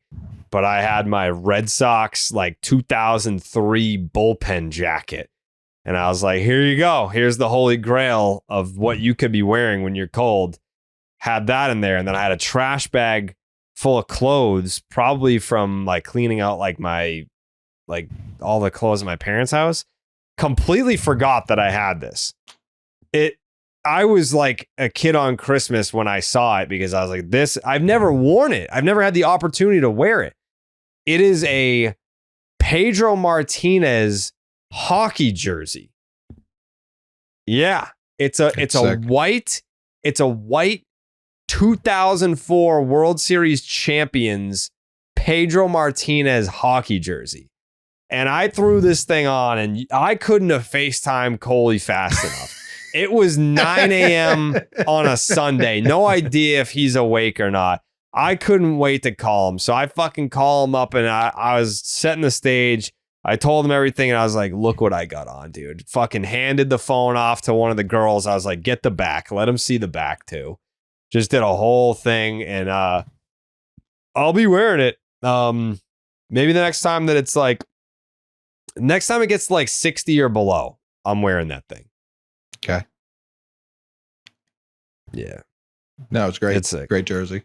but I had my Red Sox like 2003 bullpen jacket. And I was like, here you go. Here's the holy grail of what you could be wearing when you're cold. Had that in there. And then I had a trash bag full of clothes, probably from like cleaning out like all the clothes in my parents' house. Completely forgot that I had this. I was like a kid on Christmas when I saw it, because I was like, this, I've never worn it. I've never had the opportunity to wear it. It is a Pedro Martinez hockey jersey. Yeah. It's a white 2004 World Series champions Pedro Martinez hockey jersey. And I threw this thing on and I couldn't have FaceTime Coley fast enough. It was 9 a.m. on a Sunday. No idea if he's awake or not. I couldn't wait to call him. So I fucking call him up and I was setting the stage. I told him everything and I was like, look what I got on, dude. Fucking handed the phone off to one of the girls. I was like, get the back. Let him see the back too. Just did a whole thing and I'll be wearing it. Maybe the next time that it's like, next time it gets like 60 or below, I'm wearing that thing. Okay. Yeah. No, it's great. It's sick. Great jersey.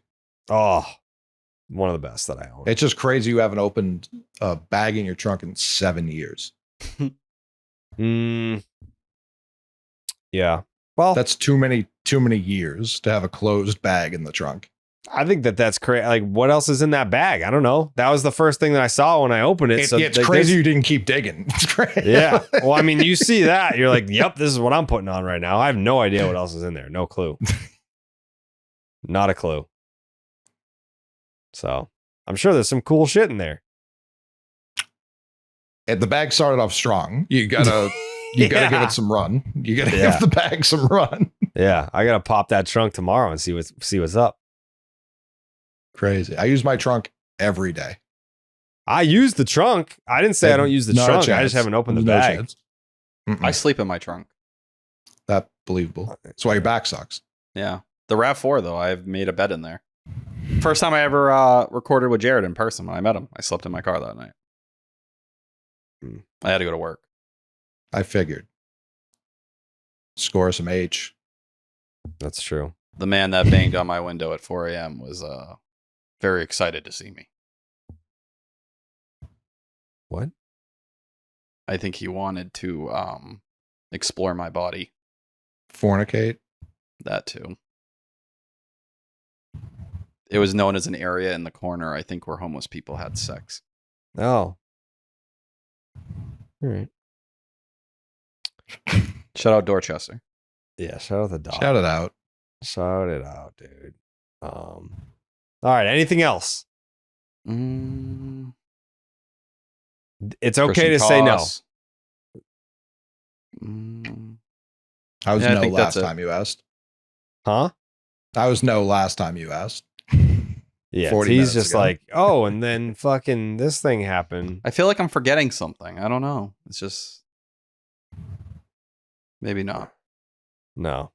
Oh, one of the best that I own. It's just crazy you haven't opened a bag in your trunk in 7 years. Yeah. Well, that's too many years to have a closed bag in the trunk. I think that's crazy. Like, what else is in that bag? I don't know. That was the first thing that I saw when I opened it. So it's crazy you didn't keep digging. It's crazy. Yeah. Well, I mean, you see that. You're like, yep, this is what I'm putting on right now. I have no idea what else is in there. No clue. Not a clue. So I'm sure there's some cool shit in there. And the bag started off strong. You gotta give it some run. You gotta give the bag some run. Yeah. I gotta pop that trunk tomorrow and see what's up. Crazy. I use my trunk every day. I use the trunk. I didn't say I don't use the trunk. I just haven't opened the bag. I sleep in my trunk. That's believable. That's why your back sucks. Yeah. The RAV4, though, I've made a bed in there. First time I ever recorded with Jared in person when I met him. I slept in my car that night. I had to go to work. I figured. Score some H. That's true. The man that banged on my window at 4 a.m. was very excited to see me. What? I think he wanted to explore my body. Fornicate? That too. It was known as an area in the corner, I think, where homeless people had sex. Oh. All right. Shout out Dorchester. Yeah, shout out the dog. Shout it out. Shout it out, dude. All right, anything else? It's okay to say no. I was no last time you asked. Huh? I was no last time you asked. Yeah, he's just ago. Like, oh, and then fucking this thing happened. I feel like I'm forgetting something. I don't know. It's just maybe not. No.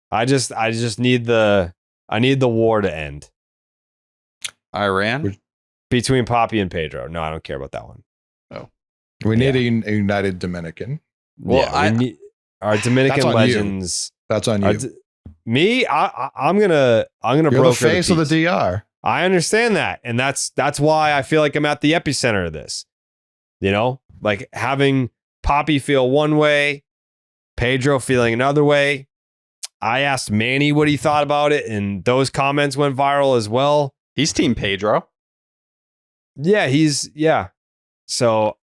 I just need the war to end. Iran? Between Papi and Pedro. No, I don't care about that one. Oh. We need a united Dominican. Well, yeah, we need our Dominican legends. That's on you. I'm gonna You're broker the face of the DR. I understand that, and that's why I feel like I'm at the epicenter of this. You know, like having Papi feel one way, Pedro feeling another way. I asked Manny what he thought about it, and those comments went viral as well. He's Team Pedro. Yeah, So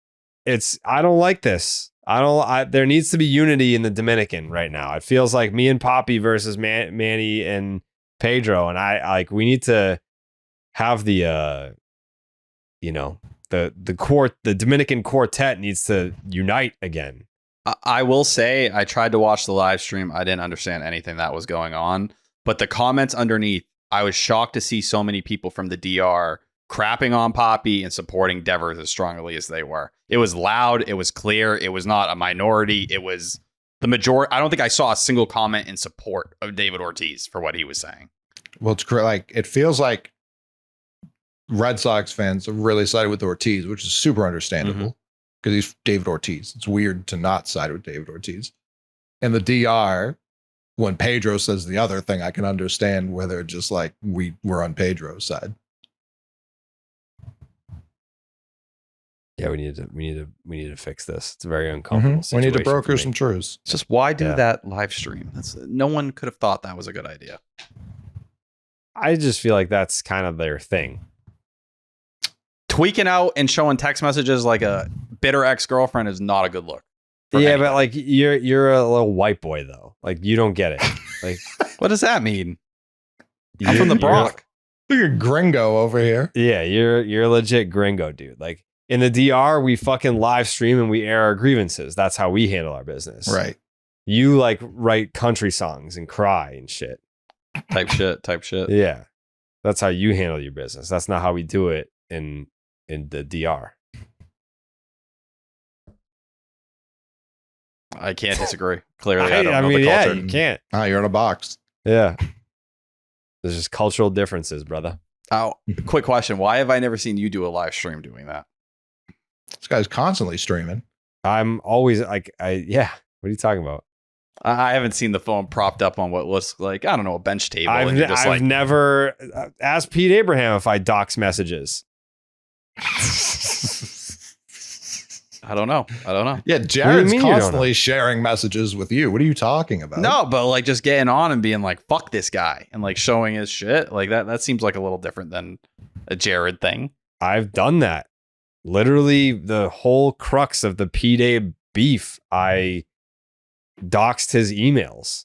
I don't like this. There needs to be unity in the Dominican right now. It feels like me and Papi versus Manny and Pedro, and we need to have the the Dominican quartet needs to unite again. I will say I tried to watch the live stream. I didn't understand anything that was going on, but the comments underneath, I was shocked to see so many people from the DR crapping on Papi and supporting Devers as strongly as they were. It was loud. It was clear. It was not a minority. It was the majority. I don't think I saw a single comment in support of David Ortiz for what he was saying. Well, it's like it feels like Red Sox fans are really sided with Ortiz, which is super understandable because he's David Ortiz. It's weird to not side with David Ortiz. And the DR, when Pedro says the other thing, I can understand where they're just like, we're on Pedro's side. Yeah, we need to fix this. It's a very uncomfortable situation. We need to broker some truths. It's just why do that live stream? No one could have thought that was a good idea. I just feel like that's kind of their thing. Tweaking out and showing text messages like a bitter ex-girlfriend is not a good look. But like you're a little white boy though. Like you don't get it. Like what does that mean? I'm from the Bronx. You're a gringo over here. Yeah, you're a legit gringo, dude. Like in the DR, we fucking live stream and we air our grievances. That's how we handle our business. Right. You like write country songs and cry and shit. Type shit. Yeah. That's how you handle your business. That's not how we do it in the DR. I can't disagree. Clearly, I don't know mean, the culture. Yeah, you can't. You're in a box. Yeah. There's just cultural differences, brother. Oh, quick question. Why have I never seen you do a live stream doing that? This guy's constantly streaming. I'm always like, what are you talking about? I haven't seen the phone propped up on what looks like, I don't know, a bench table. I've never asked Pete Abraham if I dox messages. I don't know. Yeah, Jared's constantly sharing messages with you. What are you talking about? No, but like just getting on and being like, fuck this guy and like showing his shit. Like that seems like a little different than a Jared thing. I've done that. Literally the whole crux of the P-Day beef, I doxed his emails.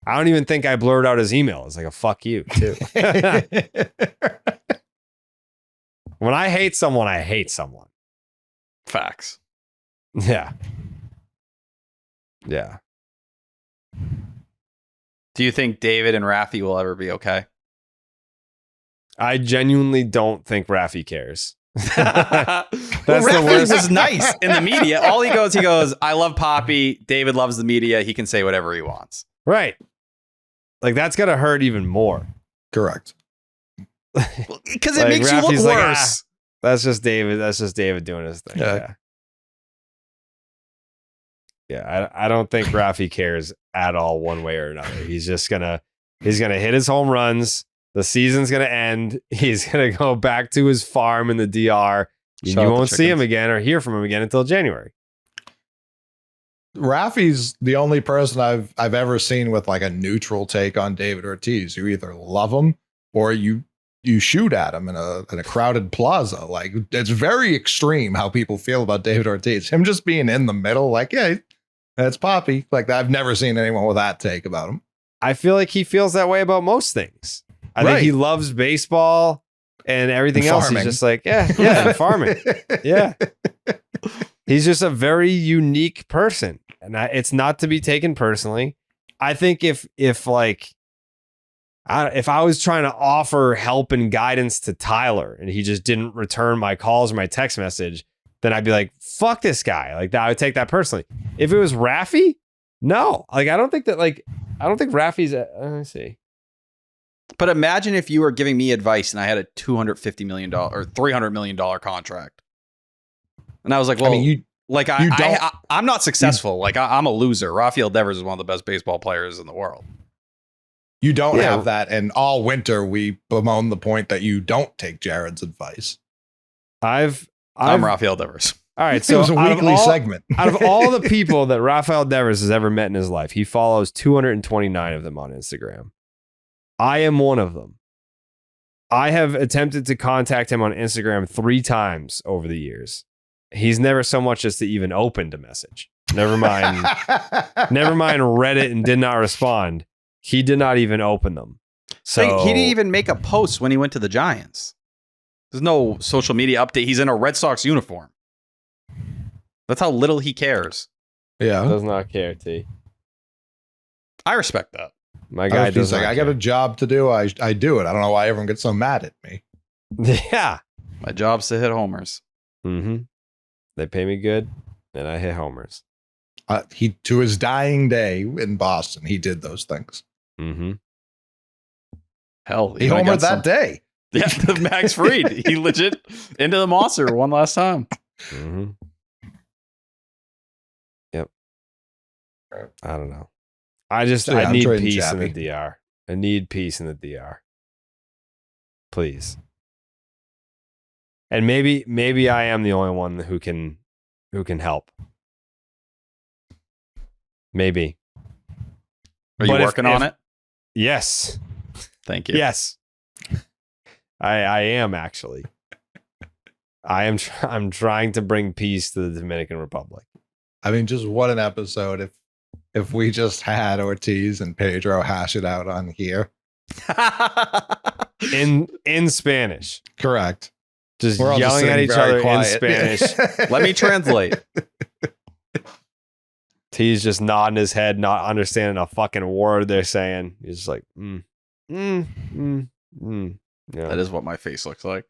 I don't even think I blurred out his email. It's like a fuck you too. When I hate someone, I hate someone. Facts. Yeah. Yeah. Do you think David and Raffy will ever be okay? I genuinely don't think Raffy cares. That's the worst. Was nice in the media. All he goes, I love Papi. David loves the media. He can say whatever he wants. Right. Like that's gonna hurt even more. Correct. Because it makes you look worse. That's just David. That's just David doing his thing. Yeah. I don't think Raffy cares at all one way or another. He's gonna hit his home runs. The season's gonna end. He's gonna go back to his farm in the DR. And you won't see him again or hear from him again until January. Raffy's the only person I've ever seen with like a neutral take on David Ortiz. You either love him or you shoot at him in a crowded plaza. Like it's very extreme how people feel about David Ortiz. Him just being in the middle, like, yeah, that's Papi. Like I've never seen anyone with that take about him. I feel like he feels that way about most things. I think he loves baseball and everything else. He's just like, and farming. Yeah. He's just a very unique person. And it's not to be taken personally. I think if I was trying to offer help and guidance to Tyler and he just didn't return my calls or my text message, then I'd be like, fuck this guy. Like that, I would take that personally. If it was Raffy, no. Like, I don't think Raffy's, let me see. But imagine if you were giving me advice and I had a $250 million or $300 million contract. And I was like, well, I mean, I'm not successful. I'm a loser. Rafael Devers is one of the best baseball players in the world. You don't have that. And all winter, we bemoan the point that you don't take Jared's advice. I'm Rafael Devers. All right. So it was a weekly segment. Out of all the people that Rafael Devers has ever met in his life, he follows 229 of them on Instagram. I am one of them. I have attempted to contact him on Instagram 3 times over the years. He's never so much as to even opened a message. Never mind read it and did not respond. He did not even open them. So he didn't even make a post when he went to the Giants. There's no social media update. He's in a Red Sox uniform. That's how little he cares. Yeah. Does not care, T. I respect that. My guy does like, I got a job to do. I do it. I don't know why everyone gets so mad at me. Yeah. My job's to hit homers. Mm-hmm. They pay me good, and I hit homers. He to his dying day in Boston, he did those things. Mm-hmm. Hell, he homered that day. Yeah, the Max Fried. He legit into the monster one last time. Mm-hmm. Yep. I don't know. I need peace in the DR. I need peace in the DR. Please. And maybe I am the only one who can help. Maybe. Are you working on it? Yes. Thank you. Yes. I am actually. I'm trying to bring peace to the Dominican Republic. I mean, just what an episode if we just had Ortiz and Pedro hash it out on here. in Spanish. Correct. Just We're all yelling just at each very other quiet. in Spanish. Let me translate. T's just nodding his head, not understanding a fucking word they're saying. He's just like, Yeah. That is what my face looks like.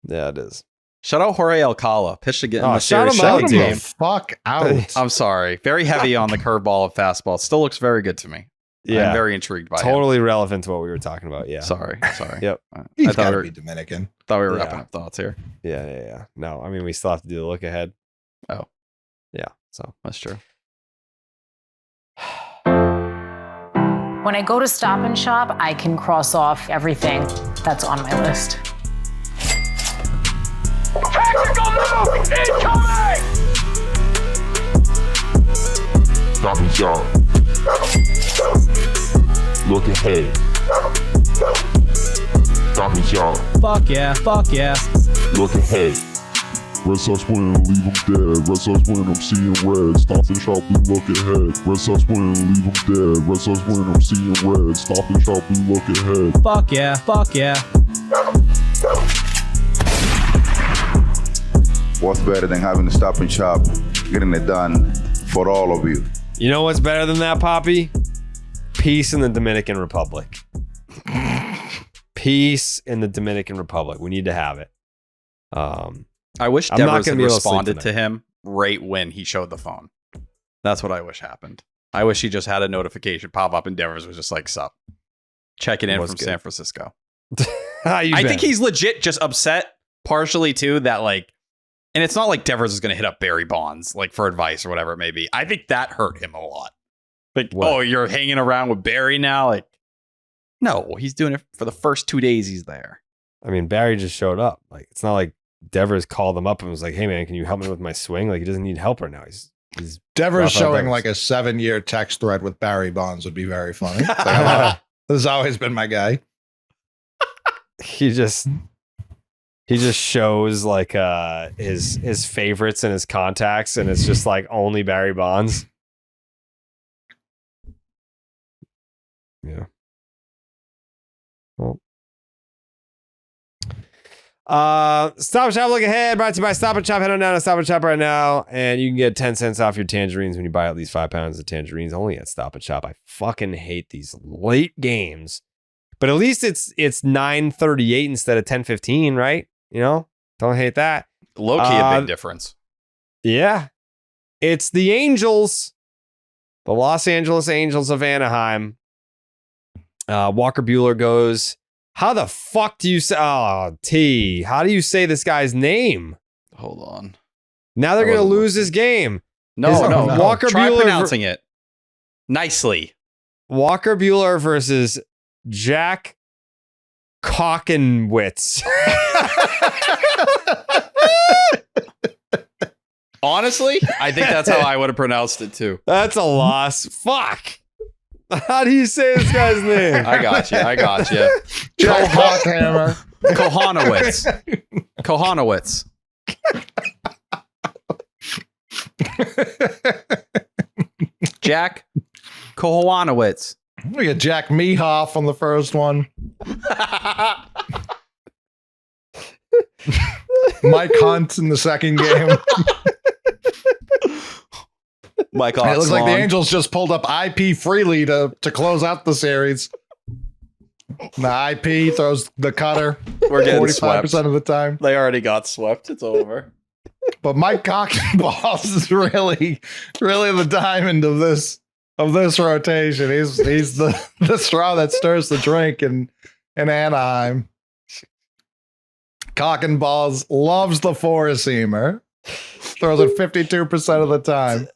Yeah, it is. Shout out Jorge Alcala. Pitched again in the shout series. him out, Shout dude. him the fuck out. I'm sorry. Very heavy on the curveball and fastball. Still looks very good to me. Yeah. I'm very intrigued by him. Totally relevant to what we were talking about. Yeah. Sorry. Yep. He's I got thought to we be Dominican. we were Yeah. wrapping up thoughts here. Yeah. No, I mean, we still have to do the look ahead. Oh. Yeah. So That's true. When I go to Stop and Shop, I can cross off everything that's on my list. Tactical move! Incoming! Stop and shop. Look ahead. Stop and shop. Fuck yeah. Look ahead. Red Sox win, leave them dead. Red Sox win, I'm seeing red. Stop and shop, we look ahead. Red Sox win, leave them dead. Red Sox win, I'm seeing red. Stop and shop, we look ahead. Fuck yeah. What's better than having to stop and shop, getting it done for all of you? you know what's better than that, Papi? Peace in the Dominican Republic. Peace in the Dominican Republic. We need to have it. I wish I'm not Devers gonna had be able to sleep responded to tonight. him right when he showed the phone. That's what I wish happened. I wish he just had a notification pop up and Devers was just like, sup. Checking in Was from good. San Francisco. How you I been? think he's legit just upset partially too that like, and it's not like Devers is going to hit up Barry Bonds like for advice or whatever it may be. I think that hurt him a lot. Like, What? oh, you're hanging around with Barry now? Like, no, he's doing it for the first 2 days he's there. I mean, Barry just showed up. Like, it's not like Devers called him up and was like, "Hey, man, can you help me with my swing?" Like, he doesn't need help right now. He's Devers Rafael showing Devers. like a 7-year text thread with Barry Bonds would be very funny. It's like, this has always been my guy. he just shows like his favorites and his contacts, and it's just like only Barry Bonds. Yeah. Well. Stop and Shop, look ahead. Brought to you by Stop and Shop. Head on down to Stop and Shop right now, and you can get 10 cents off your tangerines when you buy at least 5 pounds of tangerines only at Stop and Shop. I fucking hate these late games, but at least it's 9:38 instead of 10:15, right? You know, don't hate that. Low key, a big difference. Yeah, it's the Angels, the Los Angeles Angels of Anaheim. Walker Buehler goes, how the fuck do you say, how do you say this guy's name? Hold on. Now they're I going to wasn't lose this game. No, Is- no. Walker Try Buehler pronouncing it nicely. Walker Buehler versus Jack Cockenwitz. Honestly, I think that's how I would have pronounced it too. That's a loss. Fuck. How do you say this guy's name? I got you. Jack Cockhammer. Kohanowitz. Jack Kohanowitz. We got Jack Mehoff on the first one. Mike Hunt in the second game. Mike It looks like the Oxlong. Angels just pulled up IP Freely to close out the series. The IP throws the cutter We're getting 45% swept. of the time. They already got swept. It's over. But Mike Cockenballs is really the diamond of this rotation. He's the straw that stirs the drink in Anaheim. Cockenballs loves the four-seamer. Throws it 52% of the time.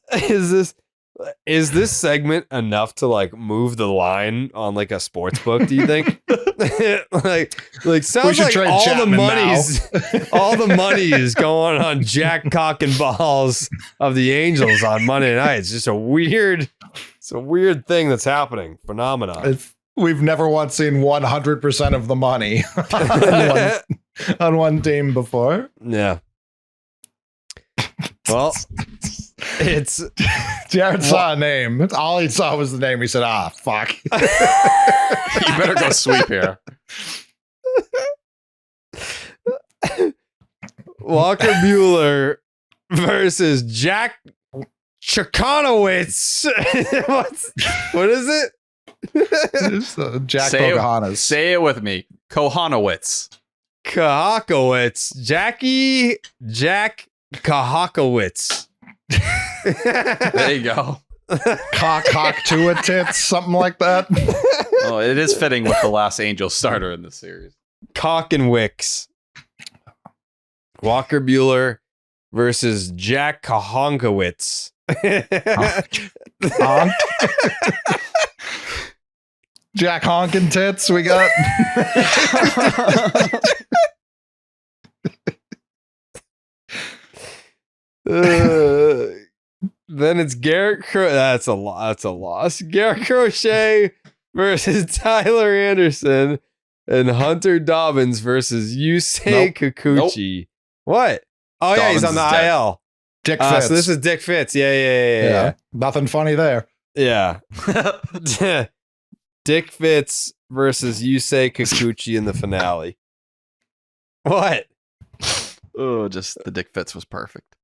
Is this segment enough to like move the line on like a sports book, do you think? like sounds should like trade all Chapman the money's all the money is going on Jack Cock and Balls of the Angels on Monday night. It's just a weird thing that's happening. Phenomenon. We've never once seen 100% of the money on one team before. Yeah. Well, It's Jared saw a name. All he saw was the name. He said, fuck. You better go sweep here. Walker Bueller versus Jack Chakanowitz. What is it? It's, Jack Pocahontas. Say it with me. Kohanowitz. Kahakowitz. Jack Kahakowitz. There you go. Cock to a tits, something like that. Oh, it is fitting with the last Angel starter in the series. Cock and Wicks. Walker Bueller versus Jack Kahonkowitz. Jack Honkin' Tits, we got. Then it's Garrett that's a loss. Garrett Crochet versus Tyler Anderson, and Hunter Dobbins versus Yusei Kikuchi. Nope. What? Oh, yeah, he's on the IL. Dick Fitz. So this is Dick Fitz. Yeah. Nothing funny there. Yeah. Dick Fitz versus Yusei Kikuchi in the finale. What? Oh, just the Dick Fitz was perfect.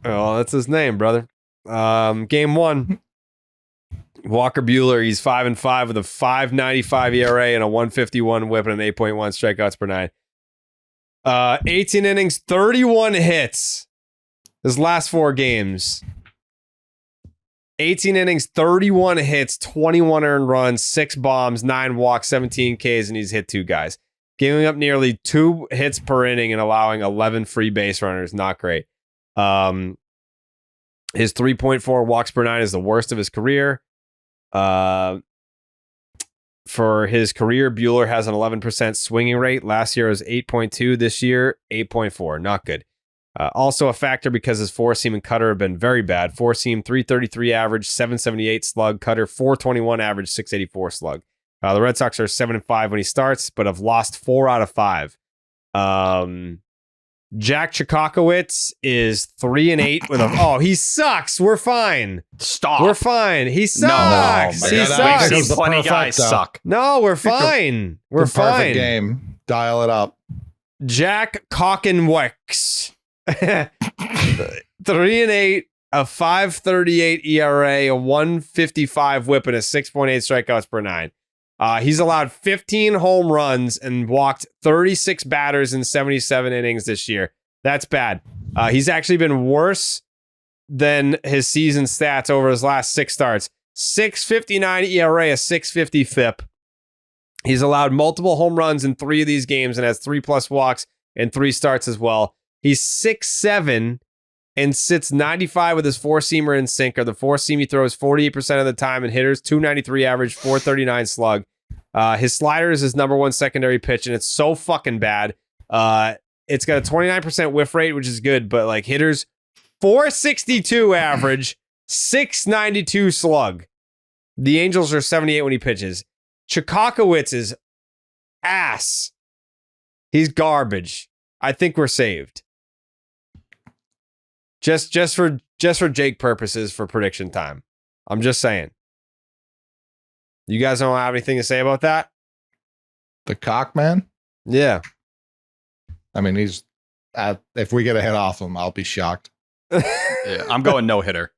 Oh, that's his name, brother. Game 1. Walker Bueller, he's 5-5 with a 5.95 ERA and a 151 whip and an 8.1 strikeouts per 9. 18 innings, 31 hits. His last 4 games. 18 innings, 31 hits, 21 earned runs, 6 bombs, 9 walks, 17 Ks, and he's hit 2 guys. Giving up nearly 2 hits per inning and allowing 11 free base runners. Not great. His 3.4 walks per 9 is the worst of his career. For his career, Bueller has an 11% swinging rate. Last year was 8.2. This year, 8.4. Not good. Also a factor because his 4-seam and cutter have been very bad. 4-seam, 333 average, 778 slug. Cutter, 421 average, 684 slug. The Red Sox are 7-5 when he starts, but have lost 4 out of 5. Jack Chikakowicz is 3-8 with a. Oh, he sucks. We're fine. Stop. We're fine. He sucks. No, he sucks. We've seen plenty guys suck. No, we're fine. We're fine. Perfect game. Dial it up. Jack Cockenwex. 3-8, a 5.38 ERA, a 155 whip, and a 6.8 strikeouts per 9. He's allowed 15 home runs and walked 36 batters in 77 innings this year. That's bad. He's actually been worse than his season stats over his last 6 starts. 6.59 ERA, a 6.50 FIP. He's allowed multiple home runs in 3 of these games and has 3+ walks and 3 starts as well. He's 6'7" and sits 95 with his 4-seamer and sinker. The 4-seam he throws 48% of the time and hitters, 293 average, 439 slug. His slider is his number 1 secondary pitch, and it's so fucking bad. It's got a 29% whiff rate, which is good, but like hitters, 462 average, 692 slug. The Angels are 78 when he pitches. Chikakowicz is ass. He's garbage. I think we're saved. Just for Jake purposes for prediction time. I'm just saying. You guys don't have anything to say about that? The cock man? Yeah. I mean, he's if we get a hit off him, I'll be shocked. Yeah, I'm going no hitter.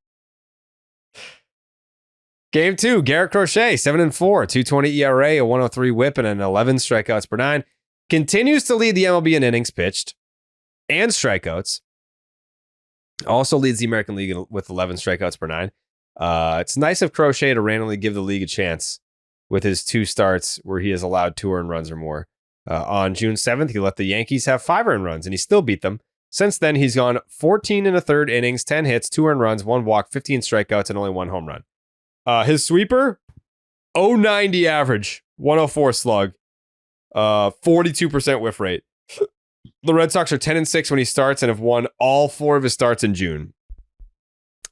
Game 2, Garrett Crochet, 7-4, 2.20 ERA, a 103 whip, and an 11 strikeouts per 9. Continues to lead the MLB in innings pitched and strikeouts. Also leads the American League with 11 strikeouts per 9. It's nice of Crochet to randomly give the league a chance with his 2 starts where he has allowed 2 earned runs or more. On June 7th, he let the Yankees have 5 earned runs, and he still beat them. Since then, he's gone 14 1/3 innings, 10 hits, 2 earned runs, 1 walk, 15 strikeouts, and only 1 home run. His sweeper, 0.90 average, 104 slug, 42% whiff rate. The Red Sox are 10-6 when he starts and have won all 4 of his starts in June.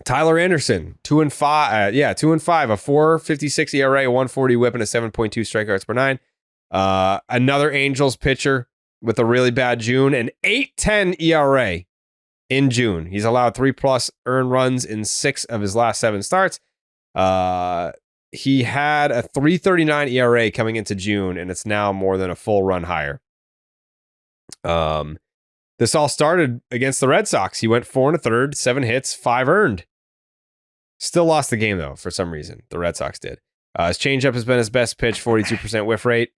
Tyler Anderson, 2-5, 2-5, a 4.56 ERA, a 140 whip, and a 7.2 strikeouts per 9. Another Angels pitcher with a really bad June, an 8.10 ERA, in June. He's allowed 3+ earned runs in 6 of his last 7 starts. He had a 3.39 ERA coming into June, and it's now more than a full run higher. This all started against the Red Sox. He went 4 1/3, 7 hits, 5 earned. Still lost the game, though, for some reason. The Red Sox did. His changeup has been his best pitch, 42% whiff rate.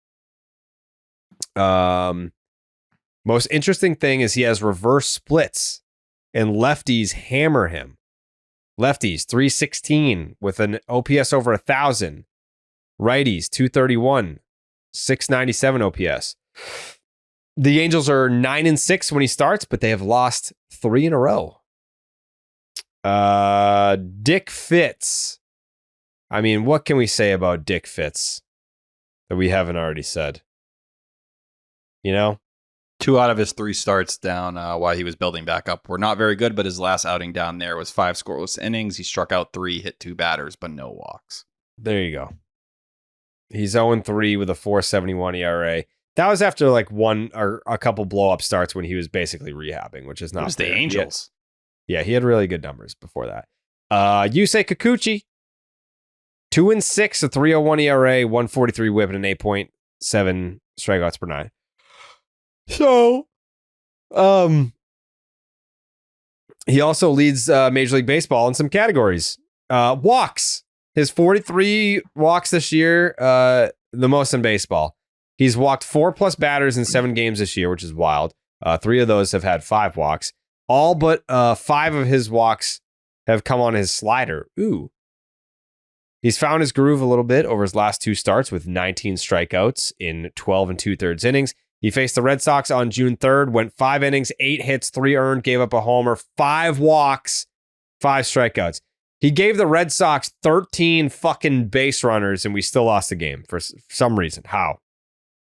Most interesting thing is he has reverse splits, and lefties hammer him. Lefties, 316 with an OPS over 1,000. Righties, 231, 697 OPS. The Angels are 9-6 when he starts, but they have lost 3 in a row. Dick Fitz. I mean, what can we say about Dick Fitz that we haven't already said? You know? 2 out of his 3 starts down while he was building back up were not very good, but his last outing down there was 5 scoreless innings. He struck out 3, hit 2 batters, but no walks. There you go. He's 0-3 with a 4.71 ERA. That was after like one or a couple blow-up starts when he was basically rehabbing, which is not. It was the Angels. He had really good numbers before that. Yusei Kikuchi, 2-6, a 3.01 ERA, 1.43 WHIP, and an 8.7 strikeouts per 9. So, he also leads Major League Baseball in some categories. Walks. His 43 walks this year, the most in baseball. He's walked 4+ batters in 7 games this year, which is wild. 3 of those have had 5 walks. All but 5 of his walks have come on his slider. Ooh. He's found his groove a little bit over his last 2 starts with 19 strikeouts in 12 2/3 innings. He faced the Red Sox on June 3rd, went 5 innings, 8 hits, 3 earned, gave up a homer, 5 walks, 5 strikeouts. He gave the Red Sox 13 fucking base runners, and we still lost the game for some reason. How?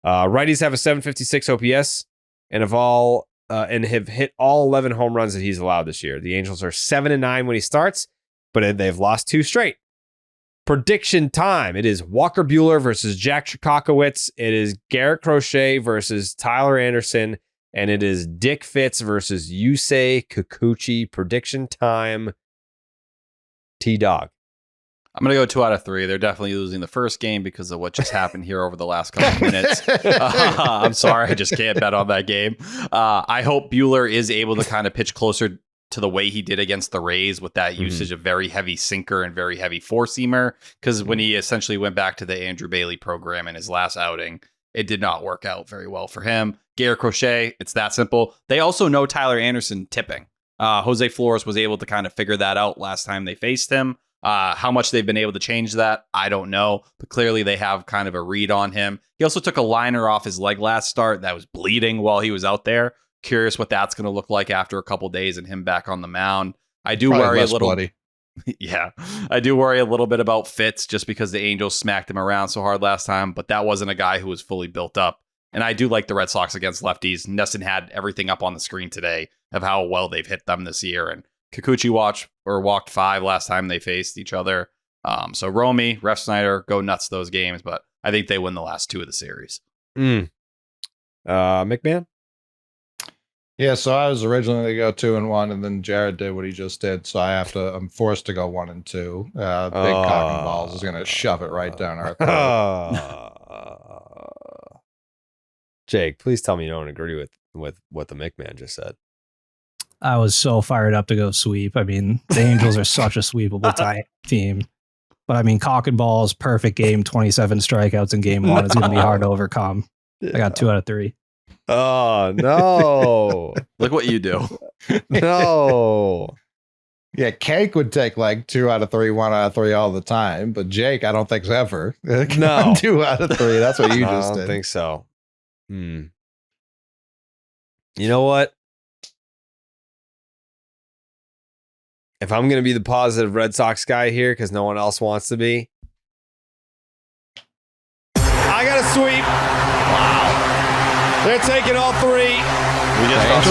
Righties have a 756 OPS and have hit all 11 home runs that he's allowed this year. The Angels are 7-9 when he starts, but they've lost 2 straight. Prediction time. It is Walker Buehler versus Jack Chikakowicz. It is Garrett Crochet versus Tyler Anderson. And it is Dick Fitz versus Yusei Kikuchi. Prediction time. T-Dog. I'm going to go 2 out of 3. They're definitely losing the first game because of what just happened here over the last couple of minutes. I'm sorry. I just can't bet on that game. I hope Buehler is able to kind of pitch closer to the way he did against the Rays with that usage of very heavy sinker and very heavy 4-seamer. Because when he essentially went back to the Andrew Bailey program in his last outing, it did not work out very well for him. Garrett Crochet, it's that simple. They also know Tyler Anderson tipping. Jose Flores was able to kind of figure that out last time they faced him. How much they've been able to change that, I don't know. But clearly they have kind of a read on him. He also took a liner off his leg last start that was bleeding while he was out there. Curious what that's going to look like after a couple days and him back on the mound. I do worry a little. Bloody. Yeah, I do worry a little bit about Fitz just because the Angels smacked him around so hard last time, but that wasn't a guy who was fully built up. And I do like the Red Sox against lefties. Nesson had everything up on the screen today of how well they've hit them this year. And Kikuchi walked 5 last time they faced each other. So Romy, Ref Snyder, go nuts those games, but I think they win the last 2 of the series. McMahon? Yeah, so I was originally going to go 2-1, and then Jared did what he just did. So I'm forced to go 1-2. Big cock and balls is going to shove it right down our throat. Jake, please tell me you don't agree with what the McMahon just said. I was so fired up to go sweep. I mean, the Angels are such a sweepable team. But I mean, cock and balls, perfect game, 27 strikeouts in game 1 is going to be hard to overcome. I got 2 out of 3. Oh, no. Look what you do. No. Yeah, Cake would take like 2 out of 3, 1 out of 3 all the time. But Jake, I don't think's ever. No. 2 out of 3. That's what you just did. I don't think so. You know what? If I'm going to be the positive Red Sox guy here because no one else wants to be, I got to sweep. Wow. They're taking all 3. We just got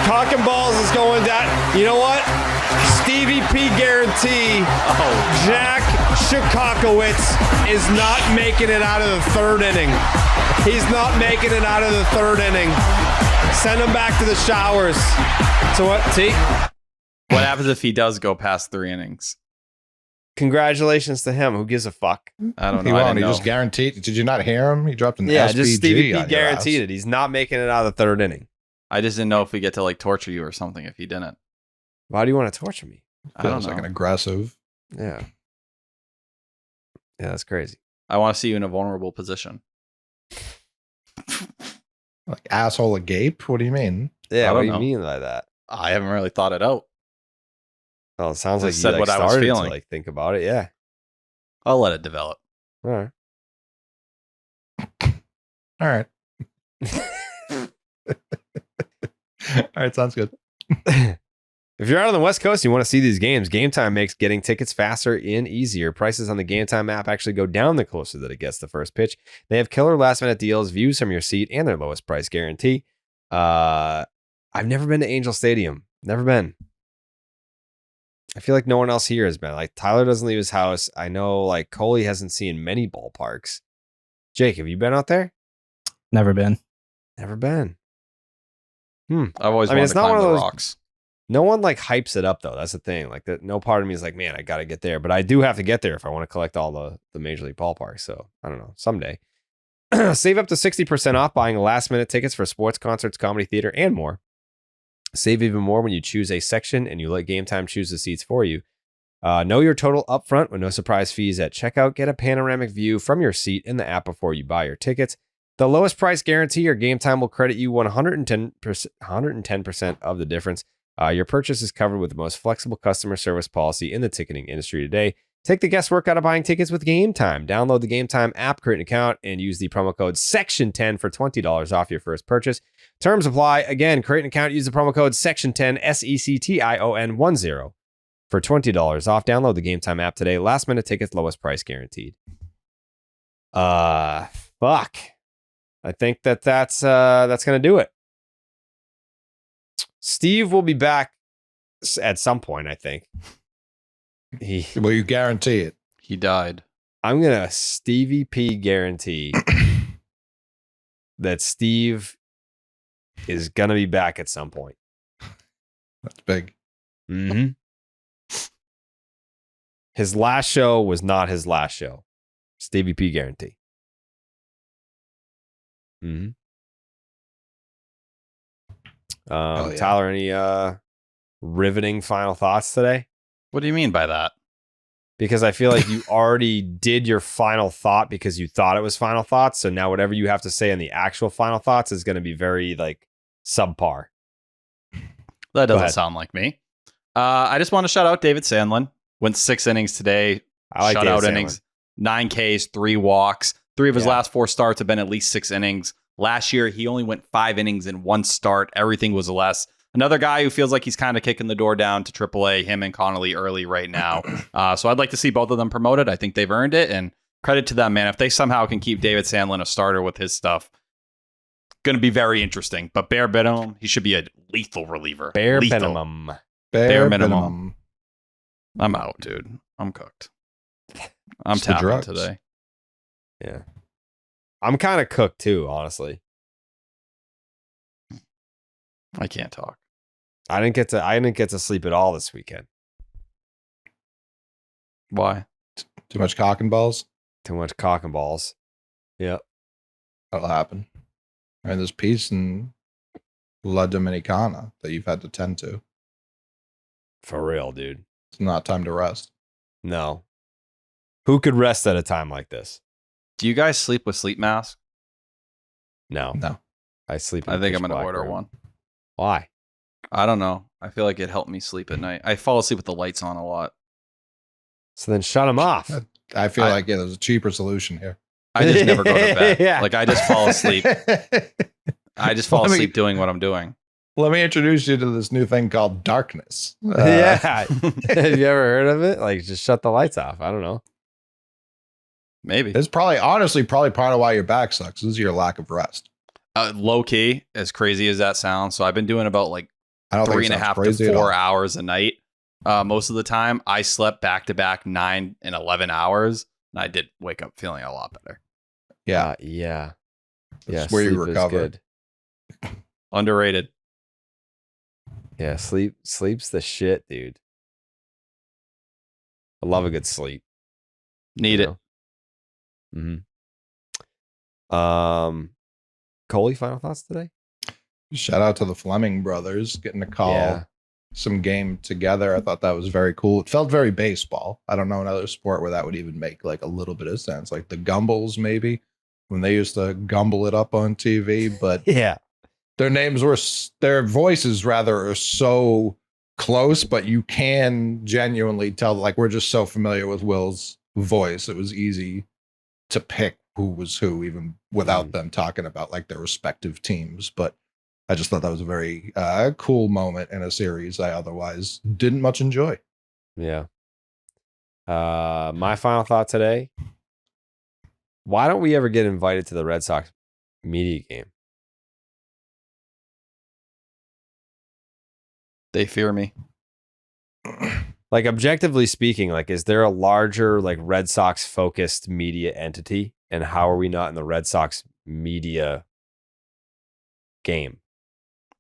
Cock and balls is going down. You know what? Stevie P guarantee Jack Chikakowicz is not making it out of the 3rd inning. He's not making it out of the 3rd inning. Send him back to the showers. So what? See? What happens if he does go past 3 innings? Congratulations to him. Who gives a fuck? I don't know. He won't. I didn't He know. just guaranteed. Did you not hear him? He dropped an Yeah, SPG just Stevie P on your guaranteed ass. it. He's not making it out of the 3rd inning. I just didn't know if we get to like torture you or something if he didn't. Why do you want to torture me? I don't Feels know. like an aggressive. Yeah. Yeah, that's crazy. I want to see you in a vulnerable position. Like asshole agape? What do you mean? Yeah, I what don't do you know. mean by that? I haven't really thought it out. Well, it sounds I like you said like, what I was started feeling. to like think about it. Yeah. I'll let it develop. All right. All right. All right, sounds good. If you're out on the West Coast, you want to see these games, Game Time makes getting tickets faster and easier. Prices on the Game Time app actually go down the closer that it gets the first pitch. They have killer last-minute deals, views from your seat, and their lowest price guarantee. I've never been to Angel Stadium. Never been. I feel like no one else here has been. Like, Tyler doesn't leave his house. I know, like, Coley hasn't seen many ballparks. Jake, have you been out there? Never been. Never been. I've always I mean, wanted it's to not climb one of the those- rocks. No one like hypes it up though. That's the thing. Like that, no part of me is like, man, I got to get there. But I do have to get there if I want to collect all the major league ballparks. So I don't know, someday. Save up to 60% off buying last minute tickets for sports, concerts, comedy, theater, and more. Save even more when you choose a section and you let Game Time choose the seats for you. Know your total upfront with no surprise fees at checkout. Get a panoramic view from your seat in the app before you buy your tickets. The lowest price guarantee or Game Time will credit you 110% of the difference. Your purchase is covered with the most flexible customer service policy in the ticketing industry today. Take the guesswork out of buying tickets with Game Time. Download the Game Time app, create an account, and use the promo code SECTION10 for $20 off your first purchase. Terms apply. Again, create an account, use the promo code SECTION10, SECTION10 for $20 off. Download the Game Time app today. Last minute tickets, lowest price guaranteed. Fuck. I think that's gonna do it. Steve will be back at some point, I think. Well, you guarantee it. He died. I'm going to Stevie P guarantee that Steve is going to be back at some point. That's big. Mm-hmm. His last show was not his last show. Stevie P guarantee. Mm-hmm. Yeah. Tyler, any riveting final thoughts today? What do you mean by that? Because I feel like you already did your final thought because you thought it was final thoughts. So now whatever you have to say in the actual final thoughts is going to be very like subpar. That doesn't sound like me. I just want to shout out David Sandlin. Went 6 innings today. I like Shutout David Sandlin. innings. 9 Ks, 3 walks. 3 of his last 4 starts have been at least 6 innings. Last year, he only went 5 innings in 1 start. Everything was less. Another guy who feels like he's kind of kicking the door down to AAA, him and Connolly early right now. So I'd like to see both of them promoted. I think they've earned it. And credit to them, man. If they somehow can keep David Sandlin a starter with his stuff, going to be very interesting. But bare minimum, he should be a lethal reliever. Bare Lethal. minimum. Bare minimum. I'm out, dude. I'm cooked. I'm It's the tapping drugs. today. Yeah. I'm kind of cooked too, honestly. I can't talk. I didn't get to sleep at all this weekend. Why? Too much cock and balls? Too much cock and balls. Yep. That'll happen. And there's peace in La Dominicana that you've had to tend to. For real, dude. It's not time to rest. No. Who could rest at a time like this? Do you guys sleep with sleep masks? No. No. I sleep in I a think pitch I'm going to black order room. one. Why? I don't know. I feel like it helped me sleep at night. I fall asleep with the lights on a lot. So then shut them off. I feel like there's a cheaper solution here. I just never go to bed. Yeah. Like I just fall asleep. I just fall Let me- asleep doing what I'm doing. Let me introduce you to this new thing called darkness. Yeah. Have you ever heard of it? Like just shut the lights off. I don't know. Maybe. It's honestly part of why your back sucks. This is your lack of rest. Low key, as crazy as that sounds. So I've been doing about like I don't 3.5 think it sounds to crazy at 4 all. hours a night. Most of the time, I slept back to back 9 and 11 hours, and I did wake up feeling a lot better. Yeah. Yeah. That's Yeah. where you sleep is recover. good. Underrated. Yeah, sleep's the shit, dude. I love a good sleep. Need it. Coley, final thoughts today? Shout out to the Fleming brothers getting to call some game together. I thought that was very cool. It felt very baseball. I don't know another sport where that would even make like a little bit of sense. Like the Gumbles, maybe, when they used to gumble it up on TV. But yeah, their voices rather are so close, but you can genuinely tell, like, we're just so familiar with Will's voice. It was easy to pick who was who, even without them talking about like their respective teams. But I just thought that was a very cool moment in a series I otherwise didn't much enjoy. Yeah. My final thought today: why don't we ever get invited to the Red Sox media game? They fear me. Like, objectively speaking, like, is there a larger, like, Red Sox focused media entity? And how are we not in the Red Sox media game?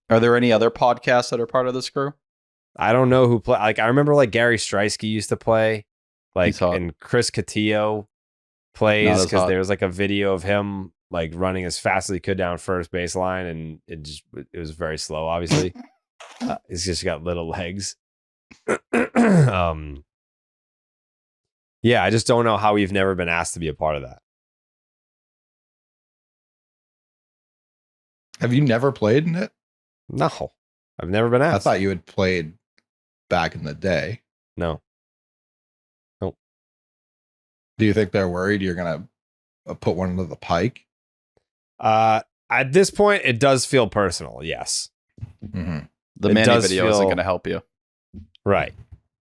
Are there any other podcasts that are part of this crew? I don't know who play. Like, I remember like Gary Streisky used to play, like, and Chris Cotillo plays because there was like a video of him like running as fast as he could down first baseline, and it was very slow. Obviously, he's just got little legs. Yeah, I just don't know how we've never been asked to be a part of that. Have you never played in it? No, I've never been asked. I thought you had played back in the day. No. Nope. Do you think they're worried you're going to put one into the pike? At this point, it does feel personal. Yes. Mm-hmm. The Manny video isn't going to help you. Right.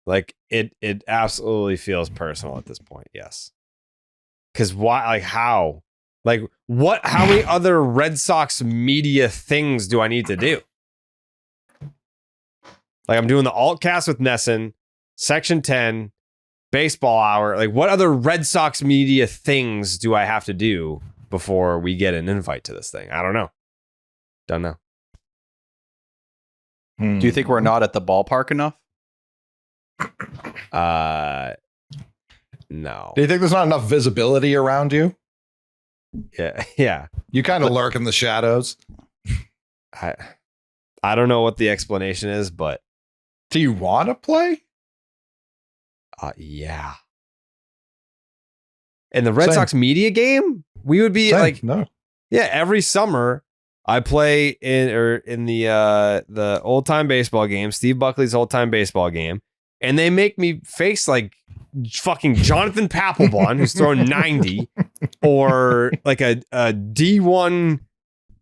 Like it absolutely feels personal at this point. Yes. Because why? Like how? Like what? How many other Red Sox media things do I need to do? Like I'm doing the alt cast with Nesson, Section 10, Baseball Hour. Like what other Red Sox media things do I have to do before we get an invite to this thing? I don't know. Don't know. Do you think we're not at the ballpark enough? No. Do you think there's not enough visibility around you? Yeah. You kind of lurk in the shadows. I don't know what the explanation is, but do you want to play? Yeah. In the Red Sox media game, we would be like, no. Yeah, every summer I play in the old time baseball game, Steve Buckley's old time baseball game, and they make me face like fucking Jonathan Papelbon, who's throwing 90, or like a D1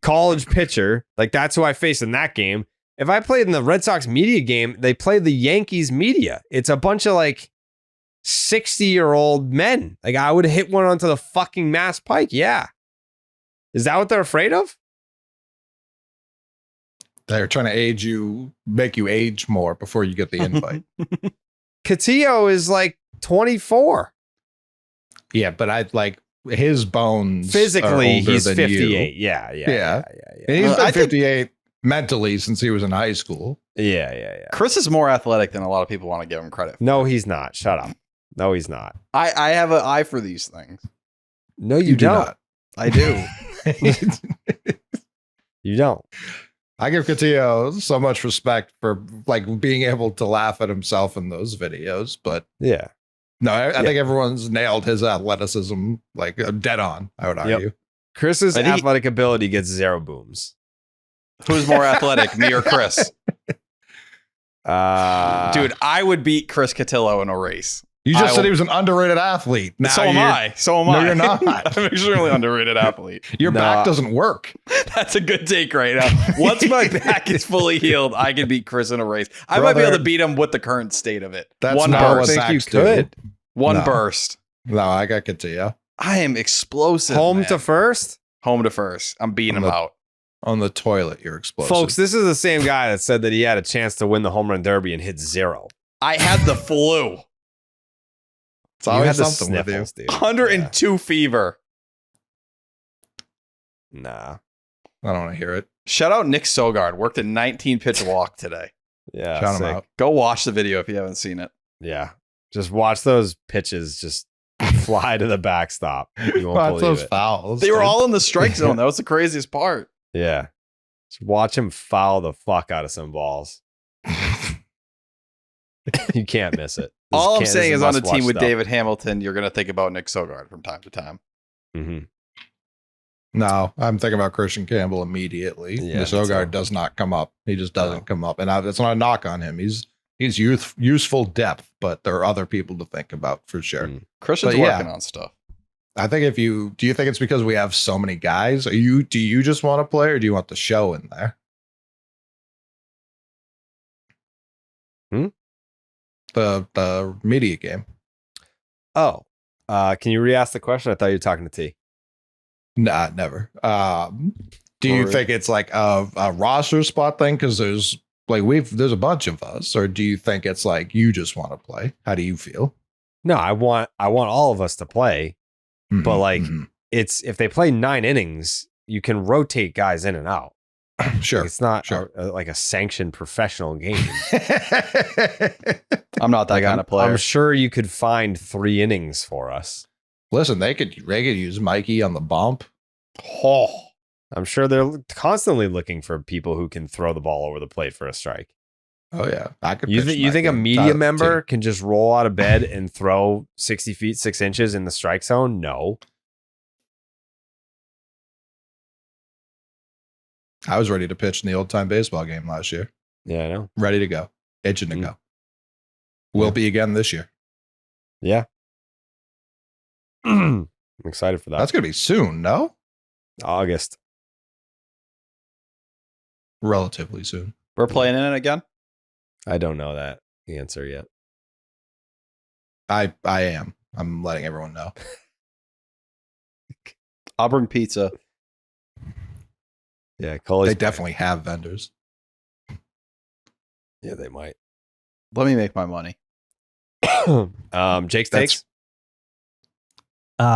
college pitcher. Like that's who I face in that game. If I played in the Red Sox media game, they play the Yankees media. It's a bunch of like 60-year-old men. Like I would hit one onto the fucking Mass Pike. Yeah. Is that what they're afraid of? They're trying to make you age more before you get the invite. Cotillo is like 24. Yeah, but I like his bones. Physically, he's 58. Yeah. And he's been 58 mentally since he was in high school. Yeah. Chris is more athletic than a lot of people want to give him credit for. No, he's not. Shut up. No, he's not. I have an eye for these things. No, you don't. Not. I do. You don't. I give Cotillo so much respect for like being able to laugh at himself in those videos, but yeah, no, I think everyone's nailed his athleticism like dead on. I would argue. Chris's athletic ability gets 0 booms. Who's more athletic, me or Chris? Dude, I would beat Chris Cotillo in a race. You just said he was an underrated athlete. Now so am I. No, you're not. I'm an extremely underrated athlete. Your back doesn't work. That's a good take right now. Once my back is fully healed, I can beat Chris in a race. I might be able to beat him with the current state of it. That's one not burst. what backs do. One burst. No, I got Cotillo. I am explosive. Home to first? Home to first. I'm beating him out. On the toilet, you're explosive. Folks, this is the same guy that said that he had a chance to win the home run derby and hit 0. I had the flu. It's always something with you. Dude. 102 fever. Nah. I don't want to hear it. Shout out Nick Sogard. Worked a 19-pitch walk today. Yeah. Shout him out. Go watch the video if you haven't seen it. Yeah. Just watch those pitches just fly to the backstop. You won't Watch believe those it. fouls. They were dude. all in the strike zone. That was the craziest part. Yeah. Just watch him foul the fuck out of some balls. You can't miss it. All I'm saying is on a team must-watch with stuff. David Hamilton, you're going to think about Nick Sogard from time to time. Mhm. No, I'm thinking about Christian Campbell immediately. Yeah, The Sogard so. does not come up. He just doesn't come up. And that's not a knock on him. He's useful depth, but there are other people to think about for sure. Mm. Christian's But yeah. working on stuff. I think do you think it's because we have so many guys? Do you just want to play or do you want the show in there? The media game. Oh. Can you re-ask the question? I thought you were talking to T. Nah, never. Do you think it's like a roster spot thing? Because there's a bunch of us, or do you think it's like you just want to play? How do you feel? No, I want all of us to play, but like Mhm. it's if they play 9 innings, you can rotate guys in and out. Sure. It's not Sure. like a sanctioned professional game. I'm not that kind of player. I'm sure you could find 3 innings for us. Listen, they could use Mikey on the bump. Oh, I'm sure they're constantly looking for people who can throw the ball over the plate for a strike. Oh yeah, I could. You pitch think a Mikey. media member can just roll out of bed and throw 60 feet 6 inches in the strike zone? No. I was ready to pitch in the old time baseball game last year. Yeah, I know. Ready to go, itching to Mm. go. Will be again this year. Yeah. I'm excited for that. That's gonna be soon. No, August. relatively soon. we're playing in it again? I don't know that answer yet. I am. I'm letting everyone know. I'll bring pizza. Yeah, Coley's They definitely have vendors. Yeah, they might. Let me make my money. Jake's takes.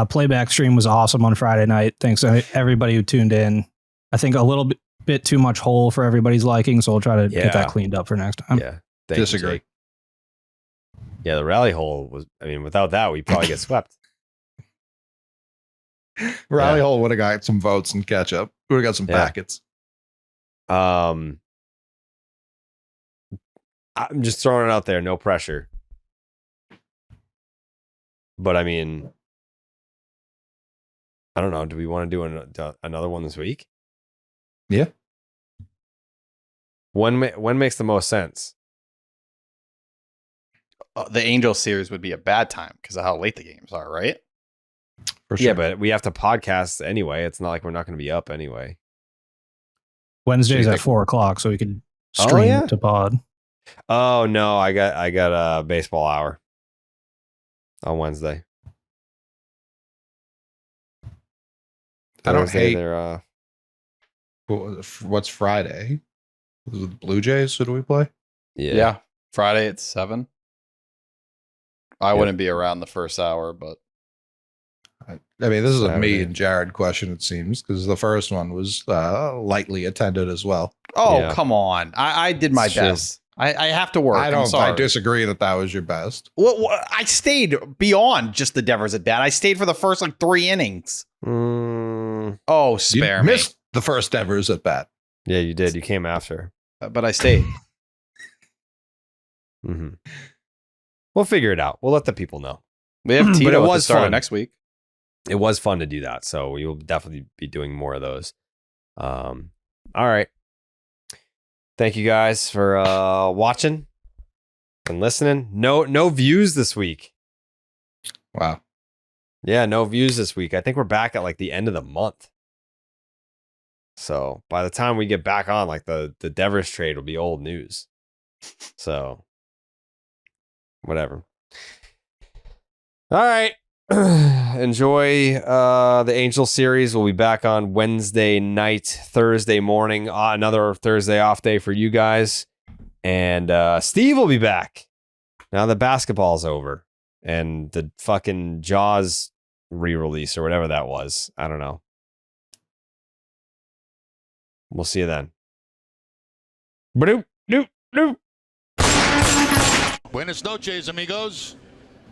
Playback stream was awesome on Friday night. Thanks to everybody who tuned in. I think a little bit too much hole for everybody's liking, so we'll try to get that cleaned up for next time. Yeah. Thank you, Disagree. Jake. Yeah, the rally hole was, I mean, without that, we'd probably get swept. Riley Hole would have got some votes and Ketchup. Would have got some Yeah. packets. I'm just throwing it out there, no pressure. But I mean, I don't know. Do we want to do another one this week? Yeah. When makes the most sense? The Angels series would be a bad time because of how late the games are, right? For sure. Yeah, but we have to podcast anyway. It's not like we're not going to be up anyway. Wednesdays So you at think- 4:00, so we could Oh, stream yeah. to pod. Oh no, I got a baseball hour on Wednesday. I don't Thursday, hate- they're What's Friday? Was it the Blue Jays? Who do we play? yeah. Friday at 7. I wouldn't be around the first hour, but I mean, this is a me Saturday. and Jared question, it seems, because the first one was lightly attended as well. oh, Yeah. come on. I did my It's true. best. I have to work. I I'm sorry. disagree that was your best. Well, I stayed beyond just the Devers at bat. I stayed for the first 3 innings. Oh, You spare me. missed the first Devers at bat. Yeah, you did. You came after. But I stayed. Mm-hmm. We'll figure it out. We'll let the people know. We have Tito But it at the was start of fun. next week. It was fun to do that, so we will definitely be doing more of those. All right. Thank you guys for watching and listening. No views this week. Wow. Yeah, no views this week. I think we're back at the end of the month. So by the time we get back on, the Devers trade will be old news. So whatever. All right. Enjoy the Angel series. We'll be back on Wednesday night, Thursday morning. Another Thursday off day for you guys. And Steve will be back now that basketball's over and the fucking Jaws re-release or whatever that was. I don't know. We'll see you then. Bloop, doop, doop. Buenas noches, amigos.